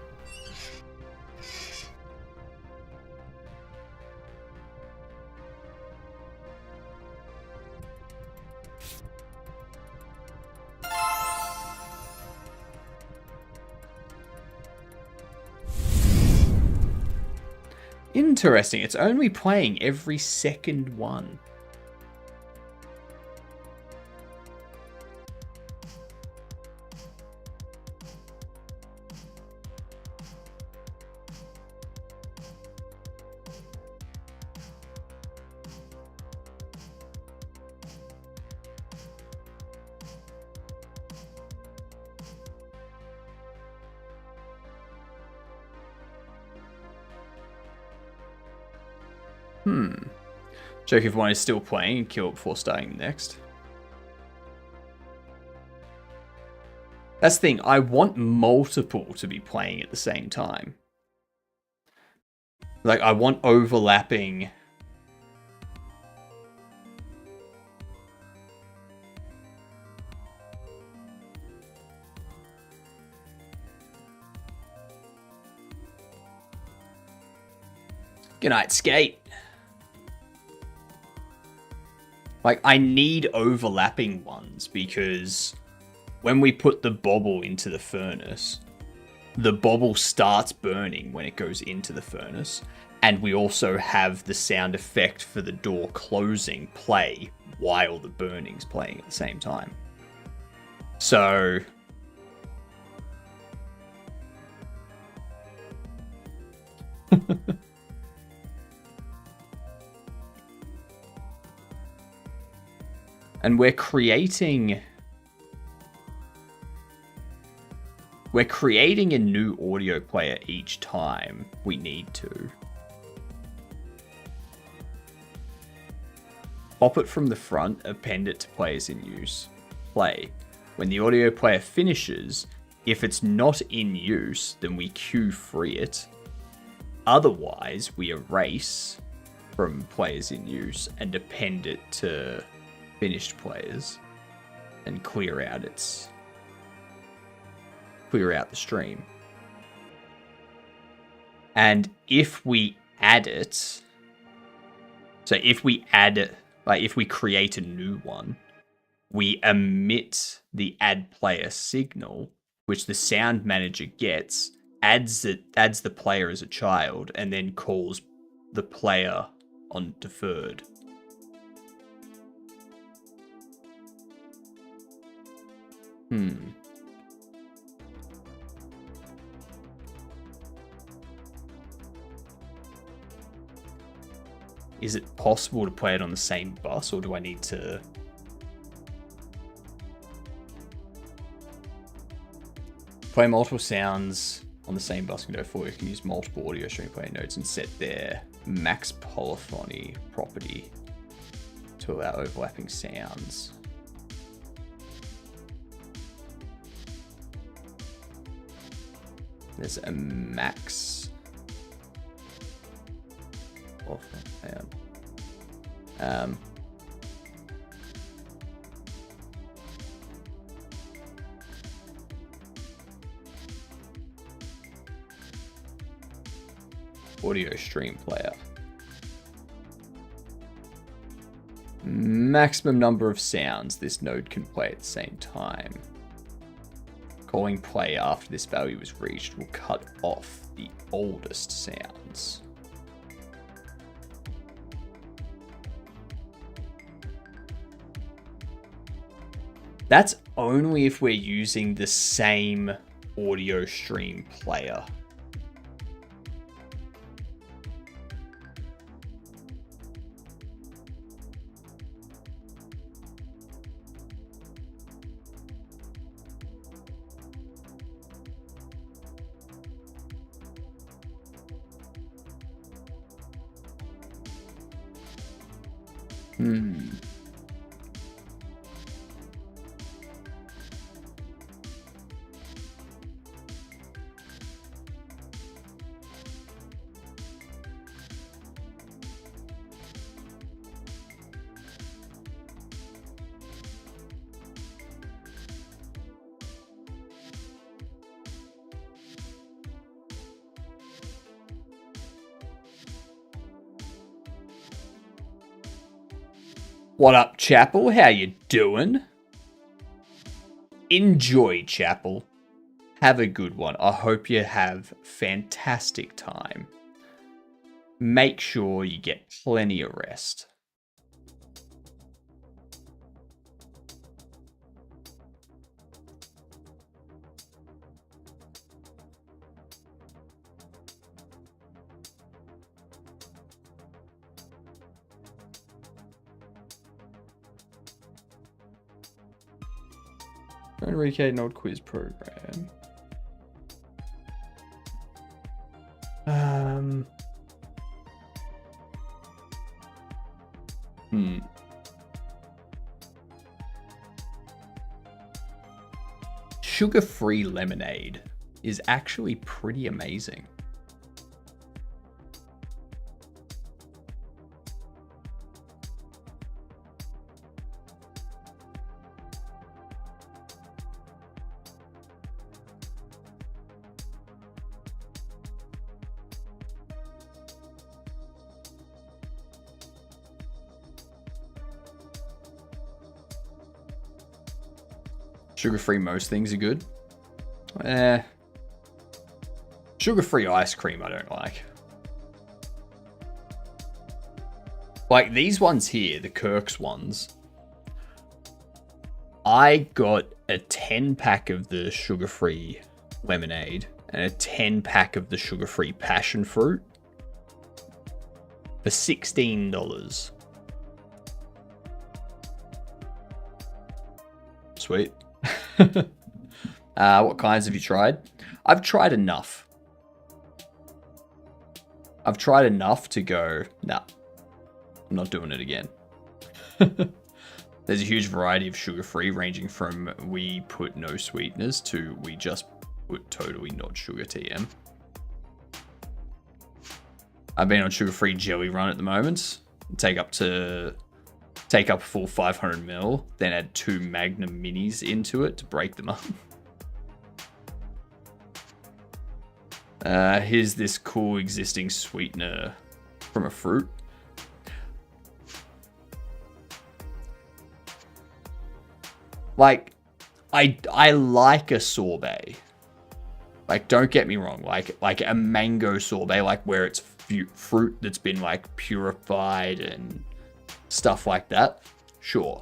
Interesting. It's only playing every second one. Check if one is still playing and kill it before starting next. That's the thing, I want multiple to be playing at the same time. Like, I want overlapping... Good night, Skate. Like, I need overlapping ones because when we put the bobble into the furnace, the bobble starts burning when it goes into the furnace, and we also have the sound effect for the door closing play while the burning's playing at the same time. So... And we're creating a new audio player each time we need to. Pop it from the front, append it to players in use. Play. When the audio player finishes, if it's not in use, then we queue free it. Otherwise, we erase from players in use and append it to finished players and clear out the stream. And if we add it, so if we add it, like if we create a new one, we emit the add player signal, which the sound manager gets, adds the player as a child, and then calls the player on deferred. is it possible to play it on the same bus, or do I need to... Play multiple sounds on the same bus window for you can use multiple audio stream play nodes and set their max polyphony property to allow overlapping sounds. There's a max. Oh, audio stream player. Maximum number of sounds this node can play at the same time. Calling play after this value is reached will cut off the oldest sounds. That's only if we're using the same audio stream player. What up, Chapel? How you doing? Enjoy, Chapel. Have a good one. I hope you have fantastic time. Make sure you get plenty of rest. Recreate an old quiz program. Sugar-free lemonade is actually pretty amazing. Sugar-free most things are good. Sugar-free ice cream I don't like. Like these ones here, the Kirk's ones. I got a 10-pack of the sugar-free lemonade and a 10-pack of the sugar-free passion fruit for $16. Sweet. What kinds have you tried? I've tried enough. I've tried enough to go, nah, I'm not doing it again. There's a huge variety of sugar-free, ranging from we put no sweeteners to we just put totally not sugar TM. I've been on sugar-free jelly run at the moment. Take up a full 500 ml, then add 2 Magnum Minis into it to break them up. Here's this cool existing sweetener from a fruit. Like, I like a sorbet. Like, don't get me wrong. Like a mango sorbet, like where it's fruit that's been like purified and stuff like that. Sure.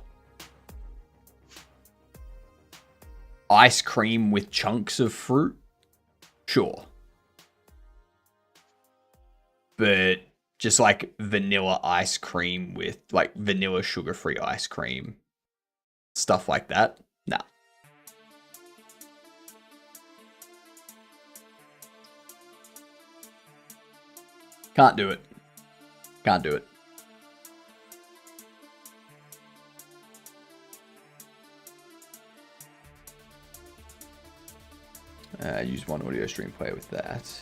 Ice cream with chunks of fruit. Sure. But Just like vanilla ice cream with like vanilla sugar-free ice cream. Stuff like that. Nah. Can't do it. Can't do it. Use one audio stream player with that.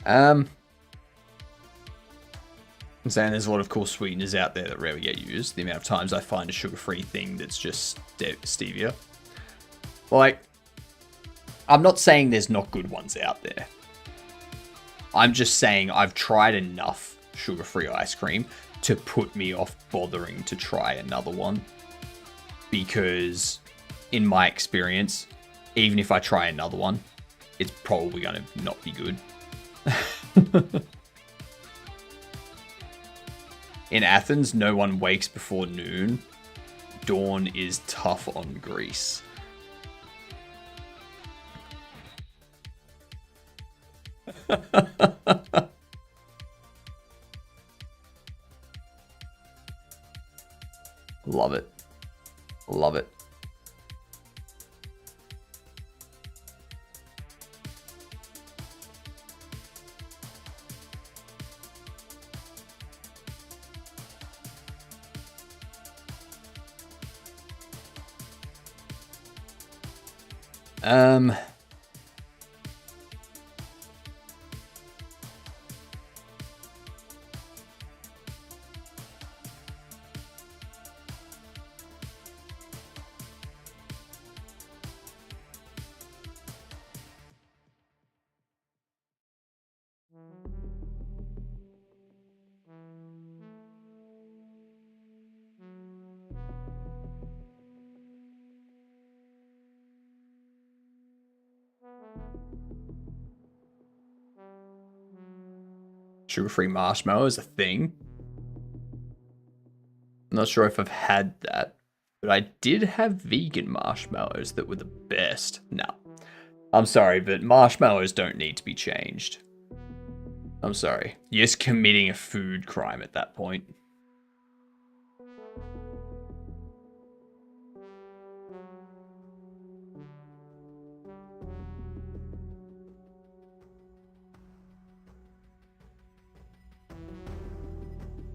I'm saying there's a lot of cool sweeteners out there that rarely get used. The amount of times I find a sugar-free thing that's just stevia. Like, I'm not saying there's not good ones out there. I'm just saying I've tried enough sugar-free ice cream to put me off bothering to try another one. Because, in my experience, even if I try another one, it's probably going to not be good. In Athens, no one wakes before noon. Dawn is tough on Greece. Love it. Love it. Sugar-free marshmallow is a thing. I'm not sure if I've had that, but I did have vegan marshmallows that were the best. No, I'm sorry, but marshmallows don't need to be changed. I'm sorry. You're just committing a food crime at that point.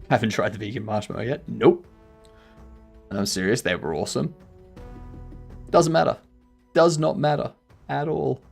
Haven't tried the vegan marshmallow yet? Nope. I'm serious, they were awesome. Doesn't matter. Does not matter at all.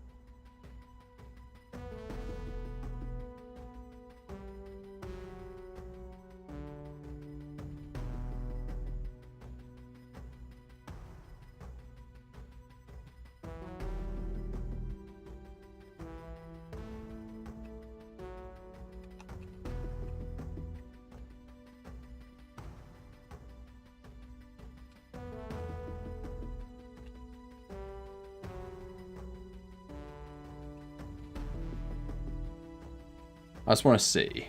I just want to see.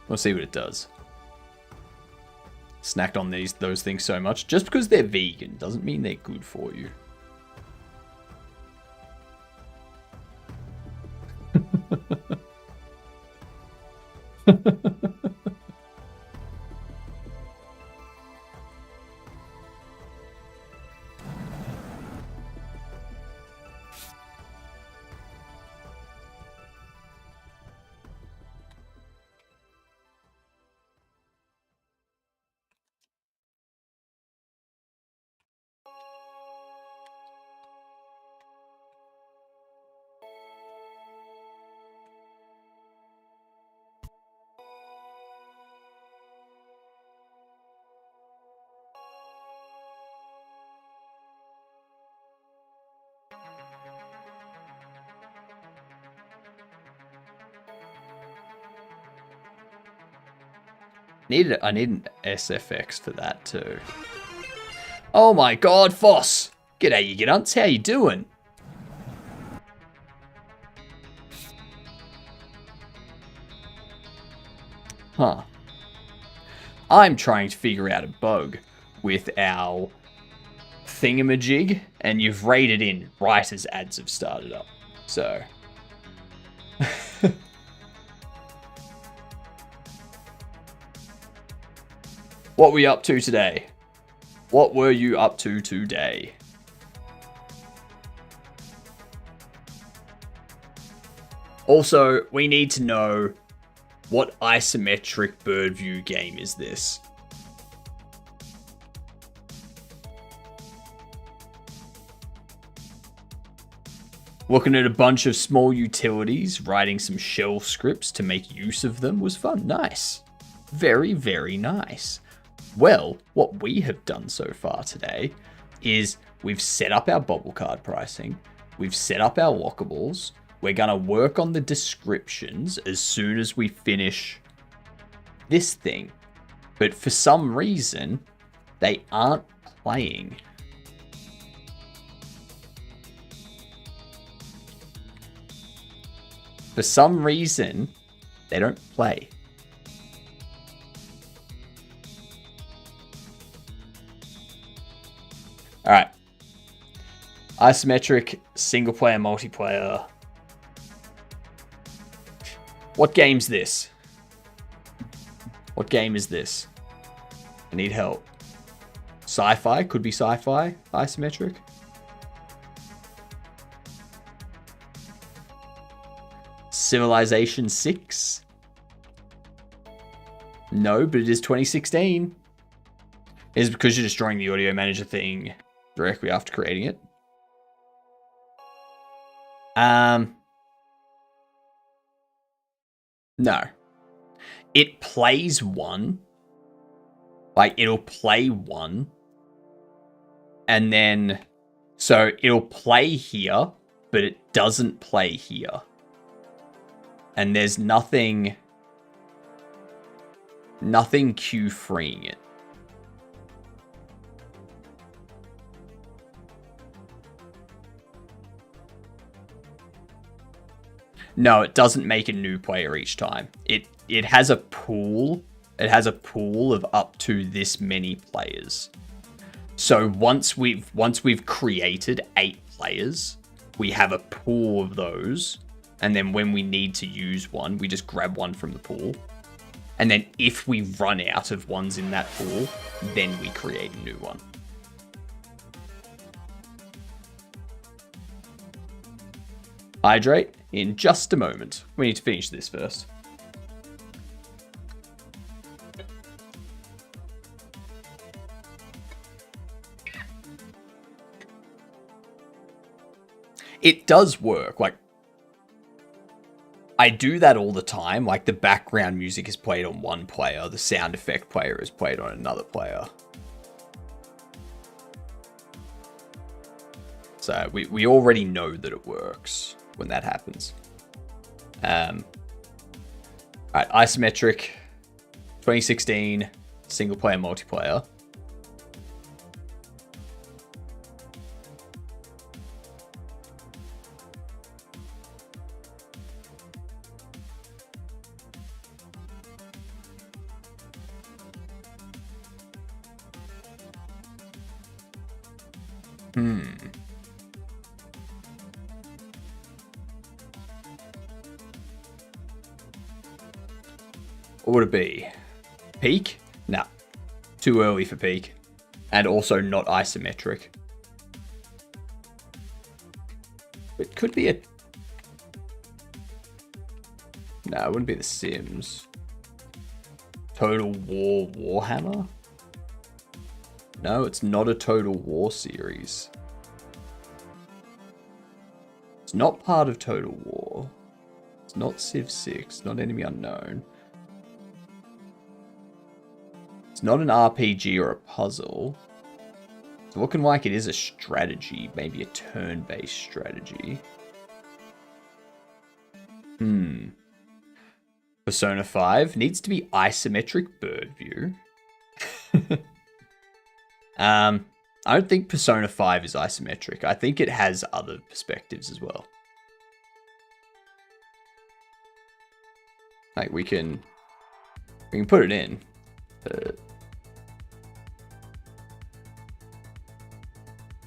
We'll see what it does. Snacked on those things so much. Just because they're vegan doesn't mean they're good for you. I need an SFX for that too. Oh my god, Foss! G'day, you gidunts. How you doing? Huh. I'm trying to figure out a bug with our thingamajig, and you've rated in right as ads have started up. So... What were you up to today? What were you up to today? Also, we need to know what isometric bird view game is this? Looking at a bunch of small utilities, writing some shell scripts to make use of them was fun. Nice. Very, very nice. Well, what we have done so far today is we've set up our bobble card pricing. We've set up our lockables. We're going to work on the descriptions as soon as we finish this thing. But for some reason, they aren't playing. For some reason, they don't play. All right. Isometric, single player, multiplayer. What game's this? What game is this? I need help. Sci-fi? Could be sci-fi. Isometric. Civilization 6? No, but it is 2016. Is it because you're destroying the audio manager thing directly after creating it? No. It plays one. Like, it'll play one. And then... So, it'll play here, but it doesn't play here. And there's nothing queue freeing it. No, it doesn't make a new player each time. It has a pool. It has a pool of up to this many players. So once we've created 8 players, we have a pool of those. And then when we need to use one, we just grab one from the pool. And then if we run out of ones in that pool, then we create a new one. Hydrate in just a moment. We need to finish this first. It does work. Like, I do that all the time. Like, the background music is played on one player. The sound effect player is played on another player. So we already know that it works when that happens. Alright, isometric, 2016, single player, multiplayer. What would it be? Peak? Nah. Too early for peak. And also not isometric. It could be a... No, it wouldn't be The Sims. Total War Warhammer? No, it's not a Total War series. It's not part of Total War. It's not Civ 6, not Enemy Unknown. It's not an RPG or a puzzle. It's looking like it is a strategy, maybe a turn-based strategy. Persona 5 needs to be isometric bird view. I don't think Persona 5 is isometric. I think it has other perspectives as well. Like, we can We can put it in.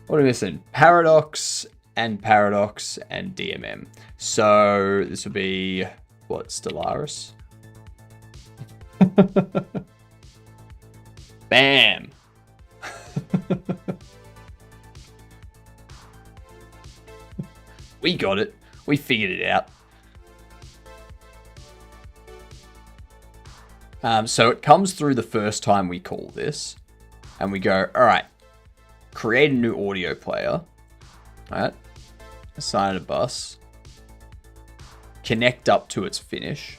What are we missing? Paradox and DMM. So this will be what? Stellaris. Bam. We got it. We figured it out. So it comes through the first time we call this, and we go, all right, create a new audio player. All right, assign a bus, connect up to its finish.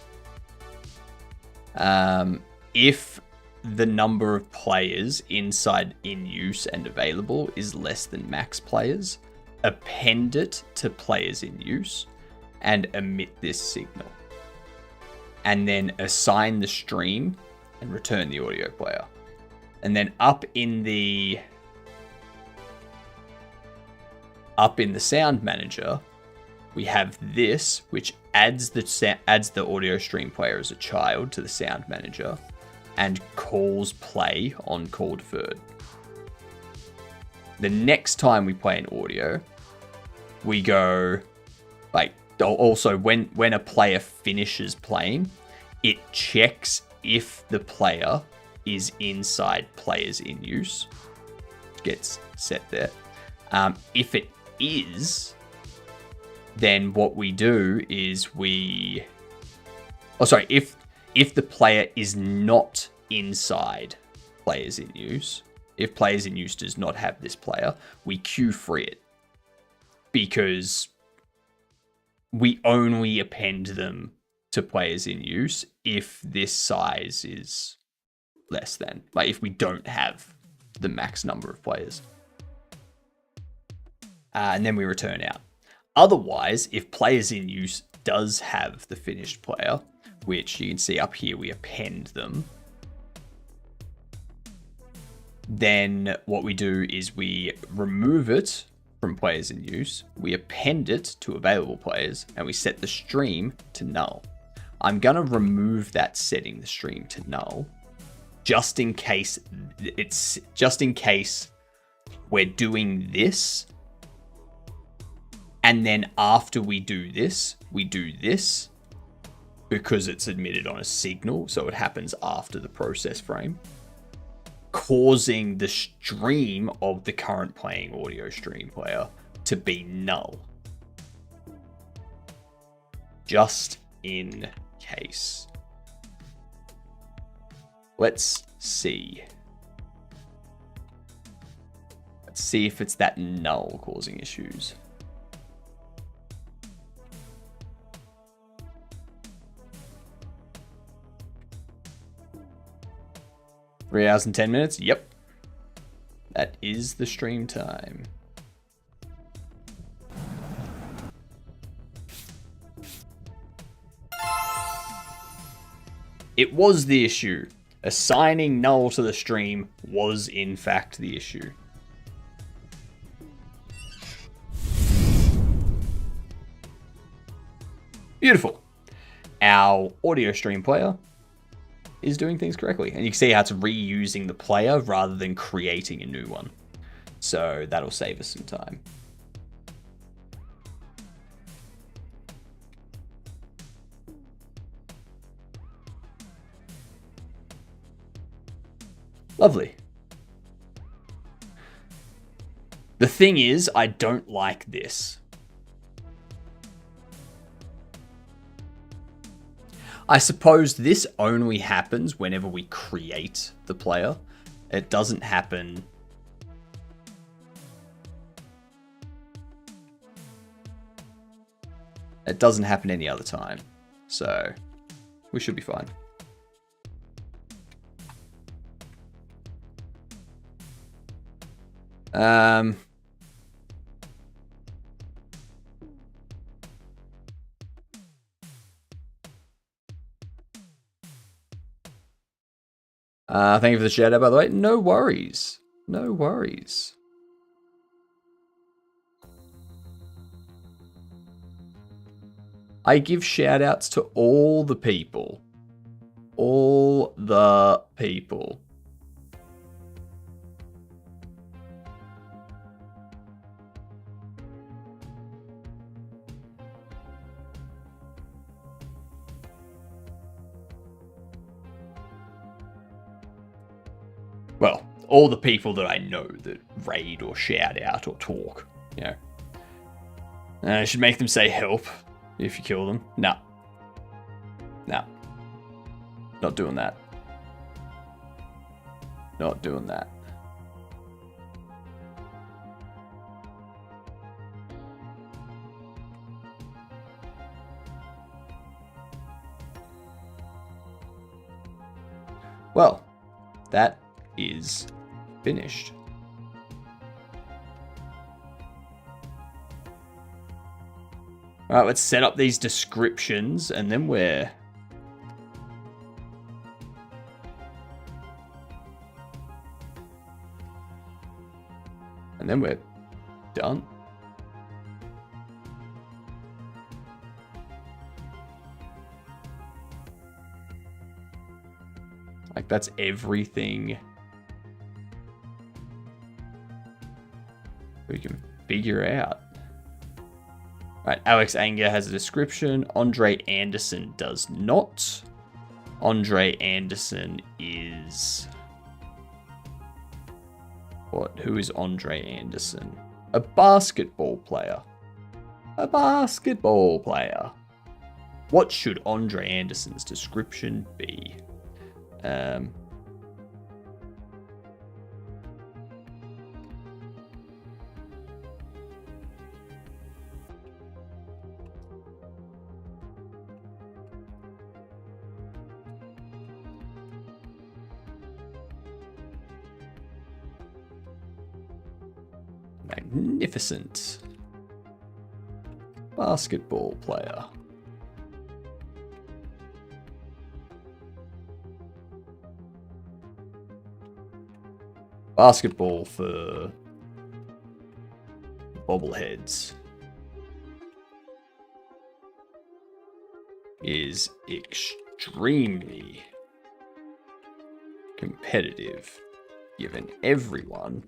If the number of players inside in use and available is less than max players, append it to players in use and emit this signal. And then assign the stream and return the audio player. And then up in the sound manager, we have this, which adds the audio stream player as a child to the sound manager and calls play on call deferred. The next time we play an audio, we go like, also when a player finishes playing, it checks if the player is inside players in use. It gets set there. If it is, then what we do is if the player is not inside players in use, if players in use does not have this player, we queue free it, because we only append them to players in use if this size is less than, like if we don't have the max number of players. And then we return out. Otherwise, if players in use does have the finished player, which you can see up here, we append them. Then what we do is we remove it from players in use, we append it to available players, and we set the stream to null. I'm gonna remove that setting the stream to null, just in case we're doing this, and then after we do this, because it's admitted on a signal, so it happens after the process frame, causing the stream of the current playing audio stream player to be null. Just in case. Let's see. Let's see if it's that null causing issues. Three hours and 10 minutes. Yep. That is the stream time. It was the issue. Assigning null to the stream was in fact the issue. Beautiful. Our audio stream player is doing things correctly. And you can see how it's reusing the player rather than creating a new one. So that'll save us some time. Lovely. The thing is, I don't like this. I suppose this only happens whenever we create the player. It doesn't happen. It doesn't happen any other time. So we should be fine. Thank you for the shout out, by the way. No worries. No worries. I give shout outs to all the people all the people. Well, all the people that I know that raid or shout out or talk, you know. I should make them say help if you kill them. No. No. Not doing that. Not doing that. Well, that is finished. All right, let's set up these descriptions and then we're done. Like, that's everything we can figure out. Right, Alex Anger has a description. Andre Anderson does not. Andre Anderson is... What? Who is Andre Anderson? A basketball player. A basketball player. What should Andre Anderson's description be? Magnificent. Basketball player. Basketball for bobbleheads is extremely competitive, given everyone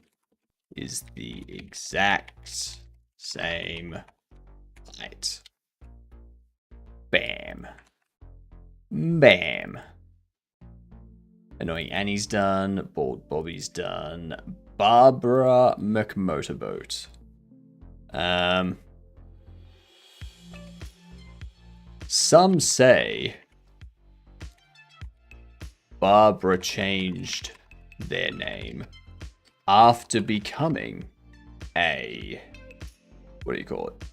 is the exact same height. Bam. Bam. Annoying Annie's done. Bald Bobby's done. Barbara McMotorboat. Some say Barbara changed their name after becoming a... What do you call it?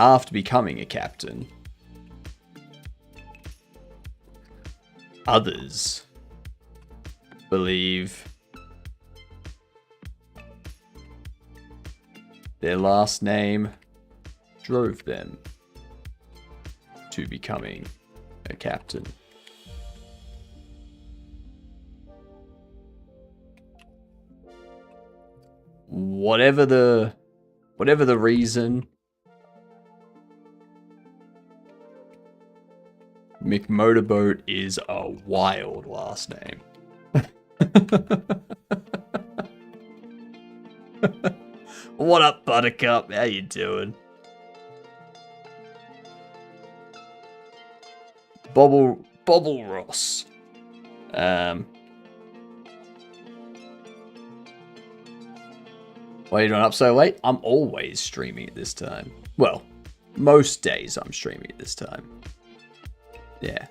After becoming a captain. Others believe their last name drove them to becoming a captain. Whatever the reason, McMotorboat is a wild last name. What up, Buttercup? How you doing? Bobble Ross. Why are you doing up so late? I'm always streaming at this time. Well, most days I'm streaming at this time. Yeah.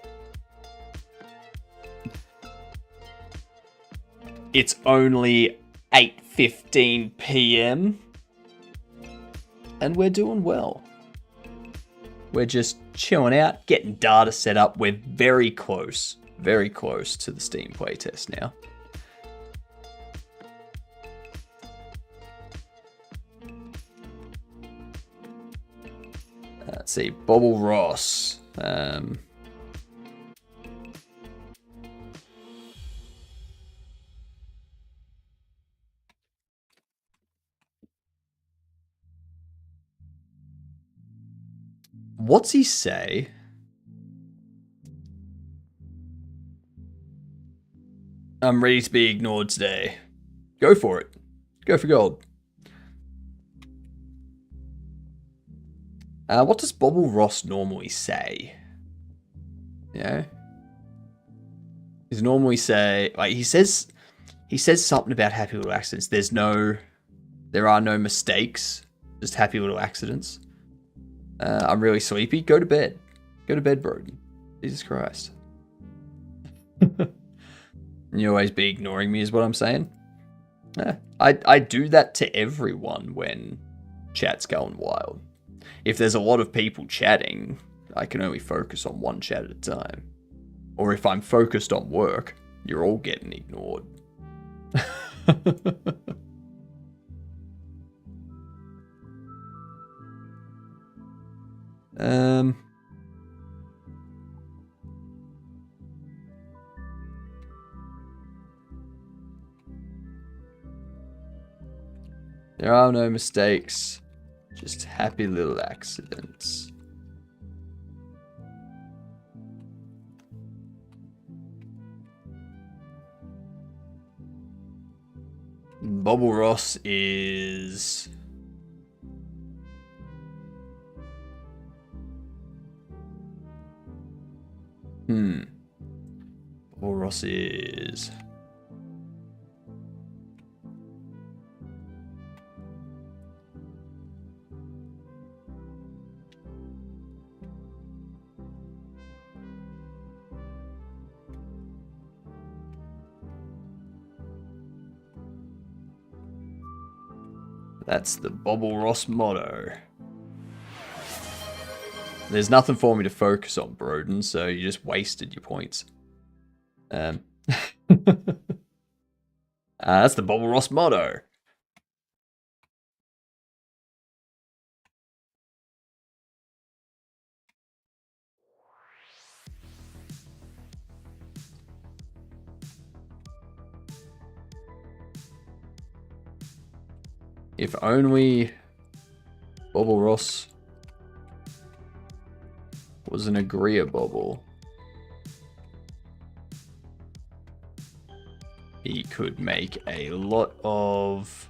It's only 8:15 p.m. and we're doing well. We're just chilling out, getting data set up. We're very close to the Steam playtest now. Let's see, Bobble Ross. What's he say? I'm ready to be ignored today. Go for it. Go for gold. What does Bobble Ross normally say? Yeah. He's normally say, like, he says something about happy little accidents. There are no mistakes, just happy little accidents. I'm really sleepy. Go to bed. Go to bed, Broden. Jesus Christ. You always be ignoring me is what I'm saying. I do that to everyone when chat's going wild. If there's a lot of people chatting, I can only focus on one chat at a time. Or if I'm focused on work, you're all getting ignored. There are no mistakes, just happy little accidents. Bobble Ross is... Bobble Ross is... That's the Bobble Ross motto. There's nothing for me to focus on, Broden, so you just wasted your points. That's the Bobble Ross motto. If only Bobble Ross was an agreeable, he could make a lot of...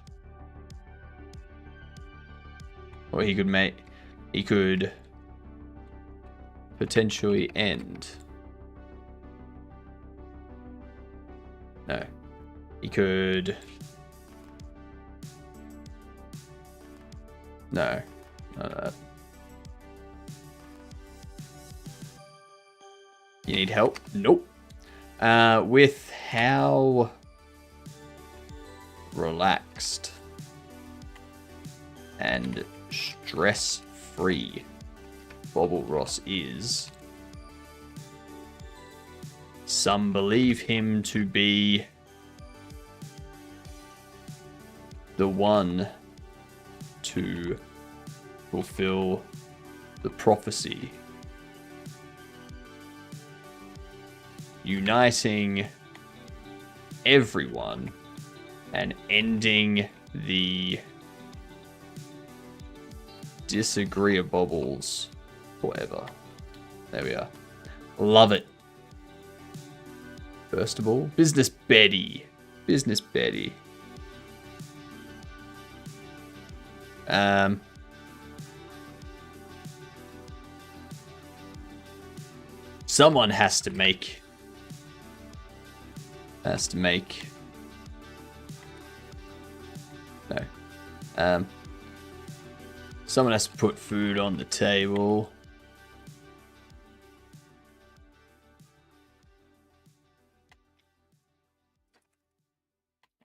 Or he could potentially end. No. He could... No. None of that. You need help? Nope. With how relaxed and stress-free Bobble Ross is, some believe him to be the one to fulfill the prophecy, uniting everyone and ending the disagreeables forever. There we are. Love it. First of all, Business Betty. Business Betty. Someone has to make no. Someone has to put food on the table.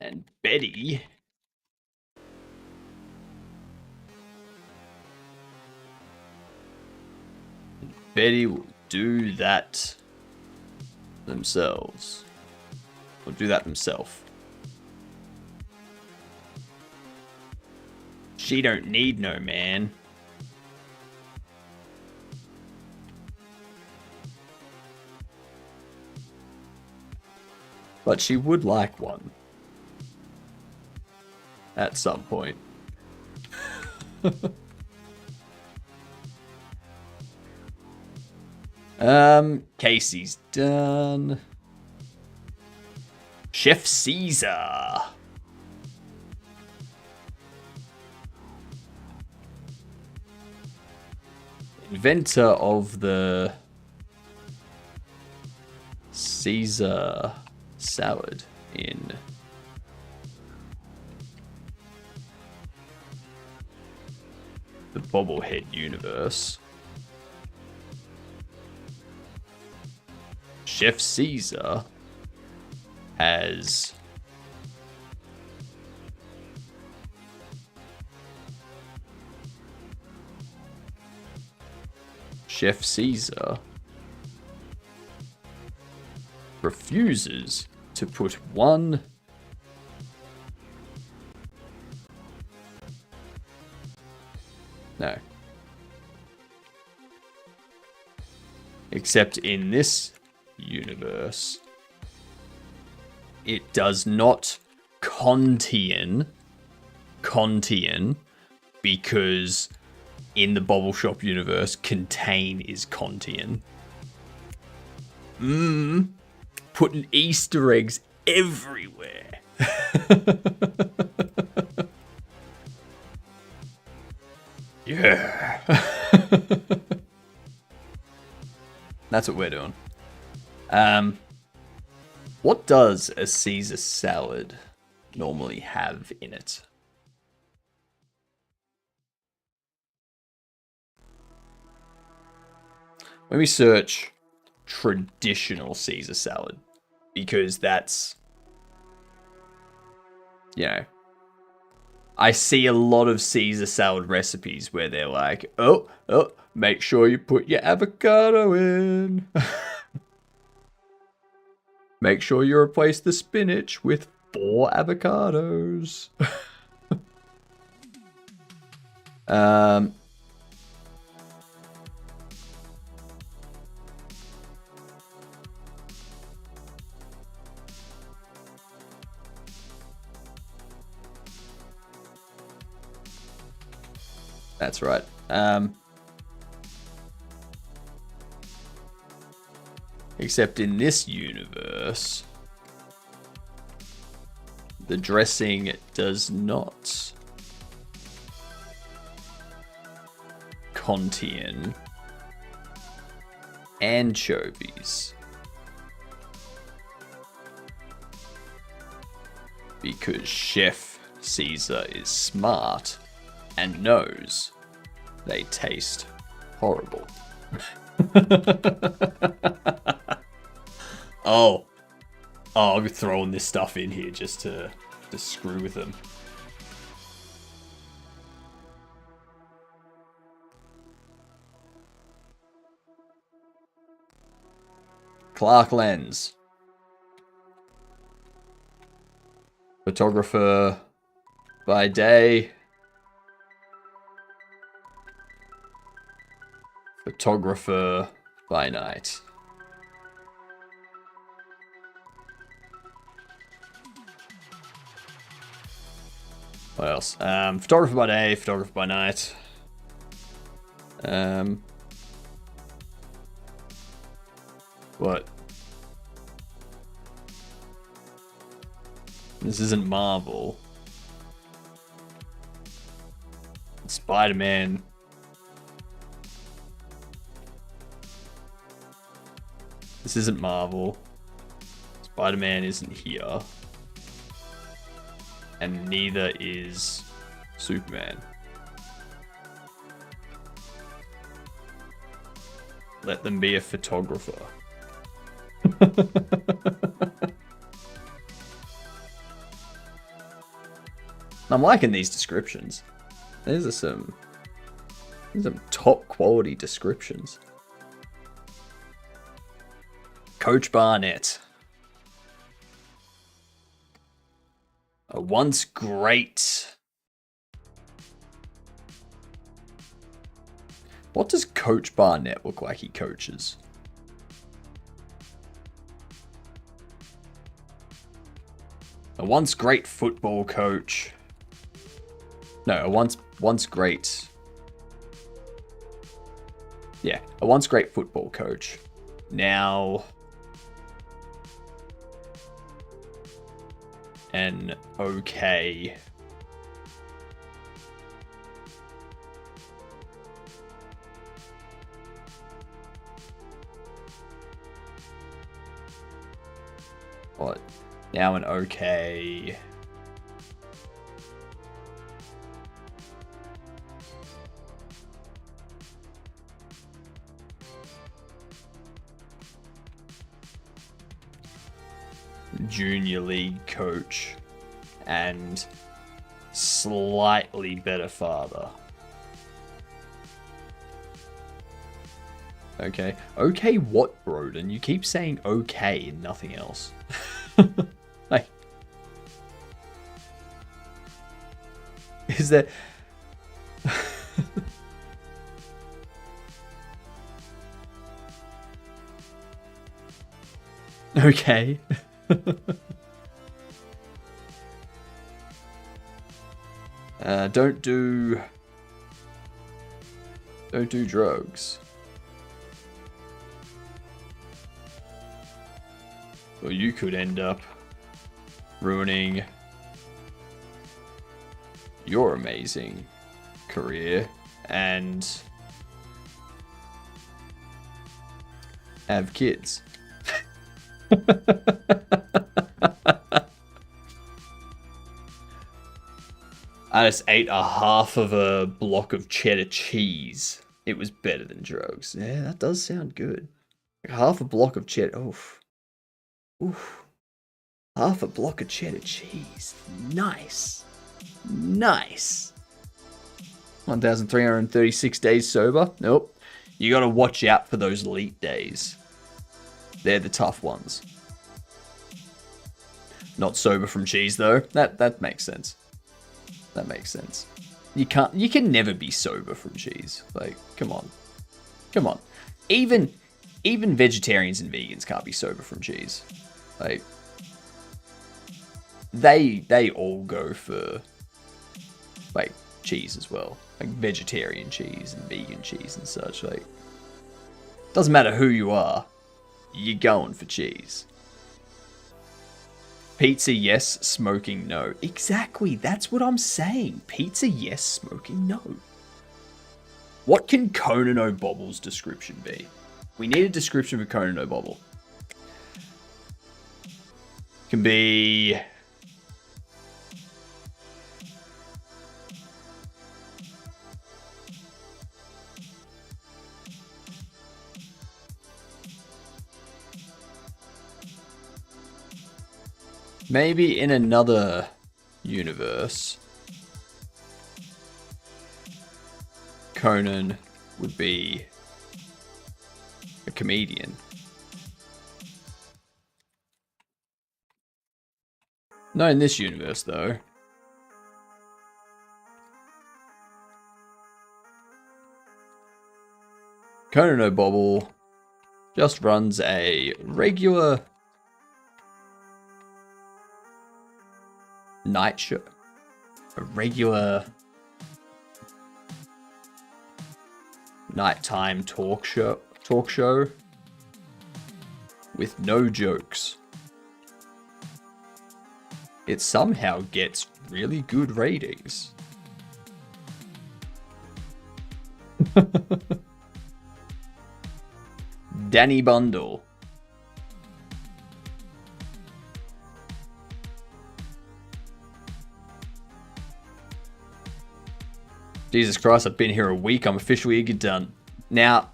And Betty will do that themselves. Or do that themselves. She don't need no man. But she would like one. At some point. Casey's done. Chef Caesar. Inventor of the Caesar salad in the Bobblehead universe. Chef Caesar has Chef Caesar refuses to put one no. Except in this universe, it does not contain because in the Bobble Shop universe, contain is contain. Putting Easter eggs everywhere. Yeah. That's what we're doing. What does a Caesar salad normally have in it? Let me search traditional Caesar salad, because that's, you know, I see a lot of Caesar salad recipes where they're like, oh, make sure you put your avocado in. Make sure you replace the spinach with 4 avocados. That's right. Except in this universe, the dressing does not contain anchovies. Because Chef Caesar is smart and knows they taste horrible. Oh, I'm throwing this stuff in here just to screw with them. Clark Lens. Photographer by day. Photographer by night. What else? Photographer by day, photographer by night. What? This isn't Marvel. Spider-Man. This isn't Marvel. Spider-Man isn't here. And neither is Superman. Let them be a photographer. I'm liking these descriptions. These are some top quality descriptions. Coach Barnett. A once great... What does Coach Barnett look like he coaches? A once great football coach. No, a once great... Yeah, a once great football coach Now an okay. What? Now an okay. Junior league coach and slightly better father. Okay. Okay, what, Broden? You keep saying okay and nothing else. Like, is there... Okay. Don't do drugs. Or you could end up ruining your amazing career and have kids. I just ate a half of a block of cheddar cheese. It was better than drugs. Yeah, that does sound good. Like half a block of cheddar. Oof. Oof. Half a block of cheddar cheese. Nice. Nice. 1,336 days sober. Nope. You gotta watch out for those elite days. They're the tough ones. Not sober from cheese though. That makes sense. That makes sense. You can never be sober from cheese. Like, come on. Come on. Even vegetarians and vegans can't be sober from cheese. Like, they all go for like cheese as well. Like vegetarian cheese and vegan cheese and such. Like, doesn't matter who you are, you're going for cheese. Pizza, yes. Smoking, no. Exactly. That's what I'm saying. Pizza, yes. Smoking, no. What can Conan O'Bobble's description be? We need a description for Conan O'Bobble. Can be... maybe in another universe, Conan would be a comedian. Not in this universe, though. Conan O'Bobble just runs a regular night show. A regular nighttime talk show with no jokes. It somehow gets really good ratings. Danny Bundle. Jesus Christ, I've been here a week. I'm officially a done. Now,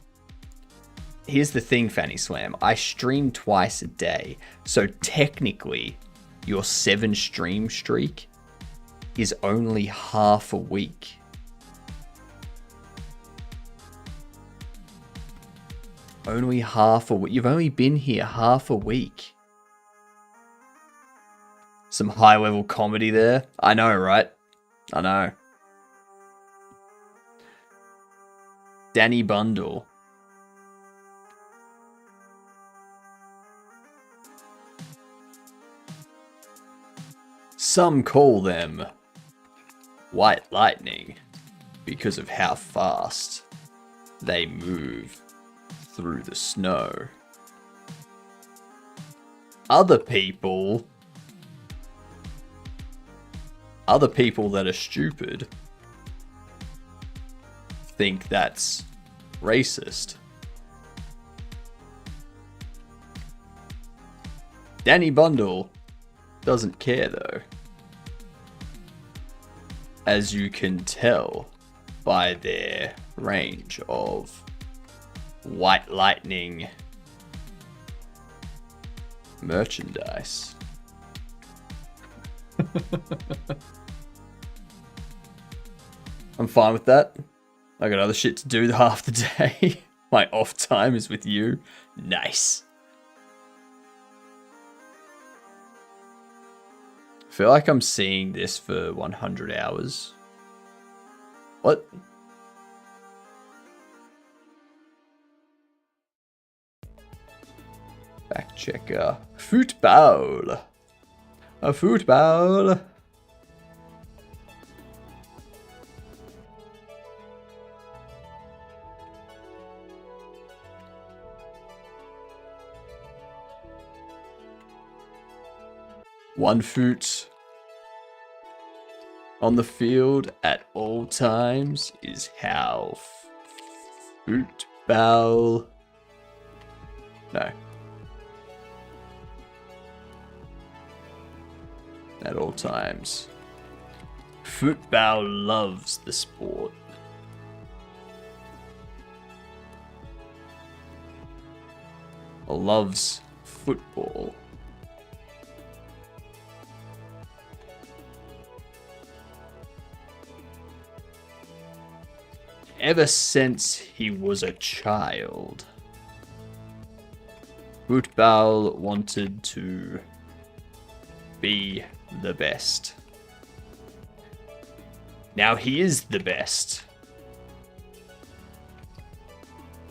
here's the thing, Fanny Slam. I stream twice a day. So technically, your 7 stream streak is only half a week. Only half a week. You've only been here half a week. Some high-level comedy there. I know, right? I know. Danny Bundle. Some call them White Lightning because of how fast they move through the snow. other people that are stupid think that's racist. Danny Bundle doesn't care though, as you can tell by their range of White Lightning merchandise. I'm fine with that. I got other shit to do half the day. My off time is with you. Nice. I feel like I'm seeing this for 100 hours. What? Fact checker. Football. A football. One foot on the field at all times is how football. No. At all times. Football loves the sport. Or loves football. Ever since he was a child, football wanted to be the best. Now he is the best.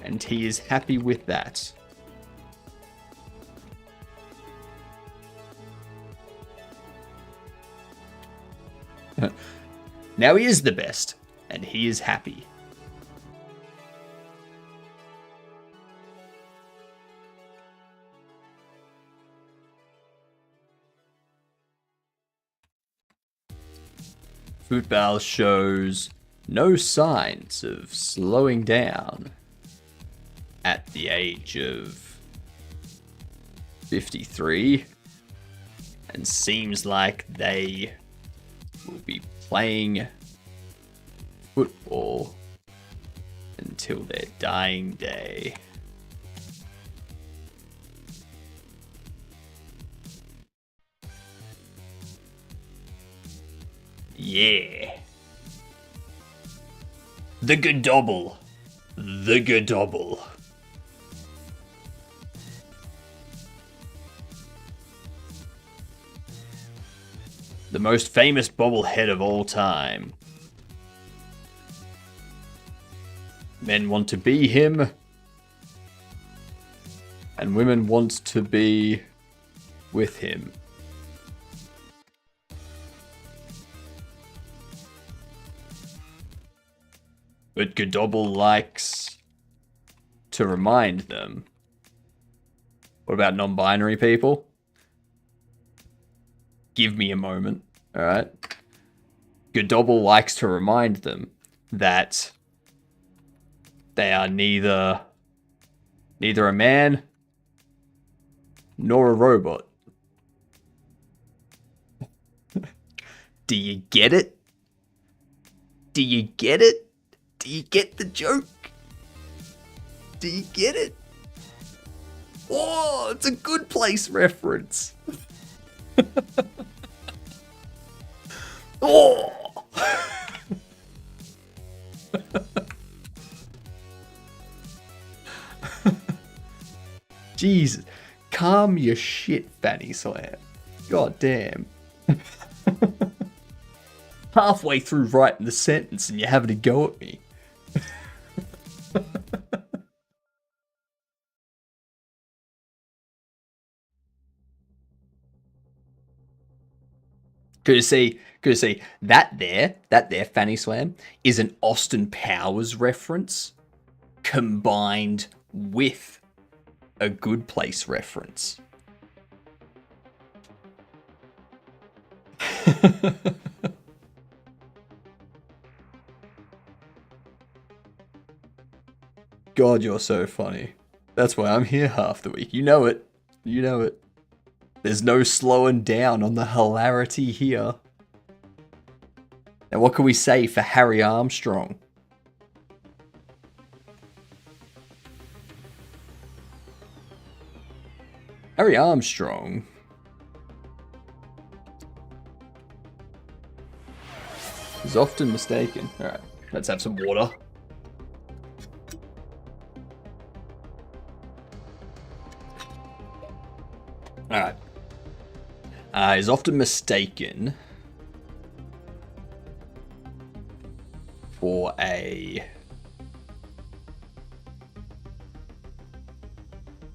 And he is happy with that. Now he is the best, and he is happy. Football shows no signs of slowing down at the age of 53, and seems like they will be playing football until their dying day. Yeah. The Godobble. The Godobble. The most famous bobblehead of all time. Men want to be him, and women want to be with him. But Godobble likes to remind them. What about non-binary people? Give me a moment, alright? Godobble likes to remind them that they are neither a man nor a robot. Do you get it? Do you get it? Do you get the joke? Do you get it? Oh, it's a Good Place reference. Oh. Jesus. Calm your shit, Fanny Slam. God damn. Halfway through writing the sentence and you're having a go at me. Cause see, that there, Fanny Slam, is an Austin Powers reference combined with a Good Place reference. God, you're so funny. That's why I'm here half the week. You know it. You know it. There's no slowing down on the hilarity here. And what can we say for Harry Armstrong? Harry Armstrong is often mistaken. Alright, let's have some water. Alright. Is often mistaken for a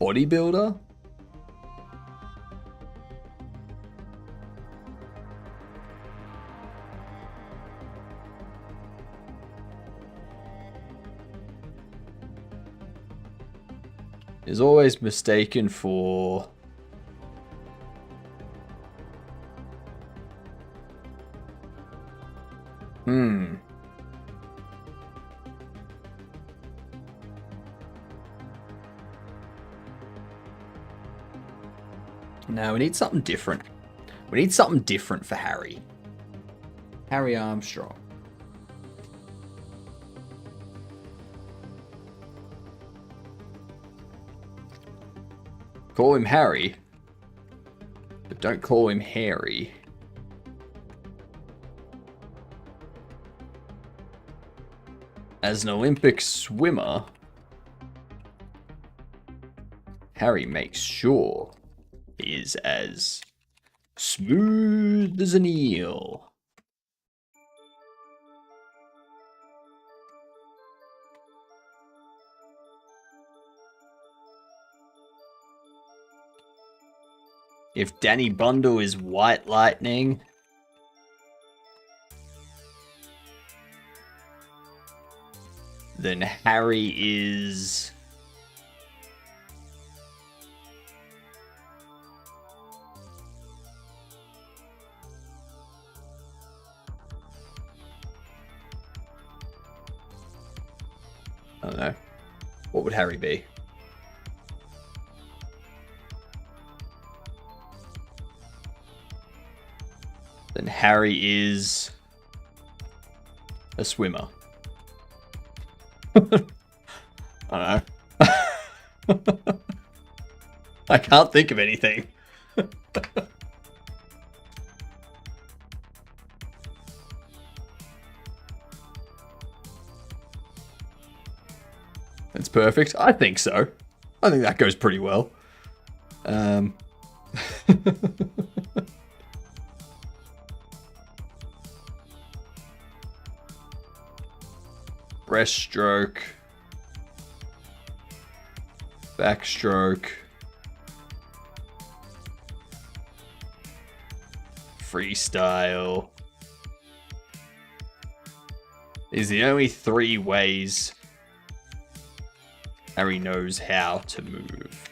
bodybuilder. Is always mistaken for No, we need something different. We need something different for Harry. Harry Armstrong. Call him Harry, but don't call him Harry. As an Olympic swimmer, Harry makes sure he is as smooth as an eel. If Danny Bundle is White Lightning, then Harry is I don't know. What would Harry be? Then Harry is a swimmer. I don't know. I can't think of anything. That's perfect. I think so. I think that goes pretty well. Breaststroke. Backstroke. Freestyle. Is the only 3 ways Harry knows how to move.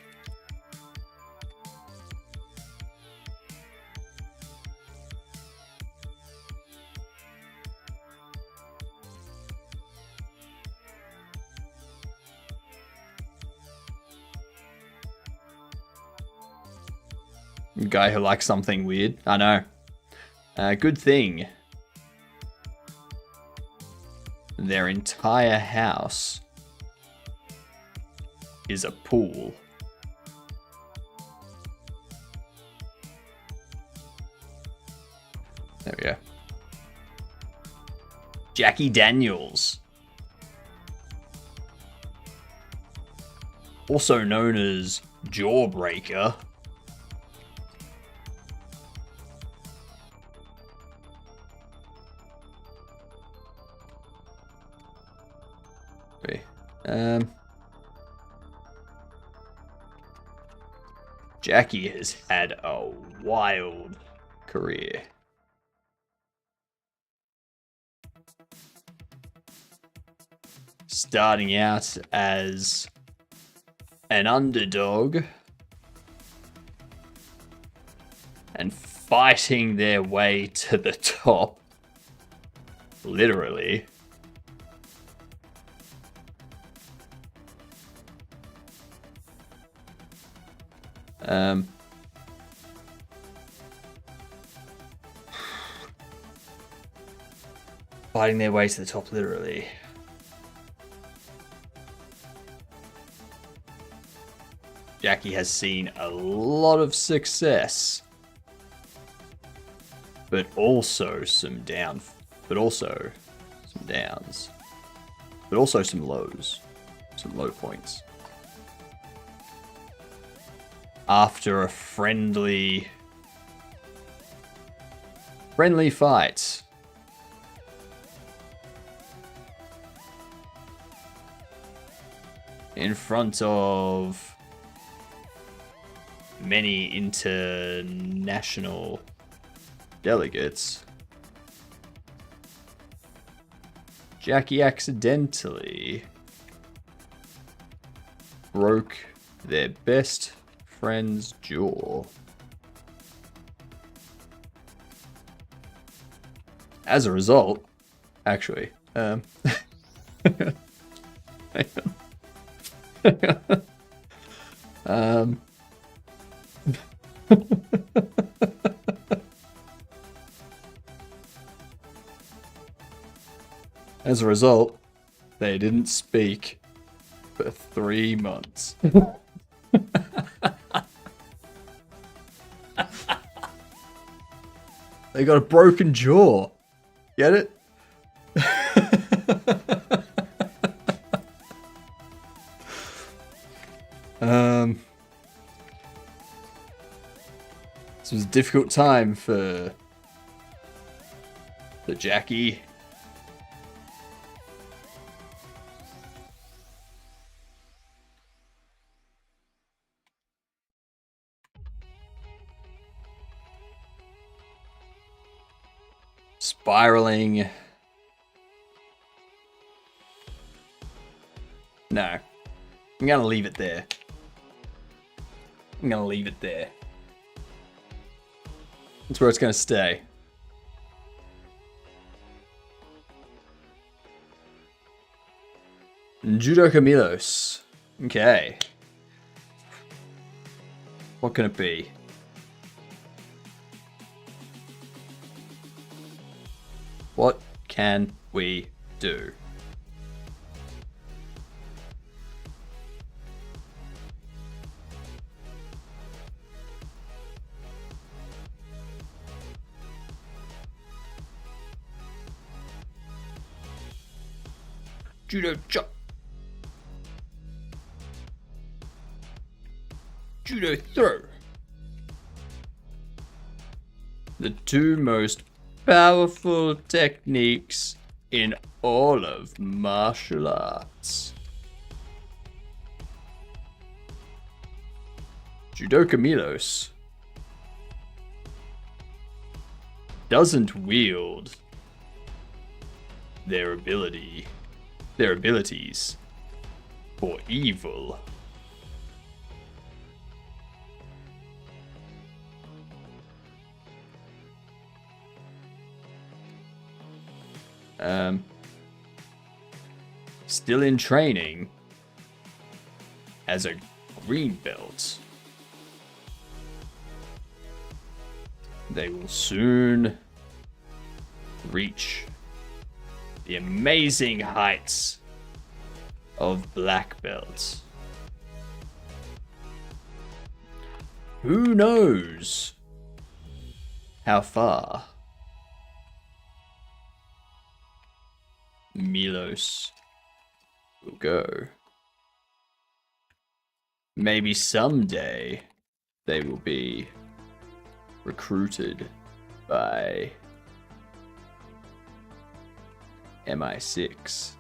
Guy who likes something weird. I know. Good thing their entire house is a pool. There we go. Jackie Daniels. Also known as Jawbreaker. Jackie has had a wild career. Starting out as an underdog and fighting their way to the top. Literally. Fighting their way to the top, literally. Jackie has seen a lot of success, but also some downs, but also some lows, some low points. After a friendly fight, in front of many international delegates, Jackie accidentally broke their best friend's jaw. As a result, actually, hang on. As a result, they didn't speak for 3 months. They got a broken jaw. Get it? This was a difficult time for Jackie. Spiraling. No. I'm gonna leave it there. That's where it's gonna stay. Judoka Milos. Okay. What can it be? What can we do? Judo chop. Judo throw. The two most powerful techniques in all of martial arts. Judoka Milos doesn't wield their abilities for evil. Still in training as a green belt. They will soon reach the amazing heights of black belts. Who knows how far Milos will go. Maybe someday they will be recruited by MI6.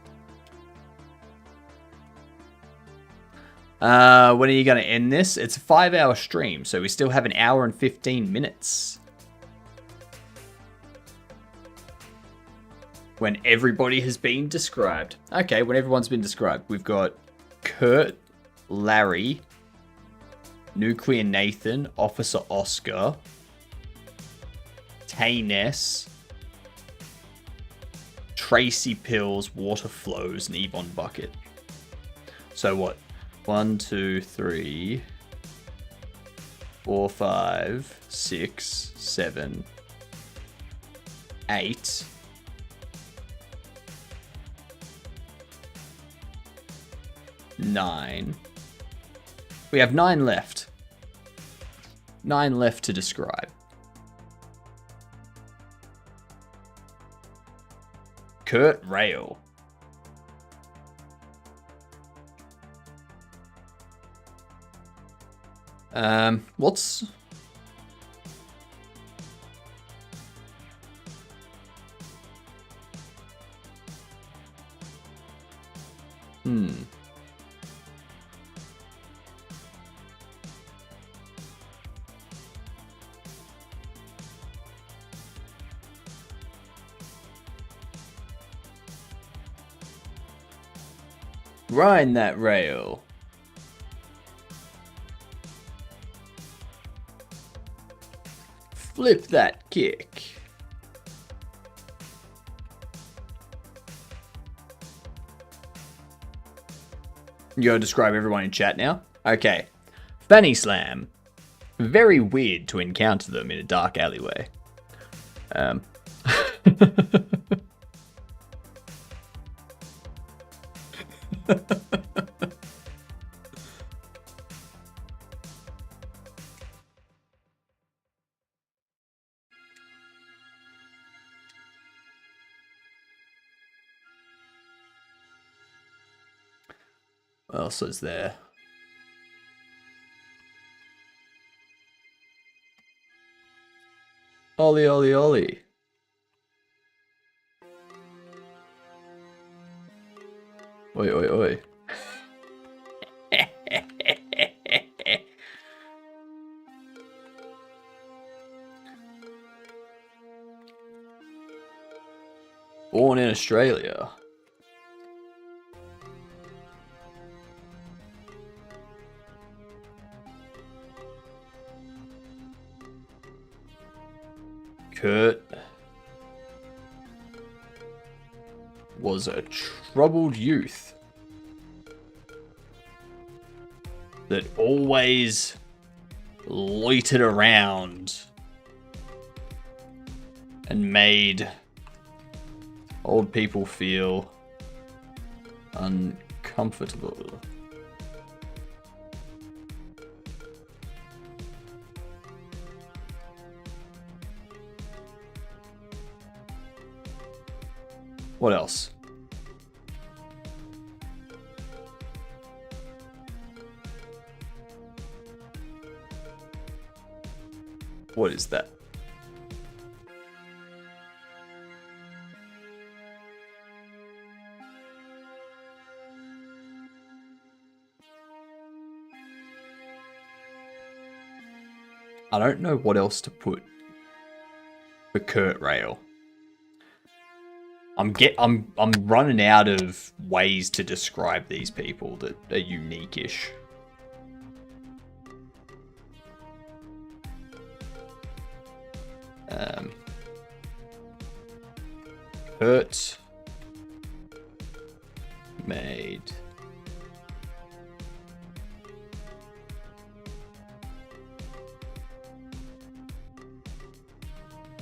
When are you going to end this? It's a 5-hour stream, so we still have an hour and 15 minutes. When everybody has been described. Okay, when everyone's been described. We've got Kurt, Larry, Nuclear Nathan, Officer Oscar, K-Ness, Tracy Pills, Water Flows, and Ebon Bucket. So what? 1, 2, 3, 4, 5, 6, 7, 8. Nine. We have 9 left. 9 left to describe. Kurt Rail. What's... Grind that rail. Flip that kick. You gotta describe everyone in chat now? Okay. Fanny Slam. Very weird to encounter them in a dark alleyway. What else is there? Ollie, ollie, ollie. Oi, oi, oi. Born in Australia. Kurt was a troubled youth that always loitered around and made old people feel uncomfortable. What else? What is that? I don't know what else to put for Kurt Rail. I'm running out of ways to describe these people that are unique-ish.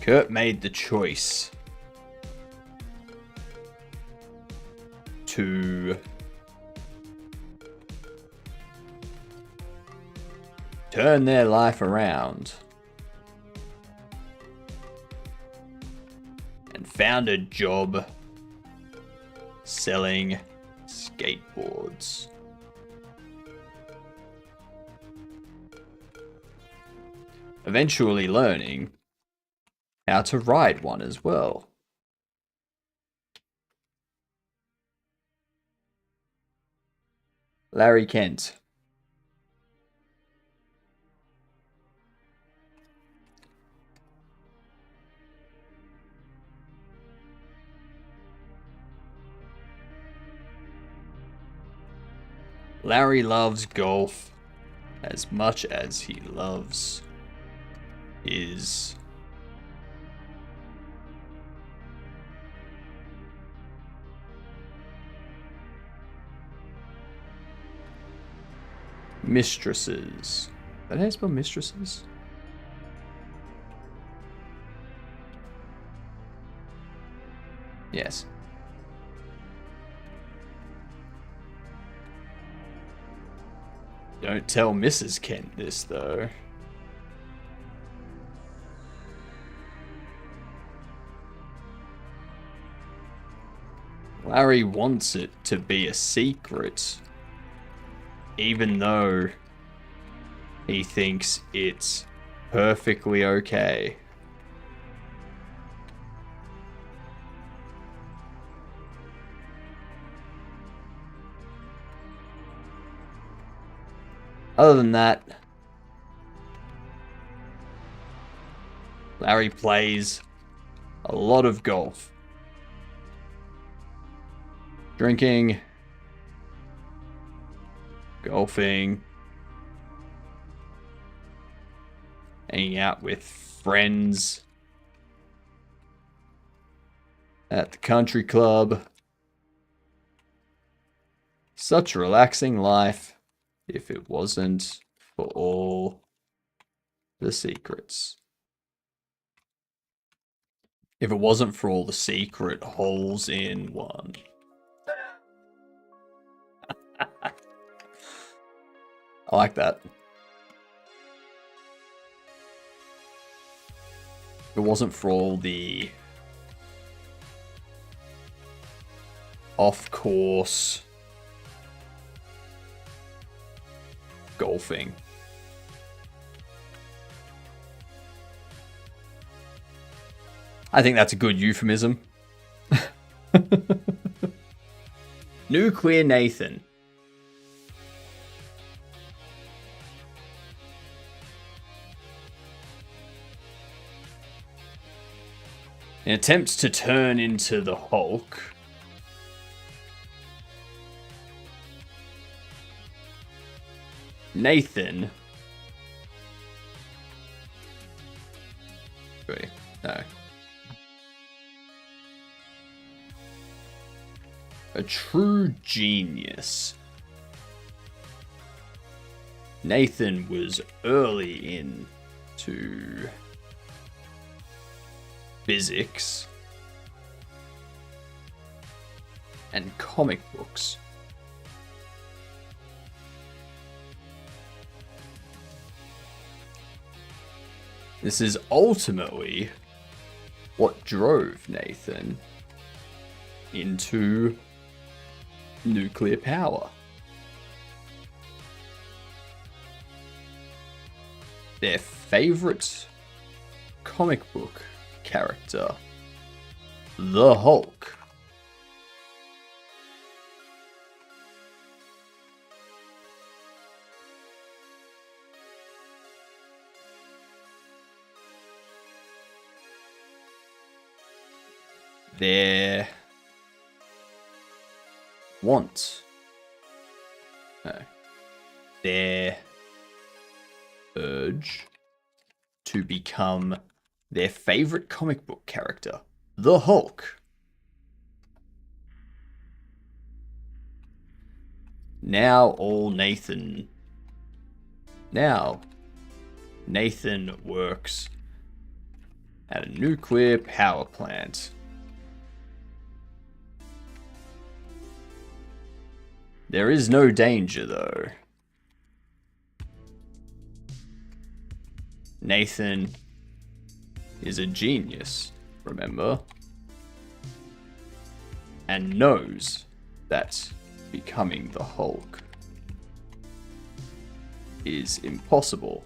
Kurt made the choice to turn their life around and found a job selling skateboards. Eventually learning how to ride one as well. Larry Kent. Larry loves golf as much as he loves his Mistresses. Is that how you spell mistresses? Yes. Don't tell Mrs. Kent this, though. Larry wants it to be a secret, even though he thinks it's perfectly okay. Other than that, Larry plays a lot of golf. Drinking, golfing, hanging out with friends at the country club. Such a relaxing life if it wasn't for all the secrets. If it wasn't for all the secret holes in one. I like that. If it wasn't for all the off-course golfing. I think that's a good euphemism. Nuclear Nathan. In attempts to turn into the Hulk, Nathan... Wait, no. A true genius. Nathan was early into physics and comic books. This is ultimately what drove Nathan into nuclear power. Their favorite comic book character, the Hulk. Their want, no, their urge to become their favorite comic book character, the Hulk. Now Nathan works at a nuclear power plant. There is no danger, though. Nathan is a genius, remember? And knows that becoming the Hulk is impossible.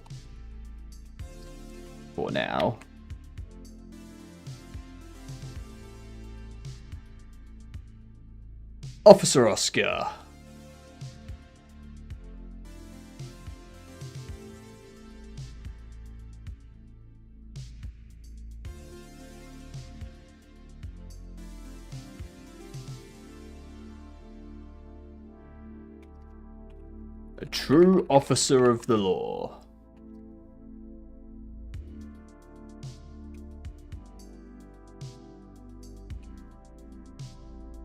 For now. Officer Oscar. A true officer of the law.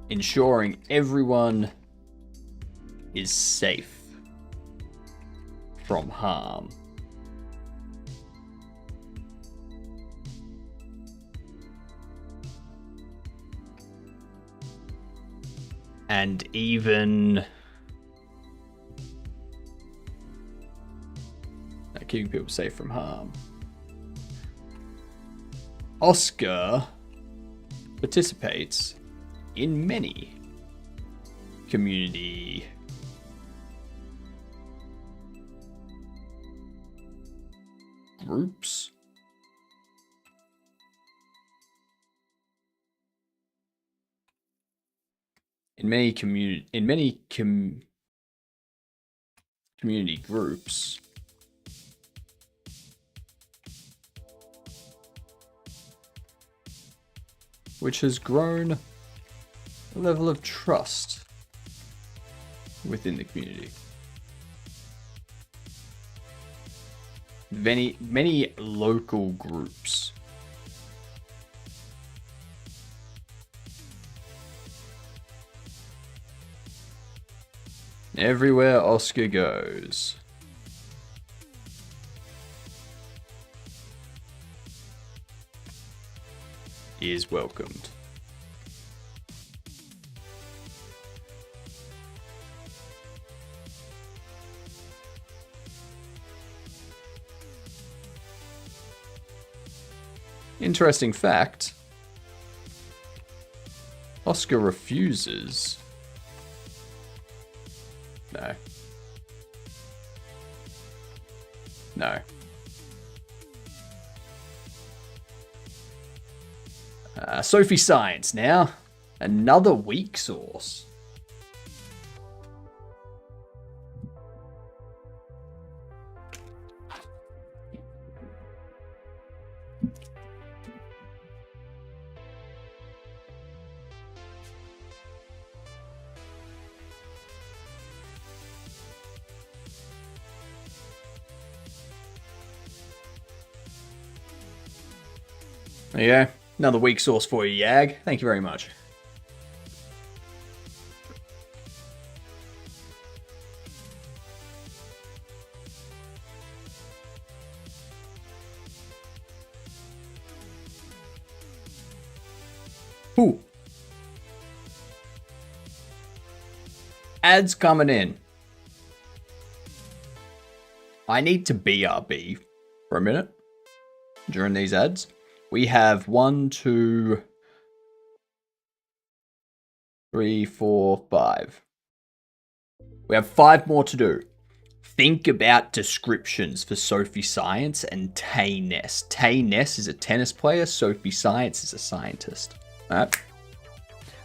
Ensuring everyone is safe from harm. And even keeping people safe from harm. Oscar participates in many community groups. In many community groups. Which has grown a level of trust within the community. Many local groups. Everywhere Oscar goes. Is welcomed. Interesting fact. Oscar refuses. No. No. Sophie Science now. Another weak source. There you go. Another weak source for you, Yag. Thank you very much. Ooh. Ads coming in. I need to BRB for a minute during these ads. We have 1, 2, 3, 4, 5. We have 5 more to do. Think about descriptions for Sophie Science and Tay Ness. Tay Ness is a tennis player. Sophie Science is a scientist. All right.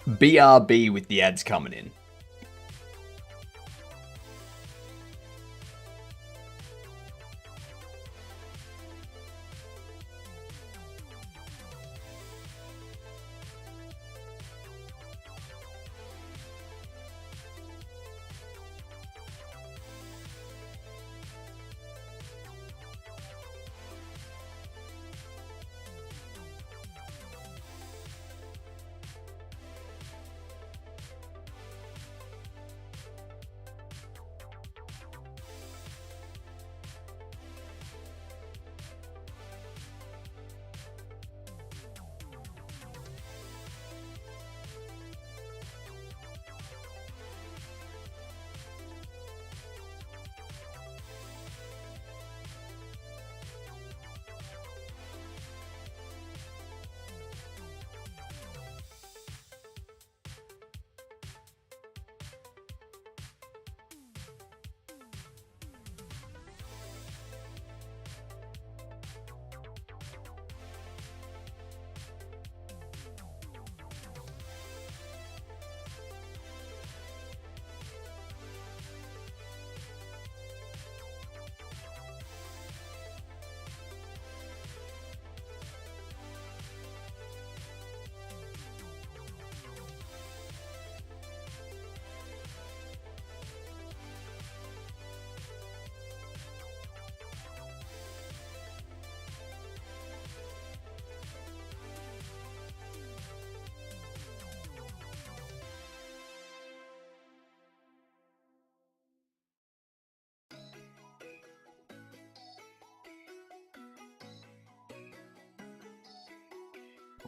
BRB with the ads coming in.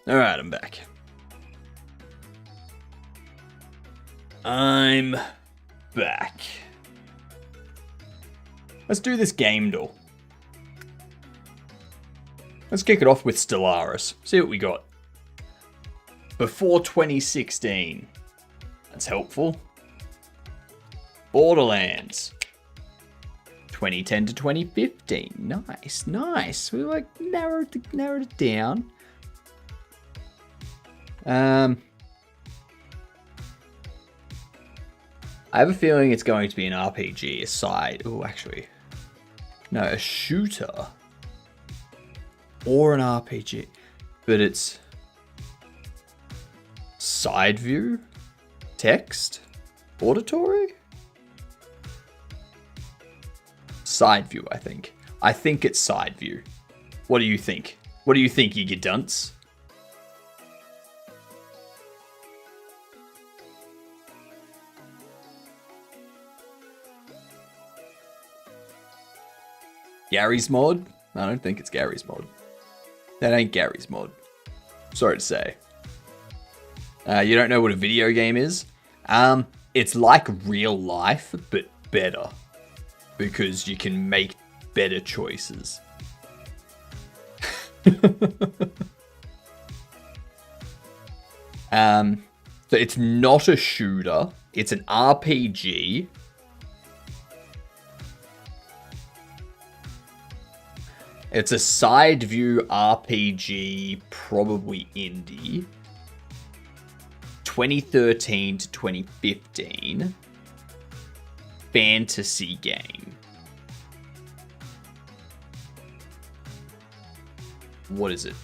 Alright, I'm back. I'm back. Let's do this game duel. Let's kick it off with Stellaris. See what we got. Before 2016. That's helpful. Borderlands. 2010 to 2015. Nice, nice. We like narrowed it down. I have a feeling it's going to be an RPG aside. Oh, actually. No, a shooter. Or an RPG. But it's side view? Text? Auditory? Side view, I think. I think it's side view. What do you think? What do you think, you dunce? Gary's mod? I don't think it's Gary's mod. That ain't Gary's mod. Sorry to say. You don't know what a video game is? It's like real life, but better. Because you can make better choices. So it's not a shooter. It's an RPG. It's a side view RPG, probably indie. 2013 to 2015. Fantasy game. What is it?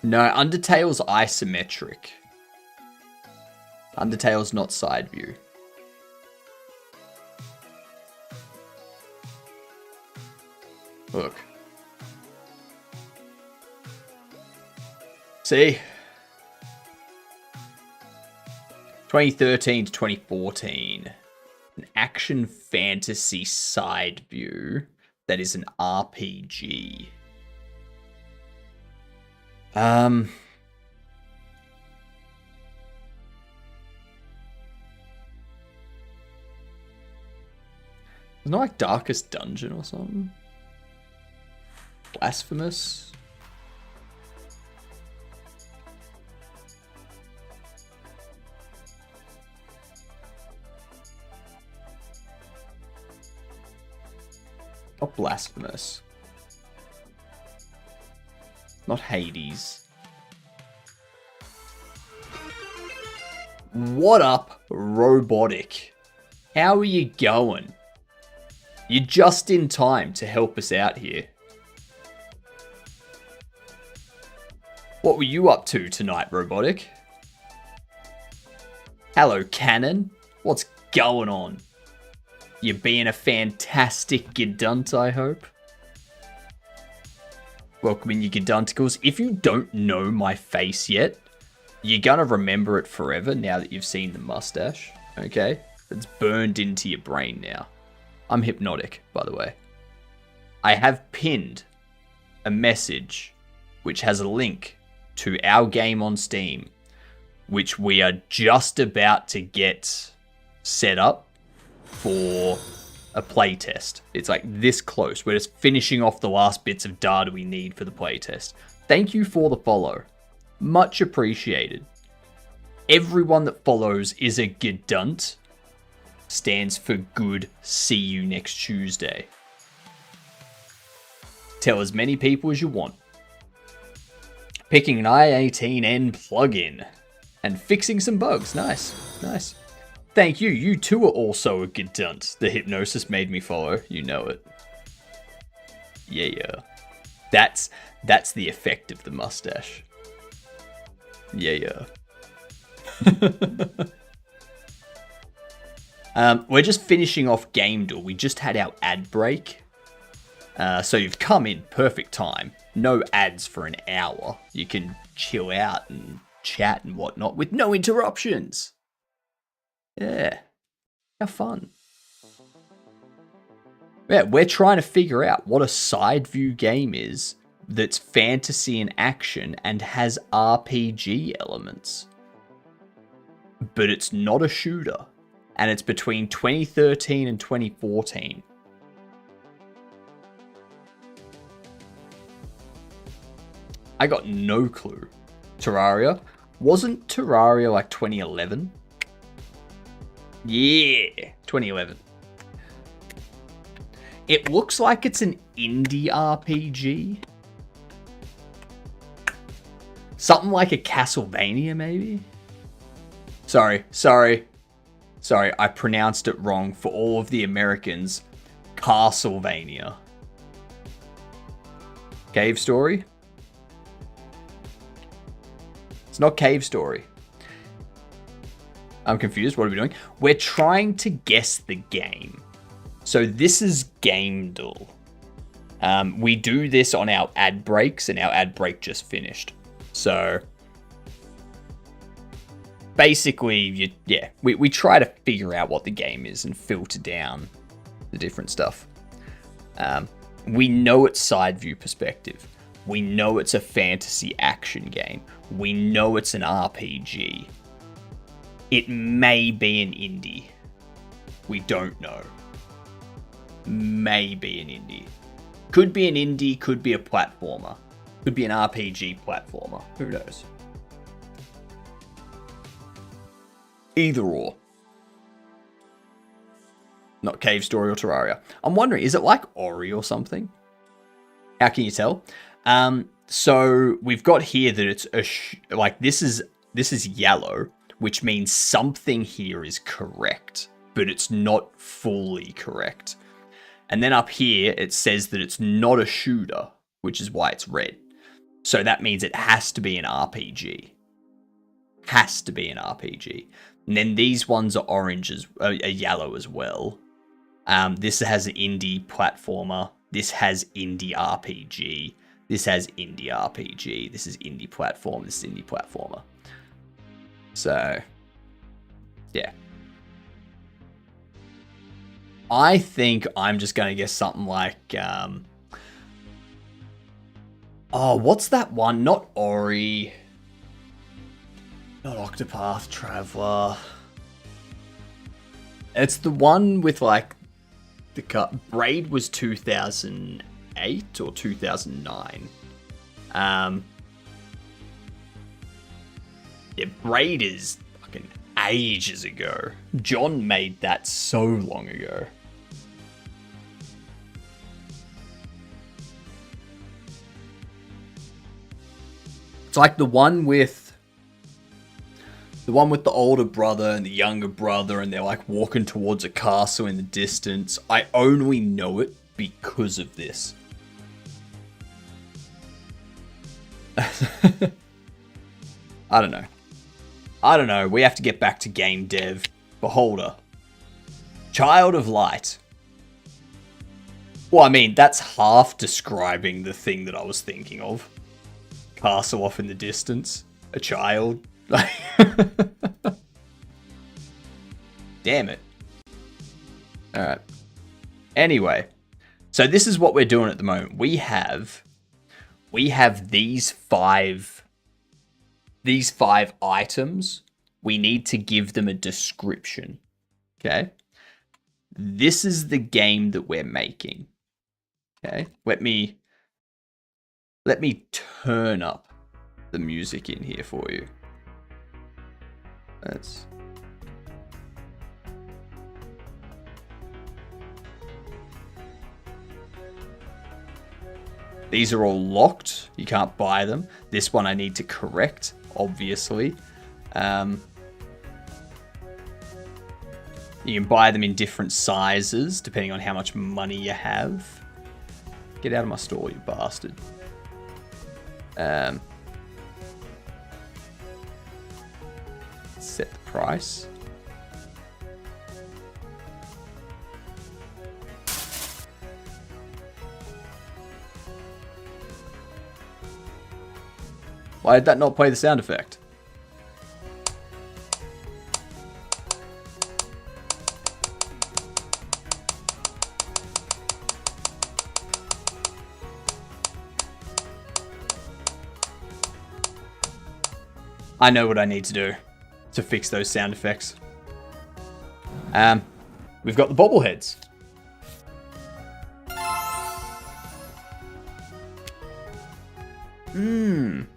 No, Undertale's isometric. Undertale's not side view. Look. See? 2013 to 2014. An action fantasy side view that is an RPG. It's not like Darkest Dungeon or something. Blasphemous. Not Blasphemous. Not Hades. What up, Robotic? How are you going? You're just in time to help us out here. What were you up to tonight, Robotic? Hello, Cannon. What's going on? You being a fantastic Gidunt, I hope? Welcome in, you Gidunticles. If you don't know my face yet, you're gonna remember it forever now that you've seen the mustache, okay? It's burned into your brain now. I'm hypnotic, by the way. I have pinned a message which has a link to our game on Steam, which we are just about to get set up for a playtest. It's like this close. We're just finishing off the last bits of data we need for the playtest. Thank you for the follow. Much appreciated. Everyone that follows is a Gidunt. Stands for good. See you next Tuesday. Tell as many people as you want. Picking an i18N plugin and fixing some bugs. Nice, nice. Thank you. You too are also a Gidunt. The hypnosis made me follow. You know it. Yeah. That's the effect of the mustache. Yeah. We're just finishing off Game Duel. We just had our ad break. So you've come in perfect time. No ads for an hour. You can chill out and chat and whatnot with no interruptions. Yeah. How fun. Yeah, we're trying to figure out what a side view game is that's fantasy and action and has RPG elements. But it's not a shooter. And it's between 2013 and 2014. I got no clue. Terraria? Wasn't Terraria like 2011? Yeah, 2011. It looks like it's an indie RPG. Something like a Castlevania, maybe? Sorry, I pronounced it wrong for all of the Americans. Castlevania. Cave Story? It's not Cave Story. I'm confused. What are we doing? We're trying to guess the game. So this is Gamedool. We do this on our ad breaks, and our ad break just finished. So basically, we try to figure out what the game is and filter down the different stuff. We know it's side view perspective. We know it's a fantasy action game. We know it's an RPG. It may be an indie. We don't know. May be an indie. Could be an indie, could be a platformer. Could be an RPG platformer. Who knows? Either or. Not Cave Story or Terraria. I'm wondering, is it like Ori or something? How can you tell? So we've got here that it's like this is yellow, which means something here is correct, but it's not fully correct. And then up here, it says that it's not a shooter, which is why it's red. So that means it has to be an RPG. Has to be an RPG. And then these ones are orange, are yellow as well. This has an indie platformer. This has indie RPG. This has indie RPG. This is indie platform. This is indie platformer. So, yeah. I think I'm just going to guess something like... what's that one? Not Ori. Not Octopath Traveler. It's the one with like... the cut. Braid was 2008 or 2009. Yeah, Braid is fucking ages ago. John made that so long ago. It's like the one with the older brother and the younger brother, and they're like walking towards a castle in the distance. I only know it because of this. I don't know. We have to get back to game dev. Beholder. Child of Light. Well, I mean, that's half describing the thing that I was thinking of. Castle off in the distance. A child. Damn it. Alright. Anyway. So this is what we're doing at the moment. We have these five items. We need to give them a description. Okay? This is the game that we're making. Okay? Let me turn up the music in here for you. These are all locked. You can't buy them. This one I need to correct, obviously. You can buy them in different sizes, depending on how much money you have. Get out of my store, you bastard. Set the price. Why did that not play the sound effect? I know what I need to do to fix those sound effects. We've got the bobbleheads.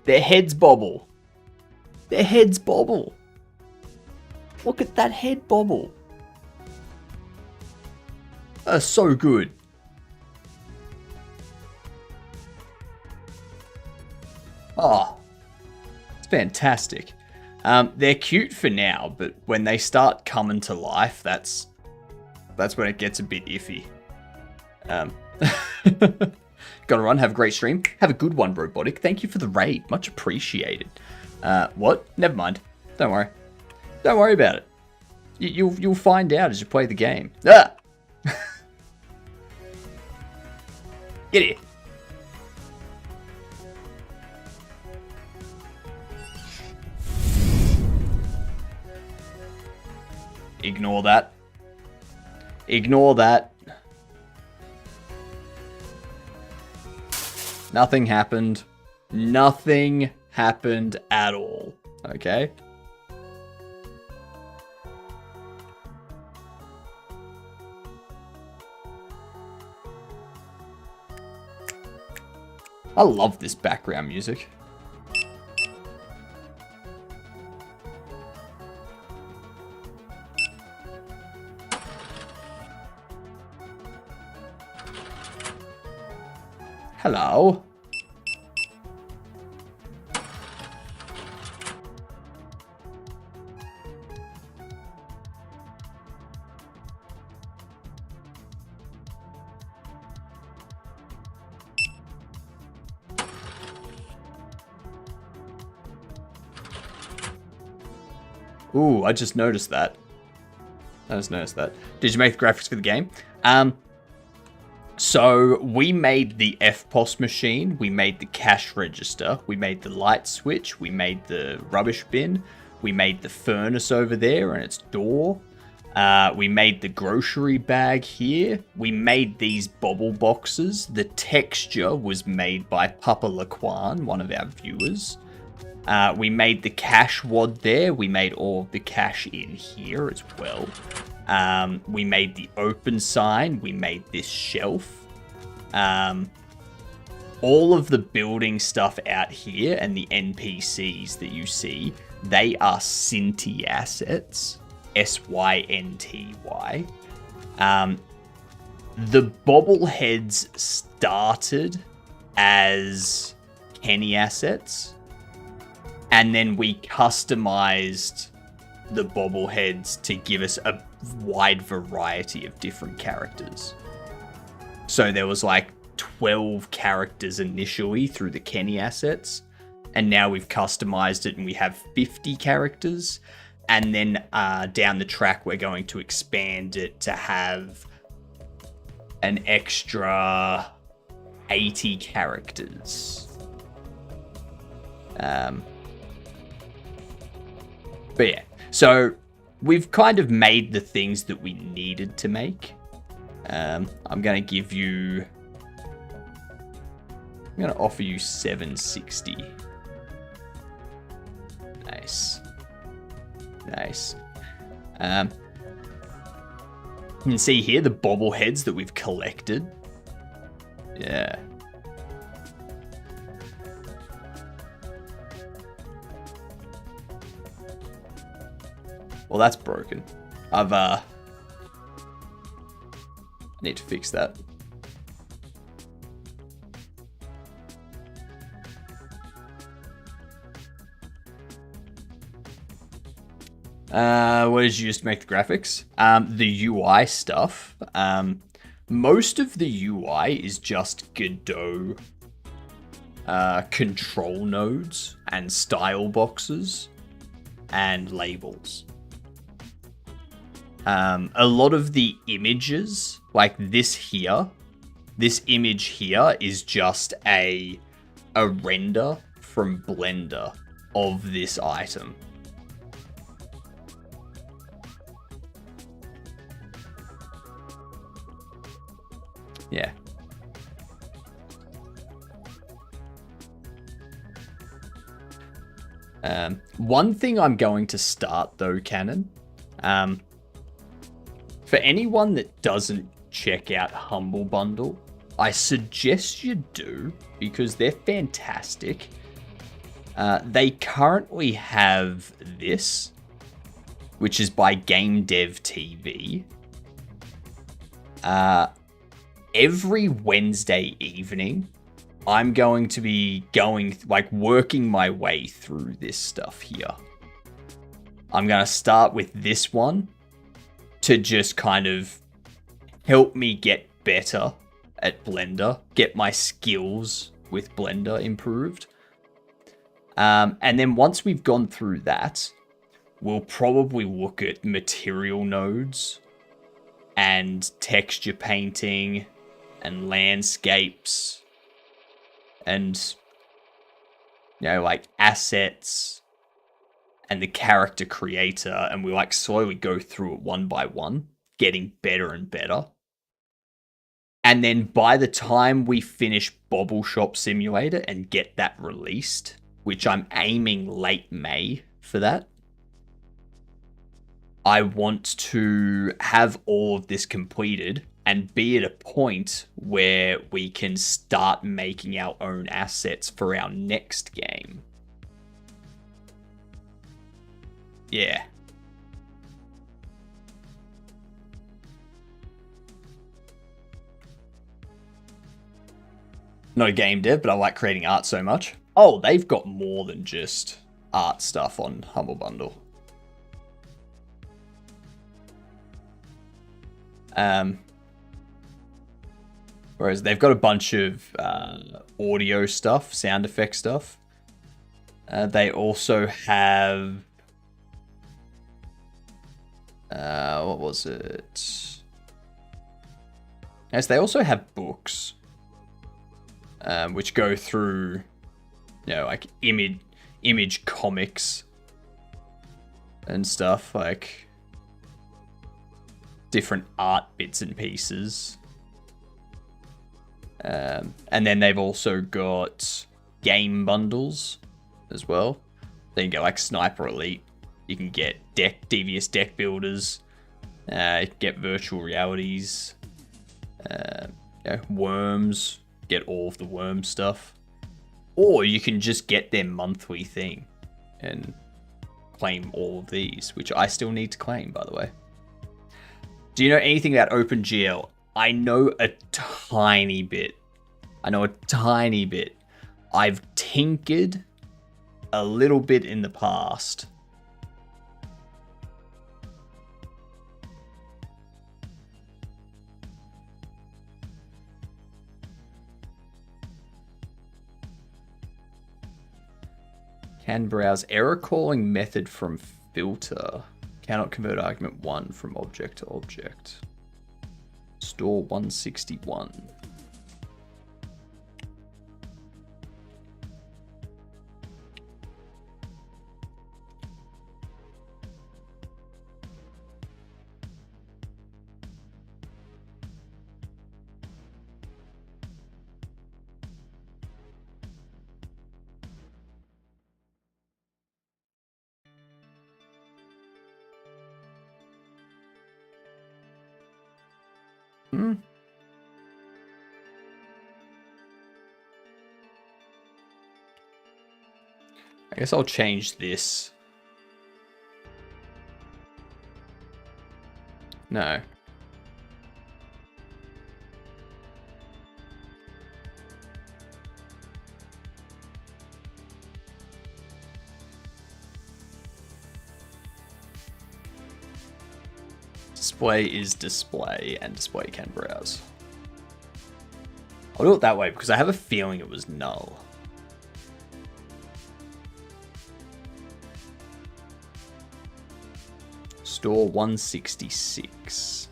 Their heads bobble. Their heads bobble. Look at that head bobble. That's so good. Oh, it's fantastic. They're cute for now, but when they start coming to life, that's when it gets a bit iffy. Gotta run. Have a great stream. Have a good one, Robotic. Thank you for the raid. Much appreciated. What? Never mind. Don't worry. Don't worry about it. You'll find out as you play the game. Ah! Get here. Ignore that. Ignore that. Nothing happened. Nothing happened at all. Okay? I love this background music. Hello. Ooh, I just noticed that. Did you make the graphics for the game? So we made the FPOS machine, we made the cash register, we made the light switch, we made the rubbish bin, we made the furnace over there and its door, we made the grocery bag here, we made these bobble boxes, the texture was made by Papa Laquan, one of our viewers. We made the cash wad there, we made all of the cash in here as well. We made the open sign, we made this shelf. All of the building stuff out here and the NPCs that you see, they are Synty assets. S-Y-N-T-Y. The bobbleheads started as Kenny assets. And then we customized the bobbleheads to give us a wide variety of different characters. So there was like 12 characters initially through the Kenny assets, and now we've customized it and we have 50 characters. And then down the track, we're going to expand it to have an extra 80 characters. But yeah, so we've kind of made the things that we needed to make. I'm going to give you... I'm going to offer you 760. Nice. Nice. You can see here the bobbleheads that we've collected. Yeah. Well, that's broken. I need to fix that. What did you use to make the graphics? The UI stuff. Most of the UI is just Godot control nodes and style boxes and labels. A lot of the images, like this image here is just a render from Blender of this item. Yeah. One thing I'm going to start though, Canon, for anyone that doesn't check out Humble Bundle, I suggest you do, because they're fantastic. They currently have this, which is by Game Dev TV. Every Wednesday evening, I'm going to be working my way through this stuff here. I'm going to start with this one to just kind of help me get better at Blender, get my skills with Blender improved. And then once we've gone through that, we'll probably look at material nodes and texture painting and landscapes and, you know, like assets and the character creator, and we like slowly go through it one by one, getting better and better. And then by the time we finish Bobble Shop Simulator and get that released, which I'm aiming late May for that, I want to have all of this completed and be at a point where we can start making our own assets for our next game. Yeah. Not a game dev, but I like creating art so much. Oh, they've got more than just art stuff on Humble Bundle. Whereas they've got a bunch of audio stuff, sound effect stuff. They also have... what was it? Yes, they also have books, which go through, you know, like image comics and stuff, like different art bits and pieces. And then they've also got game bundles as well. Then you get like Sniper Elite. You can get devious deck builders. You can get virtual realities. Worms. Get all of the worm stuff. Or you can just get their monthly thing and claim all of these, which I still need to claim, by the way. Do you know anything about OpenGL? I know a tiny bit. I've tinkered a little bit in the past. Can browse error calling method from filter. Cannot convert argument 1 from object to object. Store 161. I guess I'll change this. No. Display is display, and display can browse. I'll do it that way because I have a feeling it was null. Store 166.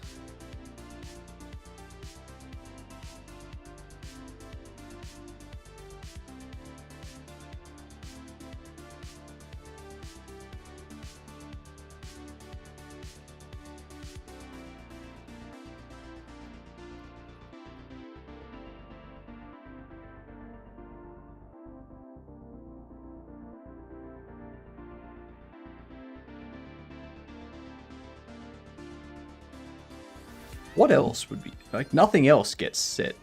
What else would be... Like, nothing else gets set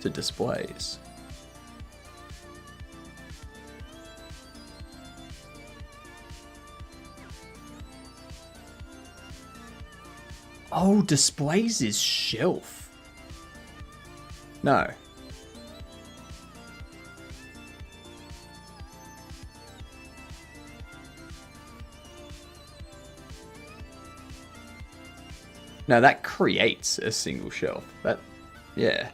to displays. Oh, displays is shelf. No. No, that creates a single shelf. That, yeah.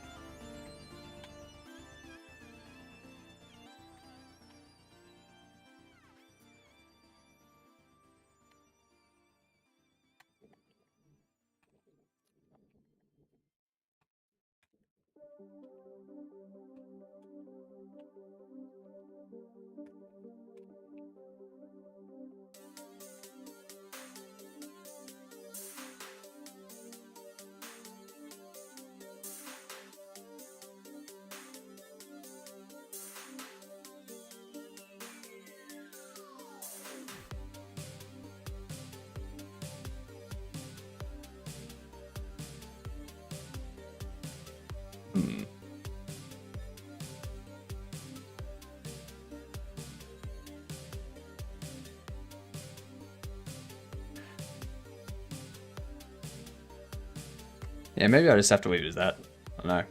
Yeah, maybe I just have to leave it as that. I don't know.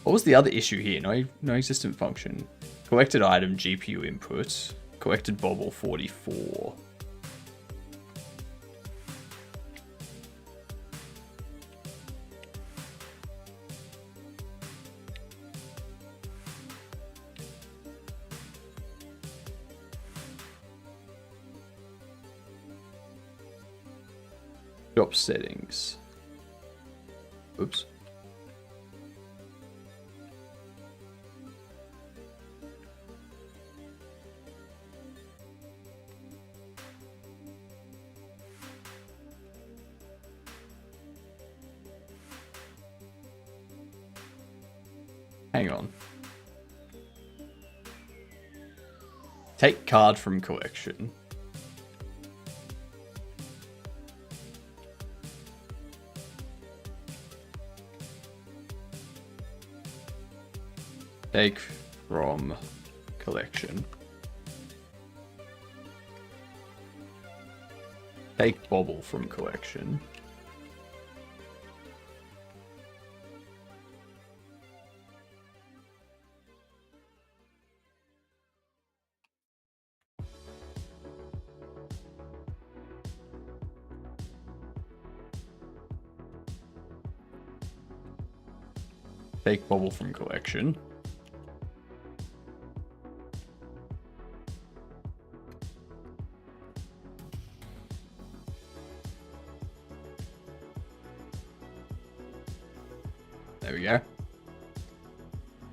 What was the other issue here? No existent function. Collected item, GPU input. Collected Bobble 44. Shop settings. Oops. Hang on. Take card from collection. Take from collection. Take Bobble from collection. Take Bobble from collection. There we go.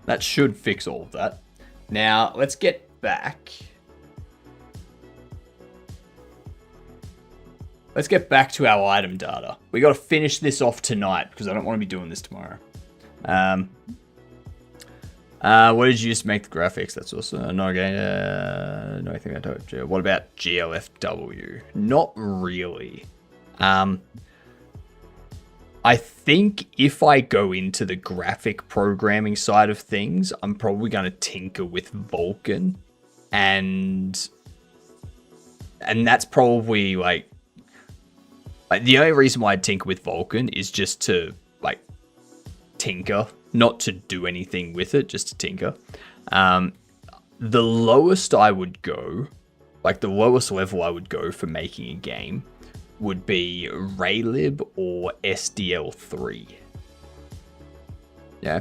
That should fix all of that. Now, let's get back. Let's get back to our item data. We got to finish this off tonight because I don't want to be doing this tomorrow. What did you use to make the graphics? That's also not again. No, I think I told you. What about GLFW? Not really. I think if I go into the graphic programming side of things, I'm probably going to tinker with Vulkan, and that's probably like the only reason why I tinker with Vulkan is just to like tinker, not to do anything with it, just to tinker. The lowest I would go, like the lowest level I would go for making a game would be Raylib or SDL3. Yeah.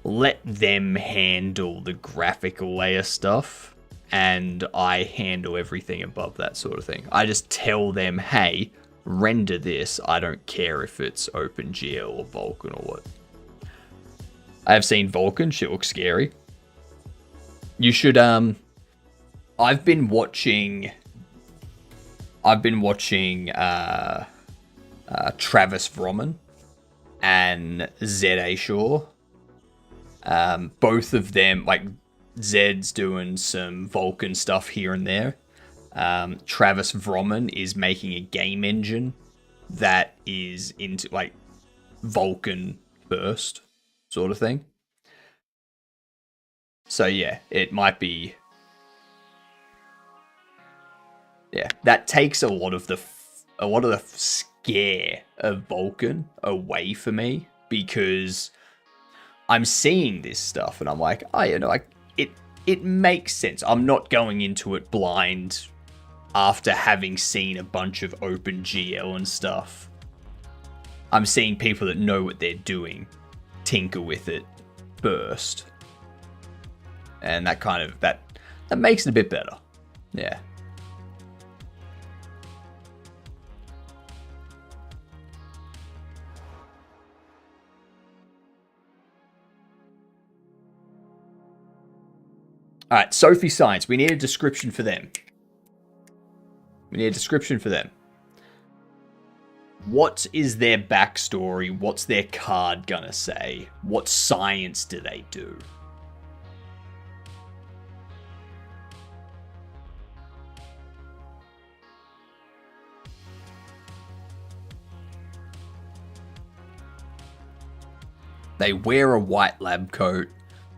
Let them handle the graphical layer stuff, and I handle everything above that sort of thing. I just tell them, hey, render this. I don't care if it's OpenGL or Vulkan or what. I have seen Vulkan. Shit looks scary. You should, I've been watching Travis Vrooman and Z.A. Shaw. Both of them, like, Zed's doing some Vulkan stuff here and there. Travis Vrooman is making a game engine that is into like Vulcan first sort of thing. So yeah, it might be. Yeah, that takes a lot of the scare of Vulcan away for me, because I'm seeing this stuff and I'm like, oh, you know, like it makes sense. I'm not going into it blind after having seen a bunch of OpenGL and stuff. I'm seeing people that know what they're doing tinker with it first, and that kind of that makes it a bit better. Yeah. All right, Sophie Science. We need a description for them. What is their backstory? What's their card gonna say? What science do they do? They wear a white lab coat.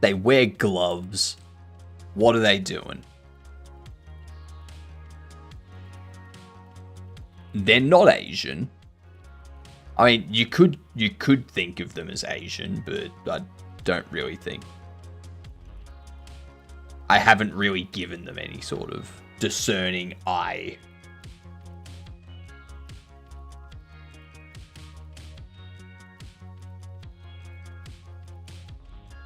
They wear gloves. What are they doing? They're not Asian. I mean, you could think of them as Asian, but I don't really think. I haven't really given them any sort of discerning eye.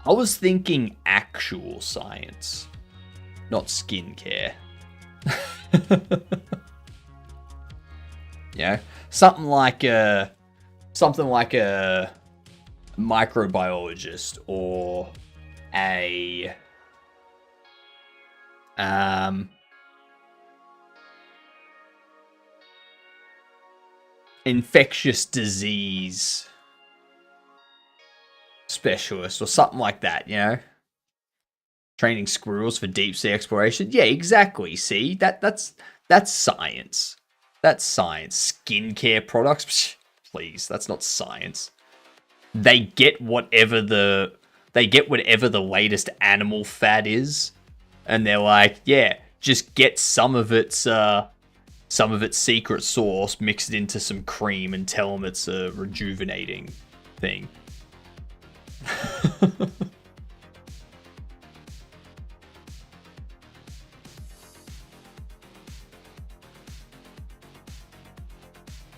I was thinking actual science, not skincare. Yeah, something like a microbiologist or a infectious disease specialist or something like that, you know? Training squirrels for deep sea exploration. Yeah, exactly. See, that's science. That's science. Skincare products, psh, please, that's not science. They get whatever the latest animal fad is, and they're like, yeah, just get some of its secret sauce, mix it into some cream, and tell them it's a rejuvenating thing.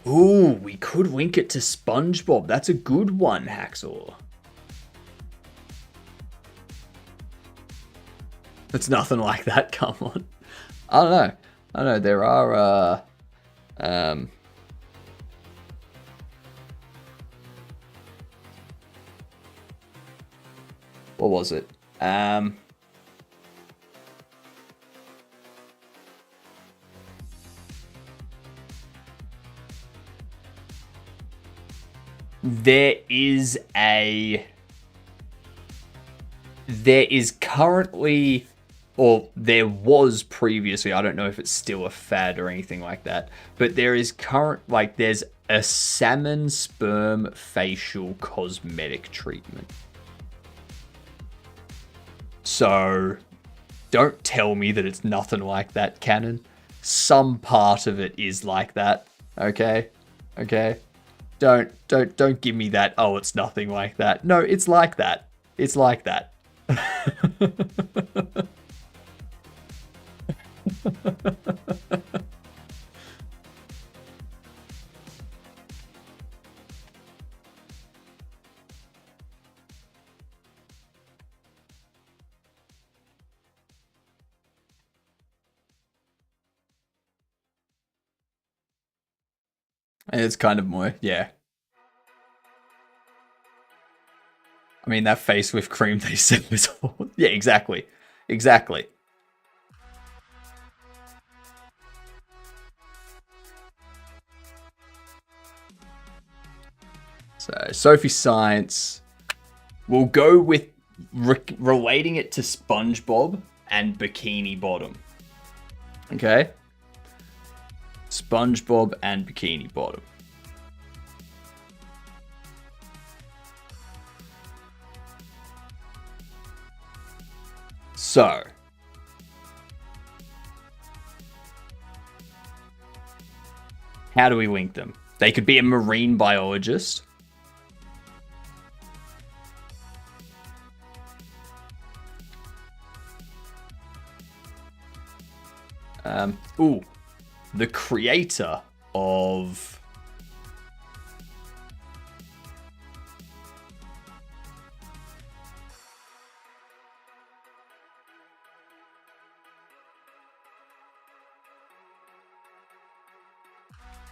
Ooh, we could link it to SpongeBob. That's a good one, Hacksaw. It's nothing like that. Come on. I don't know. There are what was it? There is currently, or there was previously, I don't know if it's still a fad or anything like that, but there's a salmon sperm facial cosmetic treatment. So don't tell me that it's nothing like that, Canon. Some part of it is like that. Okay? Don't give me that, oh, it's nothing like that. No, it's like that. It's like that. It's kind of more, yeah. I mean, that face with cream they said was all... Yeah, exactly. So, Sophie Science. We'll go with relating it to SpongeBob and Bikini Bottom. Okay? SpongeBob and Bikini Bottom. So, how do we link them? They could be a marine biologist.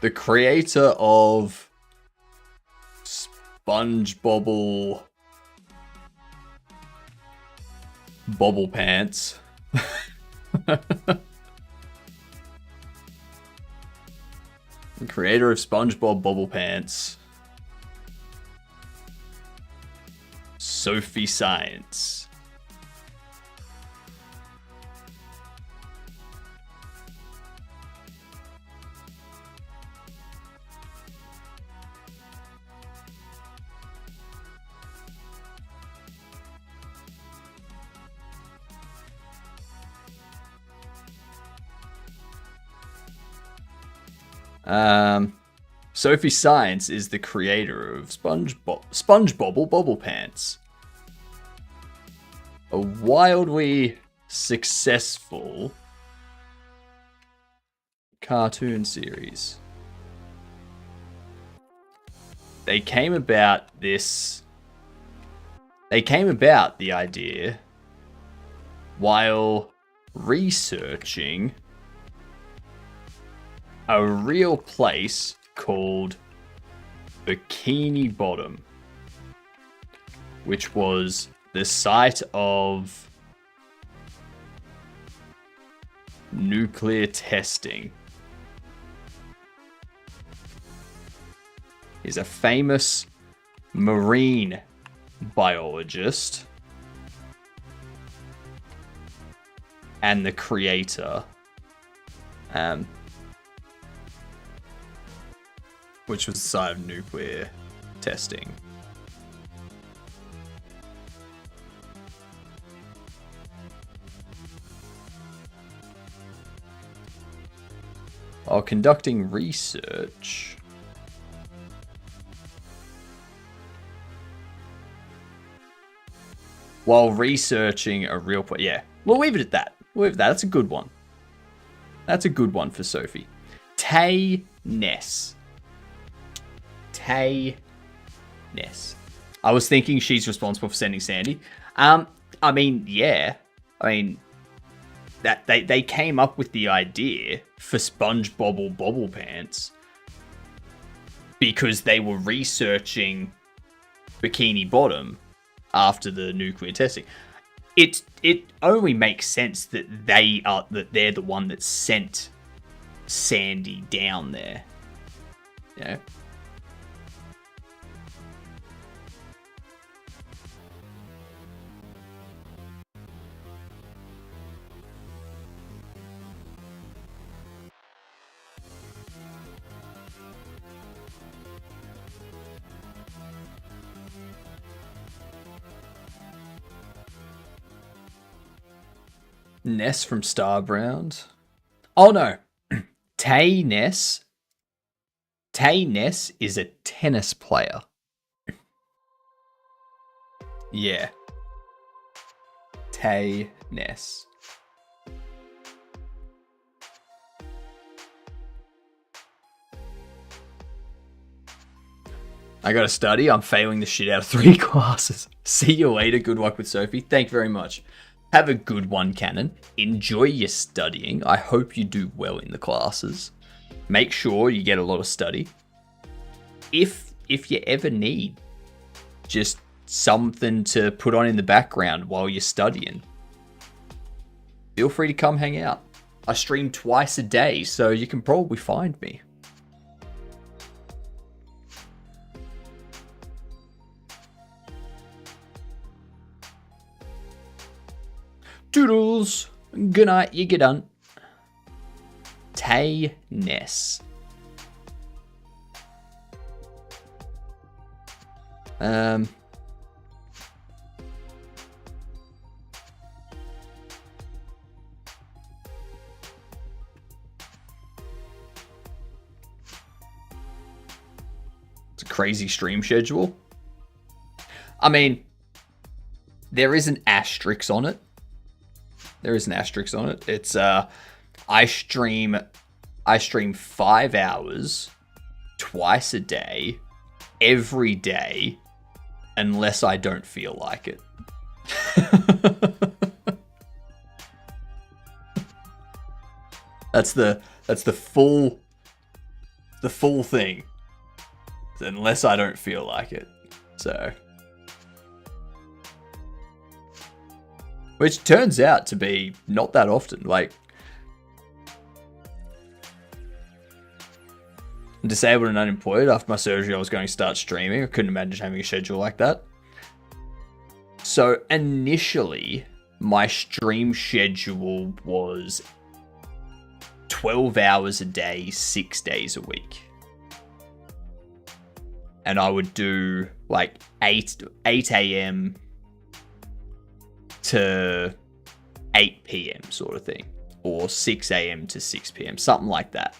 The creator of Sponge Bobble Pants. The creator of SpongeBob Bobble Pants, Sophie Science. Sophie Science is the creator of Sponge Bobble Bobble Pants, a wildly successful cartoon series. They came about the idea while researching a real place called Bikini Bottom, which was the site of nuclear testing. He's a famous marine biologist and the creator, which was the site of nuclear testing. While conducting research, a real place. Yeah, we'll leave it at that. That's a good one. That's a good one for Sophie. Tay Ness. I was thinking she's responsible for sending Sandy. I mean, that they came up with the idea for Sponge Bobble Pants because they were researching Bikini Bottom after the nuclear testing. It only makes sense that they're the one that sent Sandy down there. Yeah. Ness from Starbound. Oh no. Tay Ness is a tennis player. Yeah. Tay Ness. I gotta study. I'm failing the shit out of 3 classes. See you later. Good luck with Sophie. Thank you very much. Have a good one, Cannon. Enjoy your studying. I hope you do well in the classes. Make sure you get a lot of study. If you ever need just something to put on in the background while you're studying, feel free to come hang out. I stream twice a day, so you can probably find me. Doodles. Good night, you get done. Tay Ness. crazy stream schedule. I mean, there is an asterisk on it. It's I stream 5 hours twice a day, every day, unless I don't feel like it. That's the full thing. Unless I don't feel like it. So, which turns out to be not that often. Like, I'm disabled and unemployed. After my surgery, I was going to start streaming. I couldn't imagine having a schedule like that. So initially, my stream schedule was 12 hours a day, 6 days a week. And I would do like 8 a.m. to 8 p.m. sort of thing. Or 6 a.m. to 6 p.m. Something like that.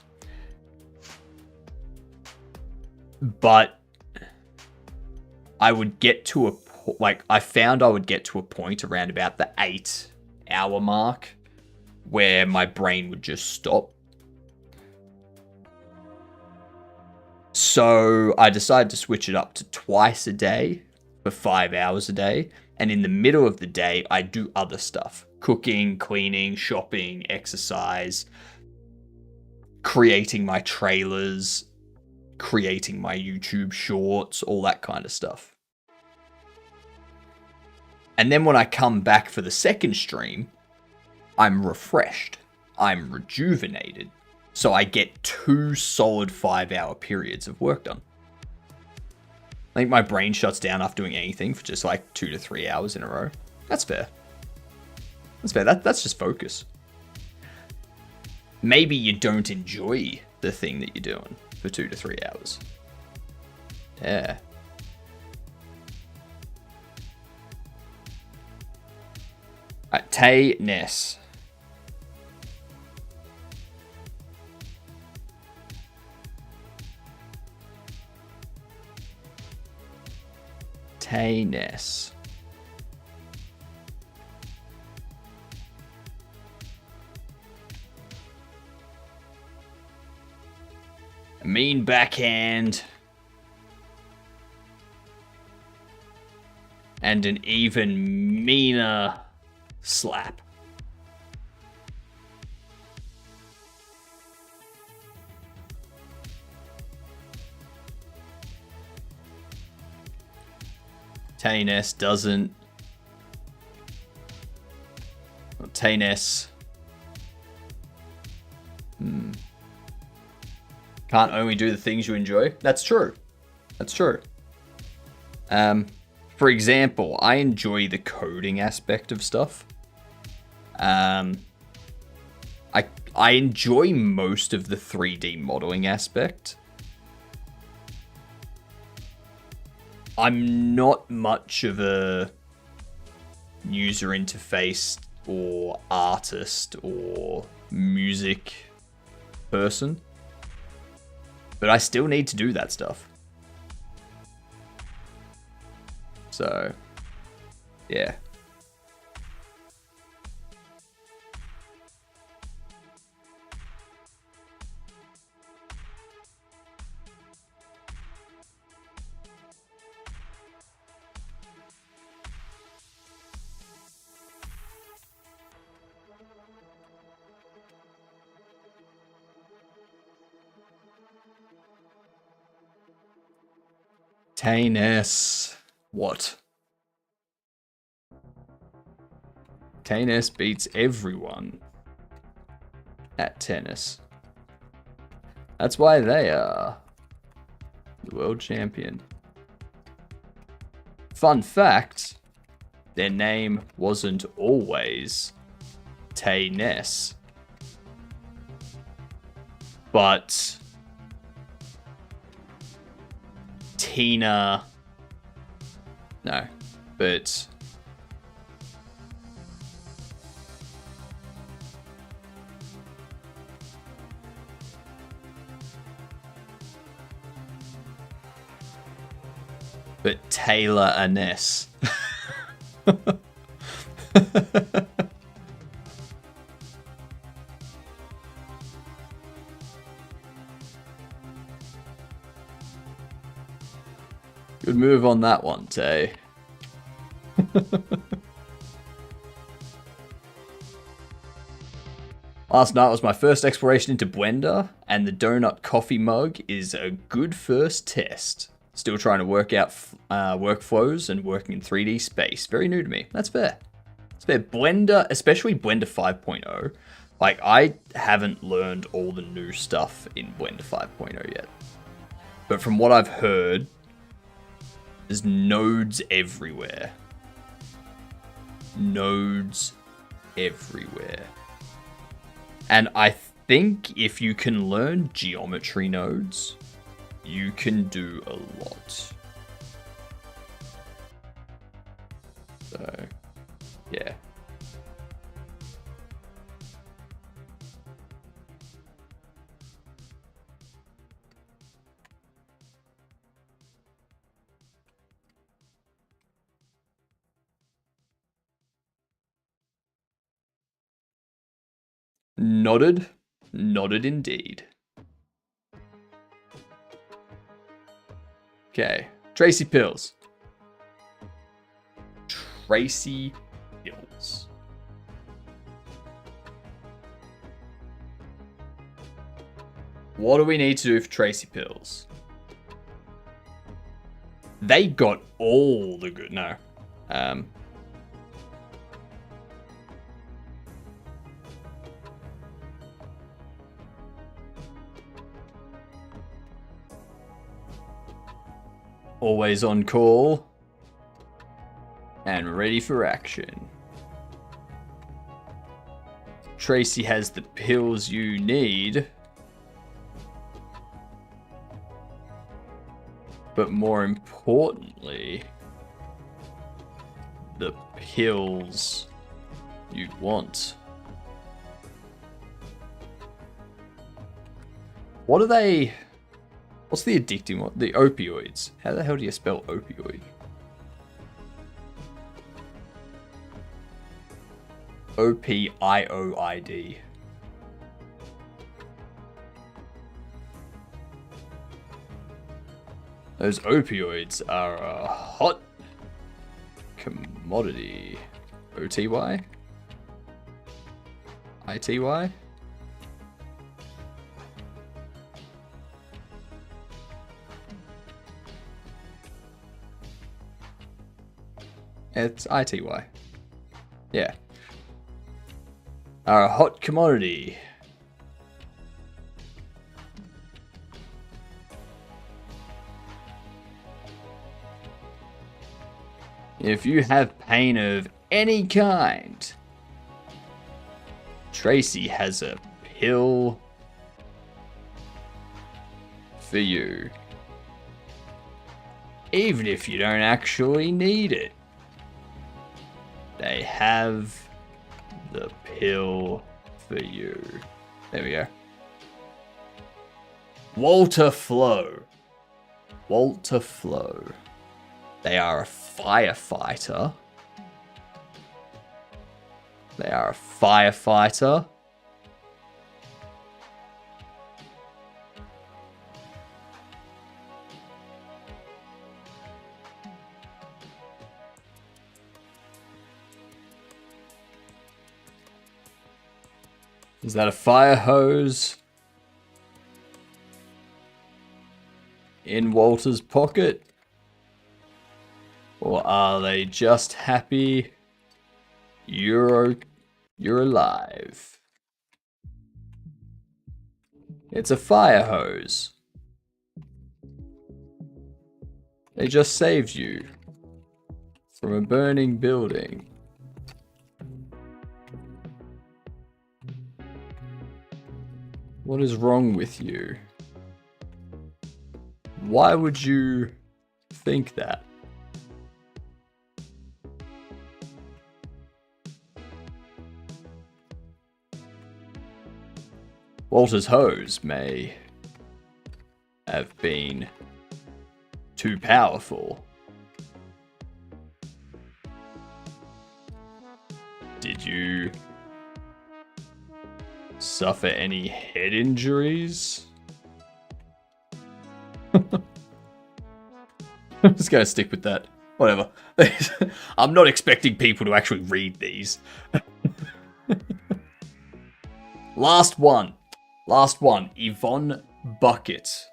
But I would get to I found I would get to a point around about the 8-hour mark where my brain would just stop. So I decided to switch it up to twice a day for 5 hours a day. And in the middle of the day, I do other stuff. Cooking, cleaning, shopping, exercise, creating my trailers, creating my YouTube shorts, all that kind of stuff. And then when I come back for the second stream, I'm refreshed. I'm rejuvenated. So I get 2 solid 5-hour periods of work done. I think my brain shuts down after doing anything for just like 2 to 3 hours in a row. That's fair. That's just focus. Maybe you don't enjoy the thing that you're doing for 2 to 3 hours. Yeah. Alright, Tay Ness. Tay Ness. A mean backhand. And an even meaner slap. Tayness doesn't. Well, Tayness. Can't only do the things you enjoy. That's true. That's true. For example, I enjoy the coding aspect of stuff. I enjoy most of the 3D modeling aspect. I'm not much of a user interface or artist or music person, but I still need to do that stuff. So, yeah. Tayness. What? Tayness beats everyone at tennis. That's why they are the world champion. Fun fact, their name wasn't always Tayness, but Tina... No, but... but Taylor Aness. Good move on that one, Tay. Last night was my first exploration into Blender, and the donut coffee mug is a good first test. Still trying to work out workflows and working in 3D space. Very new to me. That's fair. It's fair. Blender, especially Blender 5.0. Like, I haven't learned all the new stuff in Blender 5.0 yet. But from what I've heard, there's nodes everywhere. Nodes everywhere. And I think if you can learn geometry nodes, you can do a lot. So, yeah. Nodded. Nodded indeed. Okay. Tracy Pills. Tracy Pills. What do we need to do for Tracy Pills? They got all the good... No. Always on call. And ready for action. Tracy has the pills you need. But more importantly, the pills you want. What are they? What's the addicting one? The opioids. How the hell do you spell opioid? O-P-I-O-I-D. Those opioids are a hot commodity. O-T-Y? I-T-Y? It's I-T-Y. Yeah. Are a hot commodity. If you have pain of any kind, Tracy has a pill for you. Even if you don't actually need it, they have the pill for you. There we go. Walter Flo. Walter Flo. They are a firefighter. They are a firefighter. Is that a fire hose in Walter's pocket? Or are they just happy you're alive? It's a fire hose. They just saved you from a burning building. What is wrong with you? Why would you think that? Walter's hose may have been too powerful Did you suffer any head injuries? I'm just going to stick with that. Whatever. I'm not expecting people to actually read these. Last one. Yvonne Bucket.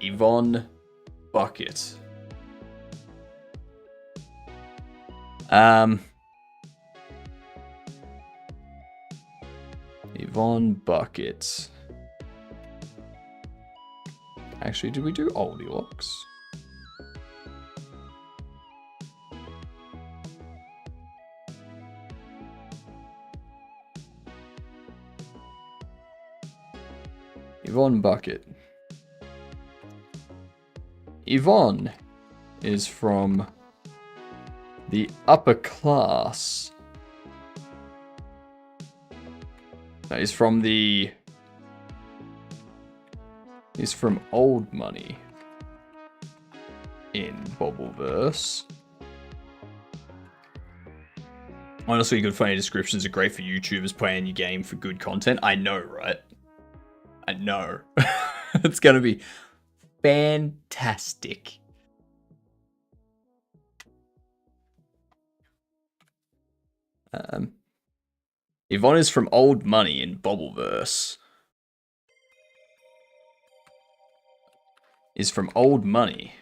Yvonne Bucket. Yvonne Bucket. Actually, did we do old Ewoks? Yvonne Bucket. Yvonne is from the upper class. No, he's from old money in Bobbleverse. Honestly, good funny descriptions are great for YouTubers playing your game for good content. I know, right? I know. It's gonna be fantastic. Yvonne is from old money in Bobbleverse. Is from old money.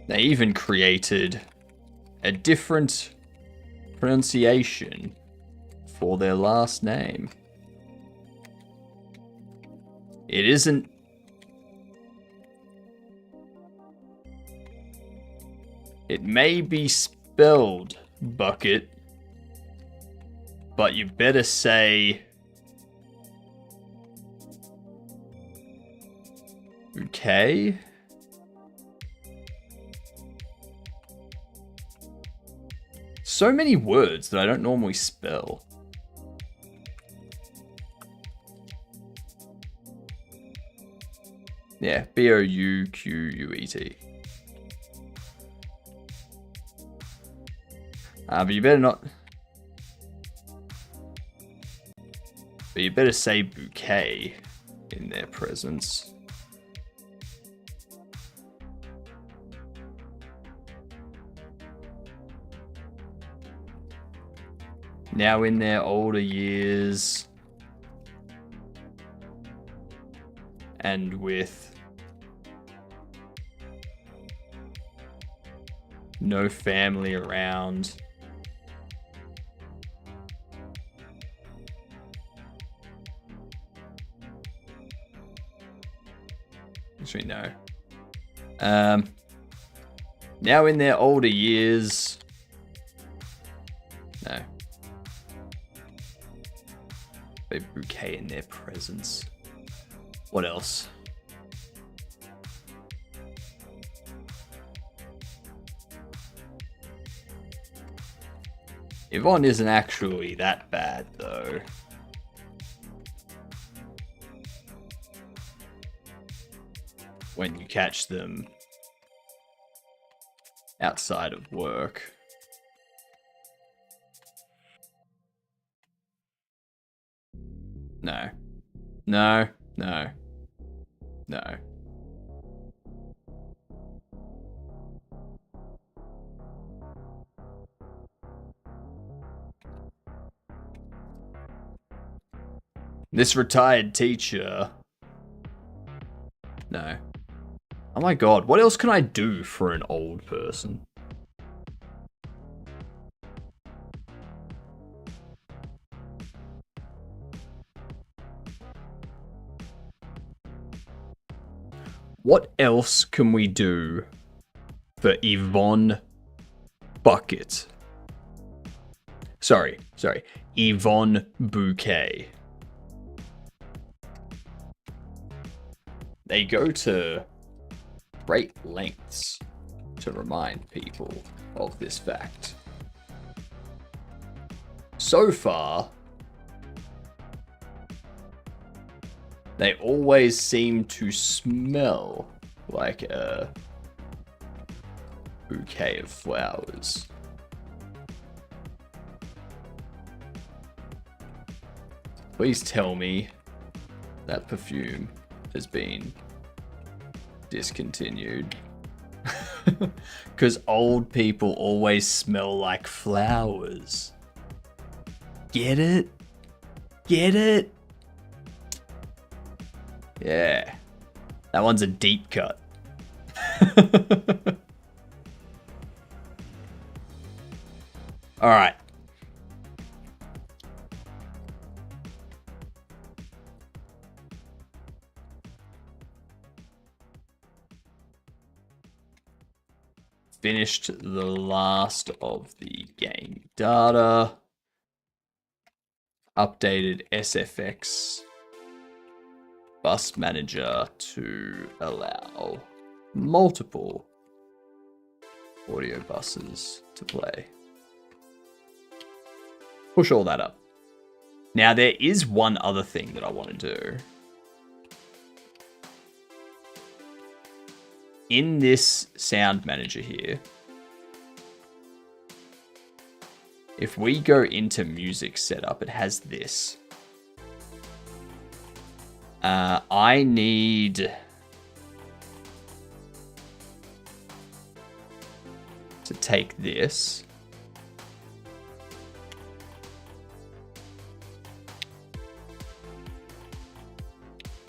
They even created a different pronunciation for their last name. It isn't... It may be spelled bucket, but you better say... Okay? So many words that I don't normally spell. Yeah, Bouquet. But you better not... But you better say bouquet in their presence. Now in their older years, and with no family around, actually no. Now in their older years, no. A bouquet in their presence. What else? Yvonne isn't actually that bad, though. When you catch them outside of work. No. No. No. No. This retired teacher. No. Oh my god, what else can I do for an old person? What else can we do for Yvonne Bucket? Sorry. Yvonne Bouquet. They go to great lengths to remind people of this fact. So far, They always seem to smell like a bouquet of flowers. Please tell me that perfume has been discontinued. Because old people always smell like flowers. Get it? Get it? Yeah. That one's a deep cut. Alright. Finished the last of the game data. Updated SFX bus manager to allow multiple audio buses to play. Push all that up. Now there is one other thing that I want to do. In this sound manager here, if we go into music setup, it has this. I need to take this.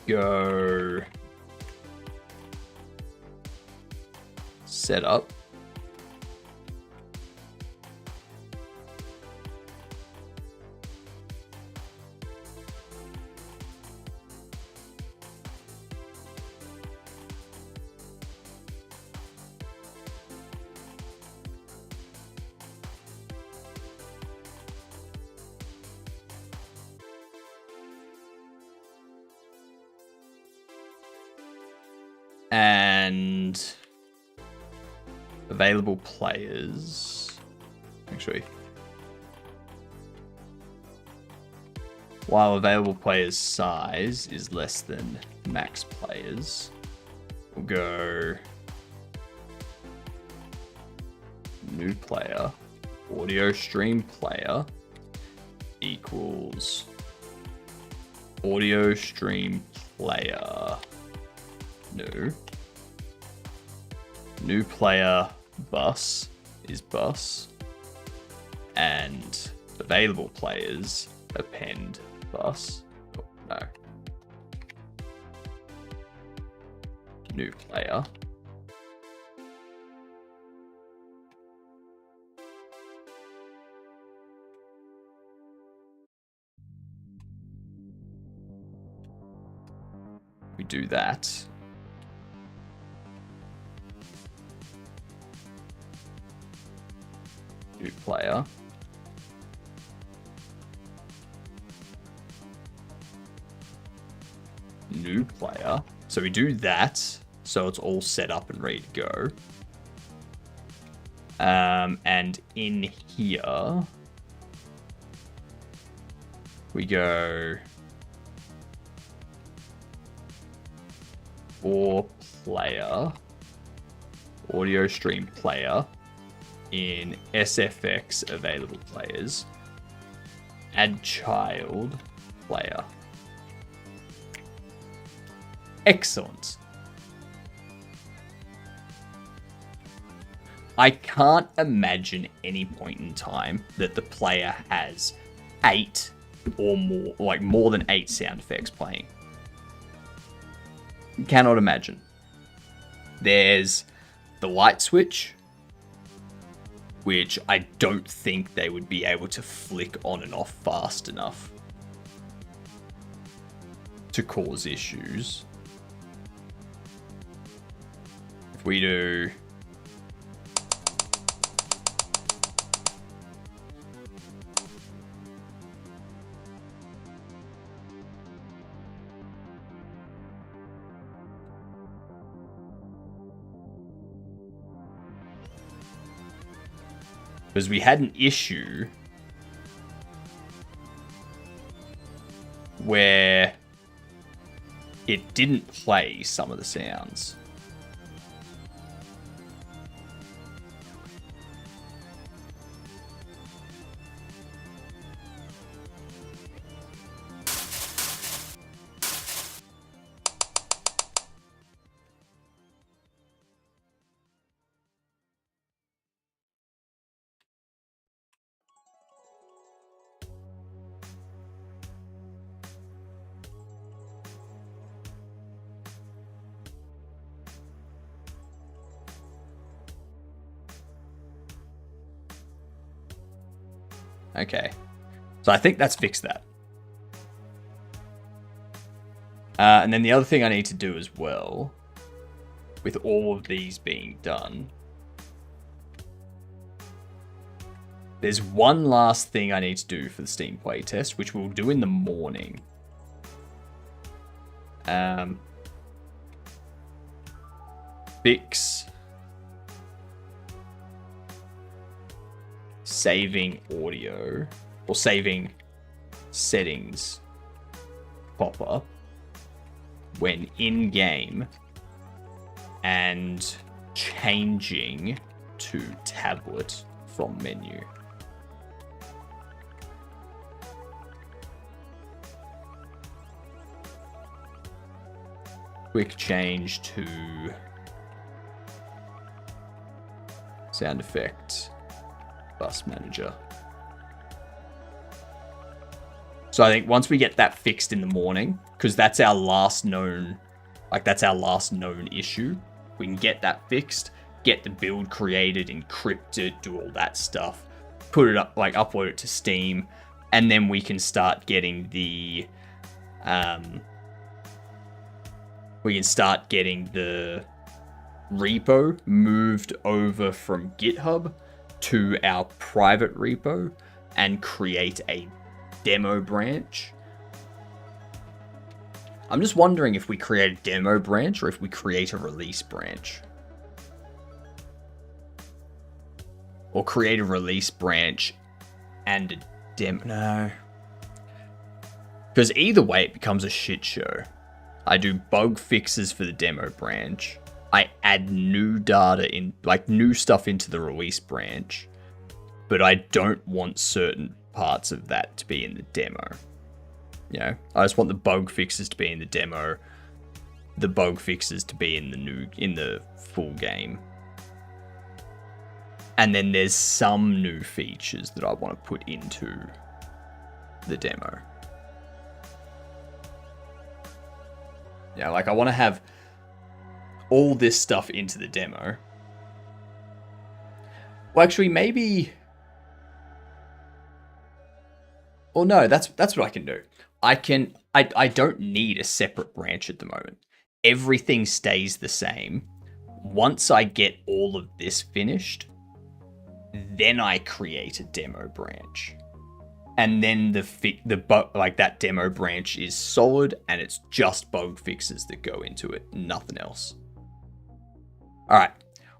Go setup. And available players. Actually, while available players size is less than max players, we'll go new player, audio stream player equals audio stream player new player bus is bus, and available players append bus. Oh, no. New player. We do that. New player. New player. So we do that. So it's all set up and ready to go. And in here, we go for player, audio stream player. In SFX available players, add child player. Excellent. I can't imagine any point in time that the player has 8 or more, like more than 8 sound effects playing. Cannot imagine. There's the light switch, which I don't think they would be able to flick on and off fast enough to cause issues. If we do because we had an issue where it didn't play some of the sounds. Okay, so I think that's fixed that. And then the other thing I need to do as well, with all of these being done, there's one last thing I need to do for the Steam playtest, which we'll do in the morning. Fix saving audio or saving settings pop-up when in game and changing to tablet from menu. Quick change to sound effect bus manager. So I think once we get that fixed in the morning, because that's our last known, issue, we can get that fixed, get the build created, encrypt it, do all that stuff, put it up, upload it to Steam, and then we can start getting the, repo moved over from GitHub to our private repo and create a demo branch. I'm just wondering if we create a demo branch or if we create a release branch. Or create a release branch and a demo. No. Because either way, it becomes a shit show. I do bug fixes for the demo branch. I add new data in, new stuff into the release branch. But I don't want certain parts of that to be in the demo. You know, I just want the bug fixes to be in the demo, the bug fixes to be in the full game. And then there's some new features that I want to put into the demo. Yeah, I want to have all this stuff into the demo. Well, actually, maybe... Well, no, that's what I can do. I don't need a separate branch at the moment. Everything stays the same. Once I get all of this finished, then I create a demo branch. And then that demo branch is solid and it's just bug fixes that go into it, nothing else. All right,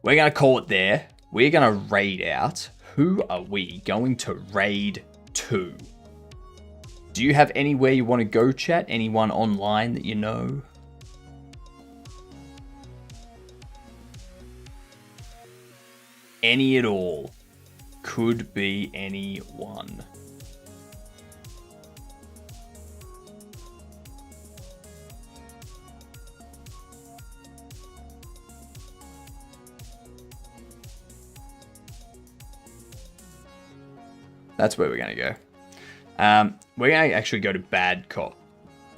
we're going to call it there. We're going to raid out. Who are we going to raid to? Do you have anywhere you want to go, chat? Anyone online that you know? Any at all. Could be anyone. That's where we're going to go. We're going to actually go to Bad Cop.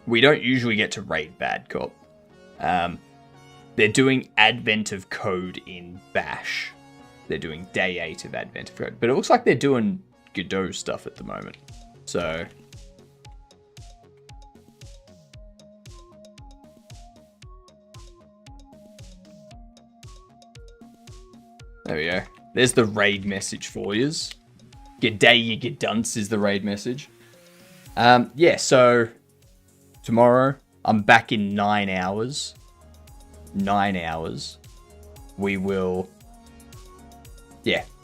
We don't usually get to raid Bad Cop. They're doing Advent of Code in Bash. They're doing Day 8 of Advent of Code. But it looks like they're doing Godot stuff at the moment. So... there we go. There's the raid message for yous. G'day, you gedunce is the raid message. Yeah, so tomorrow I'm back in 9 hours. 9 hours. We will,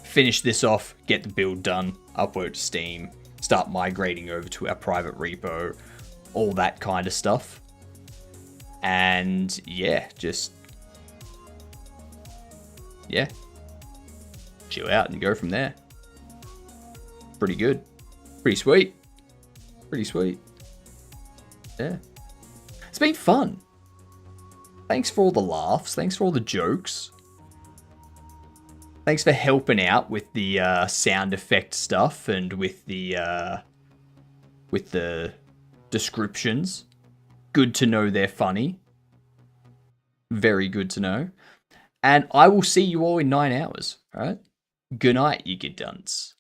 finish this off, get the build done, upload to Steam, start migrating over to our private repo, all that kind of stuff. And yeah, just chill out and go from there. Pretty good. Pretty sweet. Pretty sweet. Yeah. It's been fun. Thanks for all the laughs. Thanks for all the jokes. Thanks for helping out with the sound effect stuff and with the descriptions. Good to know they're funny. Very good to know. And I will see you all in 9 hours. All right. Good night, you good dunce.